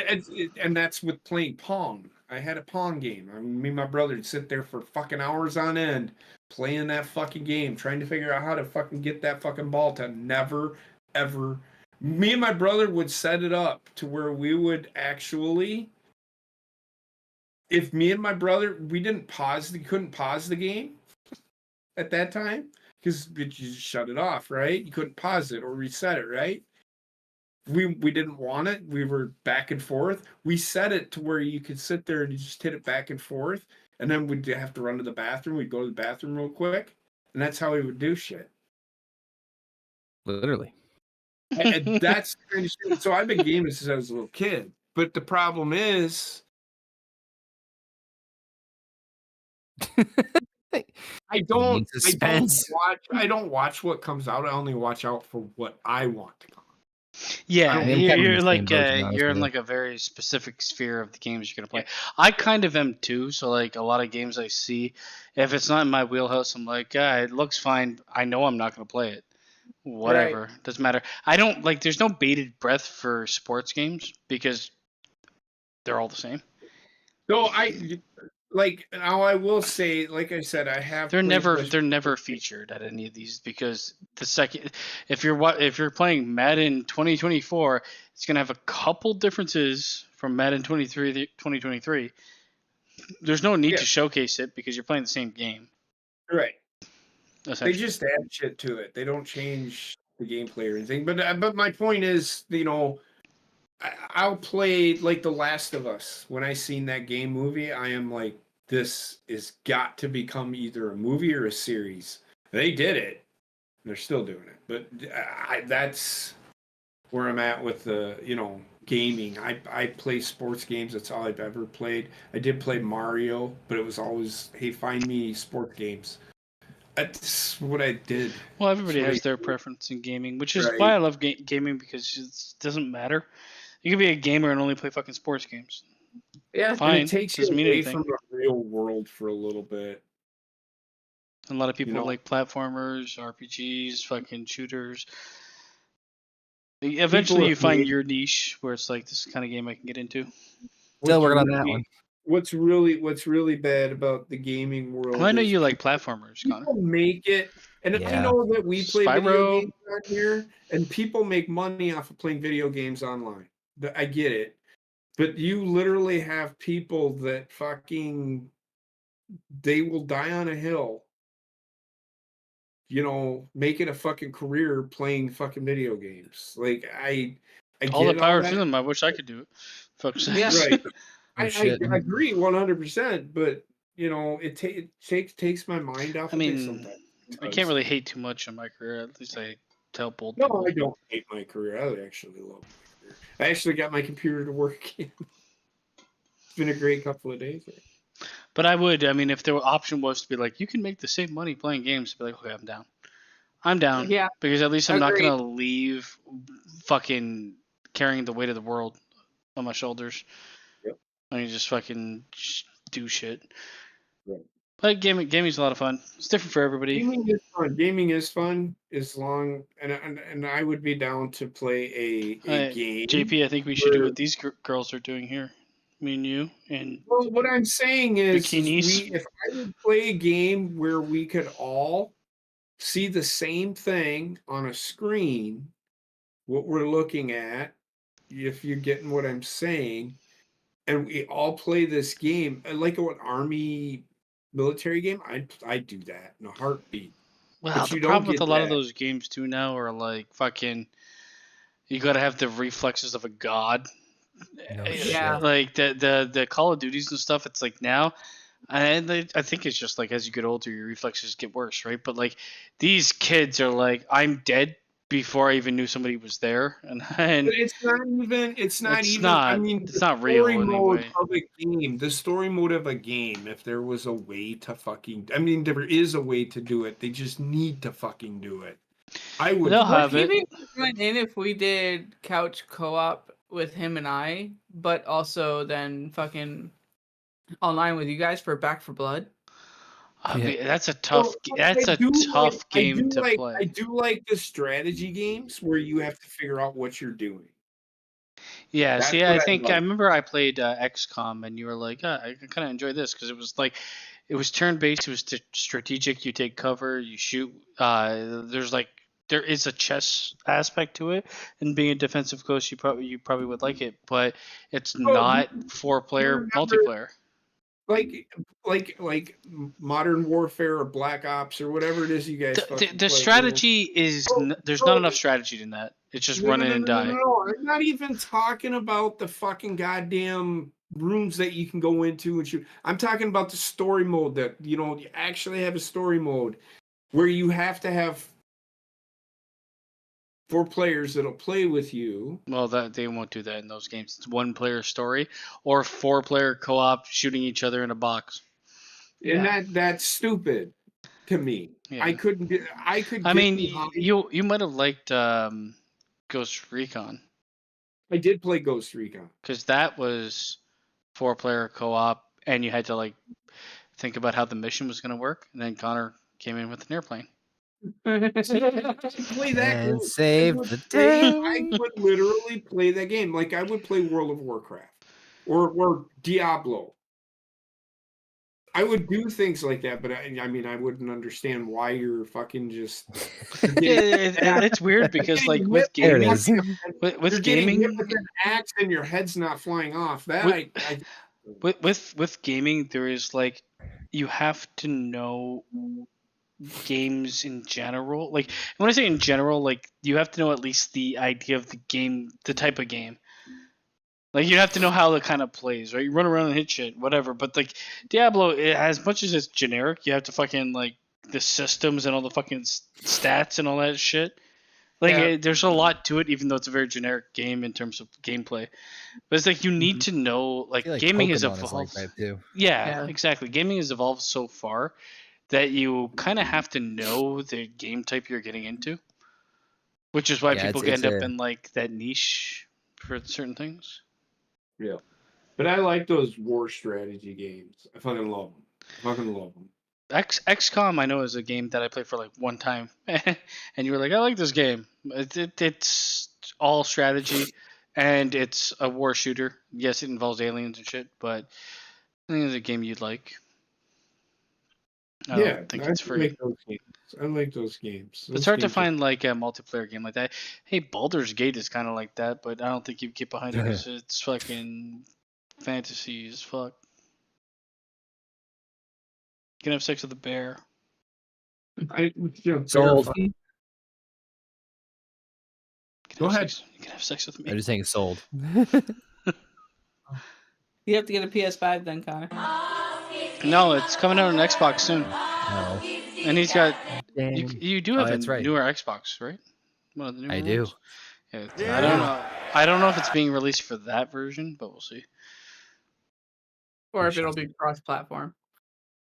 [SPEAKER 3] and that's with playing Pong. I had a Pong game. I mean, me and my brother would sit there for fucking hours on end playing that fucking game, trying to figure out how to fucking get that fucking ball to never, ever. Me and my brother would set it up to where we would actually, if me and my brother, we couldn't pause the game at that time. because you just shut it off, right? You couldn't pause it or reset it, right? We didn't want it. We were back and forth. We set it to where you could sit there and you just hit it back and forth, and then we'd have to run to the bathroom. We'd go to the bathroom real quick, and that's how we would do shit.
[SPEAKER 1] Literally.
[SPEAKER 3] And that's the kind of shit. So I've been gaming since I was a little kid. But the problem is, I don't watch what comes out. I only watch out for what I want to come out.
[SPEAKER 2] Yeah, you're like
[SPEAKER 1] you're
[SPEAKER 2] in like a very specific sphere of the games you're gonna play. I kind of am too. So like a lot of games I see, if it's not in my wheelhouse, I'm like, it looks fine. I know I'm not gonna play it. Whatever, doesn't matter. I don't like. There's no bated breath for sports games because they're all the same.
[SPEAKER 3] So now I will say, like I said, I have.
[SPEAKER 2] They're never featured at any of these because the second, if you're playing Madden 2024, it's gonna have a couple differences from Madden 2023. There's no need to showcase it because you're playing the same game.
[SPEAKER 3] Right. They just add shit to it. They don't change the gameplay or anything. But my point is, I'll play like The Last of Us. When I seen that game movie, I am like, this is got to become either a movie or a series. They did it. They're still doing it. But that's where I'm at with the, gaming. I play sports games. That's all I've ever played. I did play Mario, but it was always, hey, find me sports games. That's what I did.
[SPEAKER 2] Well, everybody has their preference in gaming, which is why I love gaming, because it doesn't matter. You can be a gamer and only play fucking sports games.
[SPEAKER 3] Yeah,
[SPEAKER 2] fine.
[SPEAKER 3] And it takes you away from the real world for a little bit.
[SPEAKER 2] A lot of people like platformers, RPGs, fucking shooters. Eventually, you find your niche where it's like, this kind of game I can get into.
[SPEAKER 1] Still working on that one.
[SPEAKER 3] What's really bad about the gaming world?
[SPEAKER 2] Well, I know you like platformers, Connor.
[SPEAKER 3] People make it, and I know that we play video games on here, and people make money off of playing video games online. I get it, but you literally have people that fucking, they will die on a hill, make it a fucking career playing fucking video games. Like I
[SPEAKER 2] all the power to them. I wish I could do it. Fuck.
[SPEAKER 3] Yeah, right. I agree 100%, but it takes my mind off.
[SPEAKER 2] I mean, sometimes. I can't really hate too much on my career. At least I tell both.
[SPEAKER 3] No, I don't hate my career. I actually love my career. I actually got my computer to work again. It's been a great couple of days.
[SPEAKER 2] But I mean, if the option was to be like, you can make the same money playing games, I'd be like, okay, I'm down. I'm down.
[SPEAKER 4] Yeah.
[SPEAKER 2] Because at least I'm not gonna leave fucking carrying the weight of the world on my shoulders.
[SPEAKER 3] Yep.
[SPEAKER 2] I can just fucking do shit.
[SPEAKER 3] Right.
[SPEAKER 2] But gaming's a lot of fun. It's different for everybody.
[SPEAKER 3] Gaming is fun as long, and I would be down to play a game.
[SPEAKER 2] JP, I think we should do what these girls are doing here. Me and you and.
[SPEAKER 3] Well, what I'm saying is,
[SPEAKER 2] bikinis.
[SPEAKER 3] If I would play a game where we could all see the same thing on a screen, what we're looking at, if you're getting what I'm saying, and we all play this game, like an army military game, I'd do that in a heartbeat.
[SPEAKER 2] Well, the problem with a lot of those games too now are like fucking, you gotta have the reflexes of a god.
[SPEAKER 4] Yeah.
[SPEAKER 2] Like the Call of Duties and stuff, it's like now, and I think it's just like as you get older, your reflexes get worse, right? But like these kids are like, I'm dead before I even knew somebody was there, and
[SPEAKER 3] but it's not even. I mean,
[SPEAKER 2] it's not real anyway.
[SPEAKER 3] Of a game, the story mode of a game. If there was a way to fucking, I mean, there is a way to do it. They just need to fucking do it. I would.
[SPEAKER 2] They'll have it.
[SPEAKER 4] If we did couch co-op with him and I, but also then fucking online with you guys for Back 4 Blood.
[SPEAKER 2] I mean, that's a tough. Tough game to play.
[SPEAKER 3] I do like the strategy games where you have to figure out what you're doing.
[SPEAKER 2] Yeah, see, I think I remember I played XCOM, and you were like, I kind of enjoy this because it was like, it was turn-based, it was strategic. You take cover, you shoot. There is a chess aspect to it, and being a defensive coach, you probably would like it, but it's not 4-player multiplayer.
[SPEAKER 3] like Modern Warfare or Black Ops or whatever it is you guys fucking
[SPEAKER 2] The
[SPEAKER 3] play,
[SPEAKER 2] strategy is there's not enough strategy in that. It's just run in and die.
[SPEAKER 3] No, I'm not even talking about the fucking goddamn rooms that you can go into and shoot. I'm talking about the story mode that you actually have a story mode where you have to have 4 players that'll play with you.
[SPEAKER 2] Well, they won't do that in those games. It's 1-player story or 4-player co-op shooting each other in a box.
[SPEAKER 3] And that's stupid to me.
[SPEAKER 2] Yeah.
[SPEAKER 3] I couldn't.
[SPEAKER 2] I mean, you might have liked Ghost Recon.
[SPEAKER 3] I did play Ghost Recon
[SPEAKER 2] because that was 4-player co-op, and you had to like think about how the mission was going to work. And then Connor came in with an airplane.
[SPEAKER 3] play that
[SPEAKER 1] And saved the day.
[SPEAKER 3] I would literally play that game like I would play World of Warcraft or Diablo. I would do things like that, but I mean, I wouldn't understand why you're fucking just.
[SPEAKER 2] It's weird because like with gaming, with gaming,
[SPEAKER 3] with an axe and your head's not flying off. That
[SPEAKER 2] with gaming, there is like you have to know games in general. Like when I say in general, like you have to know at least the idea of the game, the type of game. Like you have to know how it kind of plays, right? You run around and hit shit, whatever. But like Diablo, as much as it's generic, you have to fucking like the systems and all the fucking stats and all that shit. Like there's a lot to it, even though it's a very generic game in terms of gameplay. But it's like you need to know, like gaming has evolved.
[SPEAKER 1] Like that too.
[SPEAKER 2] Yeah, exactly. Gaming has evolved so far that you kind of have to know the game type you're getting into, which is why people end up in like that niche for certain things.
[SPEAKER 3] Yeah, but I like those war strategy games. I fucking love them.
[SPEAKER 2] XCOM, I know, is a game that I played for like one time, and you were like, "I like this game." It's all strategy, and it's a war shooter. Yes, it involves aliens and shit, but I think it's a game you'd like. I don't think it's free.
[SPEAKER 3] I like those games.
[SPEAKER 2] It's hard to find like a multiplayer game like that. Hey, Baldur's Gate is kind of like that, but I don't think you'd get behind it because it's fucking fantasy as fuck. You can have sex with a bear.
[SPEAKER 1] Sold.
[SPEAKER 3] Go ahead.
[SPEAKER 2] You can have sex with me.
[SPEAKER 1] I'm just saying sold.
[SPEAKER 4] You have to get a PS5 then, Connor.
[SPEAKER 2] No, it's coming out on Xbox soon.
[SPEAKER 1] No.
[SPEAKER 2] And he's got. You do have a newer Xbox, right? One of the newer
[SPEAKER 1] I do.
[SPEAKER 2] ones? Yeah, I don't know if it's being released for that version, but we'll see.
[SPEAKER 4] Or if it'll be cross-platform.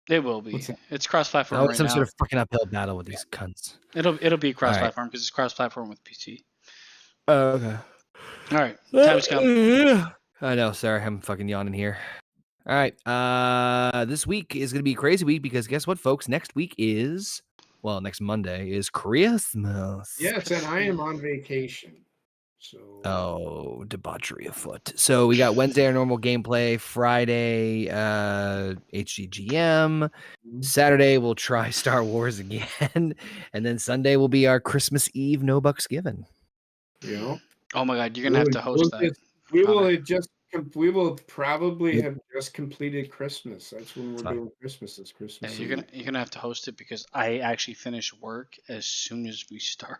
[SPEAKER 2] It will be. It's cross-platform right
[SPEAKER 1] some
[SPEAKER 2] now.
[SPEAKER 1] sort of fucking uphill battle with these cunts.
[SPEAKER 2] It'll be cross-platform because it's cross-platform with PC.
[SPEAKER 1] Oh, okay.
[SPEAKER 2] All right, time's come.
[SPEAKER 1] I know. Sorry, I'm fucking yawning here. All right. This week is gonna be a crazy week because guess what, folks? Next Monday is Christmas.
[SPEAKER 3] Yes, and I am on vacation.
[SPEAKER 1] So debauchery afoot. So we got Wednesday our normal gameplay, Friday HGGM, Saturday we'll try Star Wars again, and then Sunday will be our Christmas Eve no bucks given.
[SPEAKER 3] Yeah.
[SPEAKER 2] Oh my God, you're gonna have to host that.
[SPEAKER 3] We will probably have just completed Christmas. That's when we're doing Christmas. It's Christmas.
[SPEAKER 2] Yeah, you're gonna have to host it because I actually finish work as soon as we start.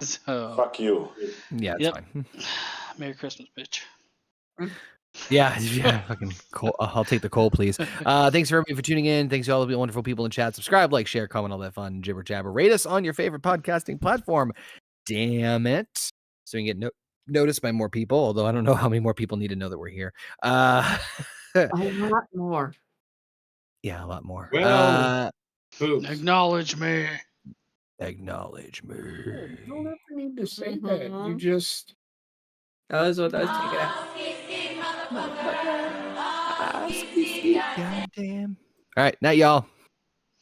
[SPEAKER 2] So,
[SPEAKER 5] fuck you.
[SPEAKER 1] Yeah, it's fine.
[SPEAKER 2] Merry Christmas, bitch.
[SPEAKER 1] Yeah, fucking cool. I'll take the coal, please. Thanks for everybody for tuning in. Thanks to all the wonderful people in chat. Subscribe, like, share, comment, all that fun jibber jabber. Rate us on your favorite podcasting platform. Damn it. So we can get noticed by more people, although I don't know how many more people need to know that we're here.
[SPEAKER 4] A lot more.
[SPEAKER 1] Yeah, a lot more.
[SPEAKER 3] Well,
[SPEAKER 2] acknowledge me.
[SPEAKER 1] Acknowledge me.
[SPEAKER 3] You don't have to need to say that. You just.
[SPEAKER 4] That was what I was taking out.
[SPEAKER 1] Goddamn. All right, night, y'all.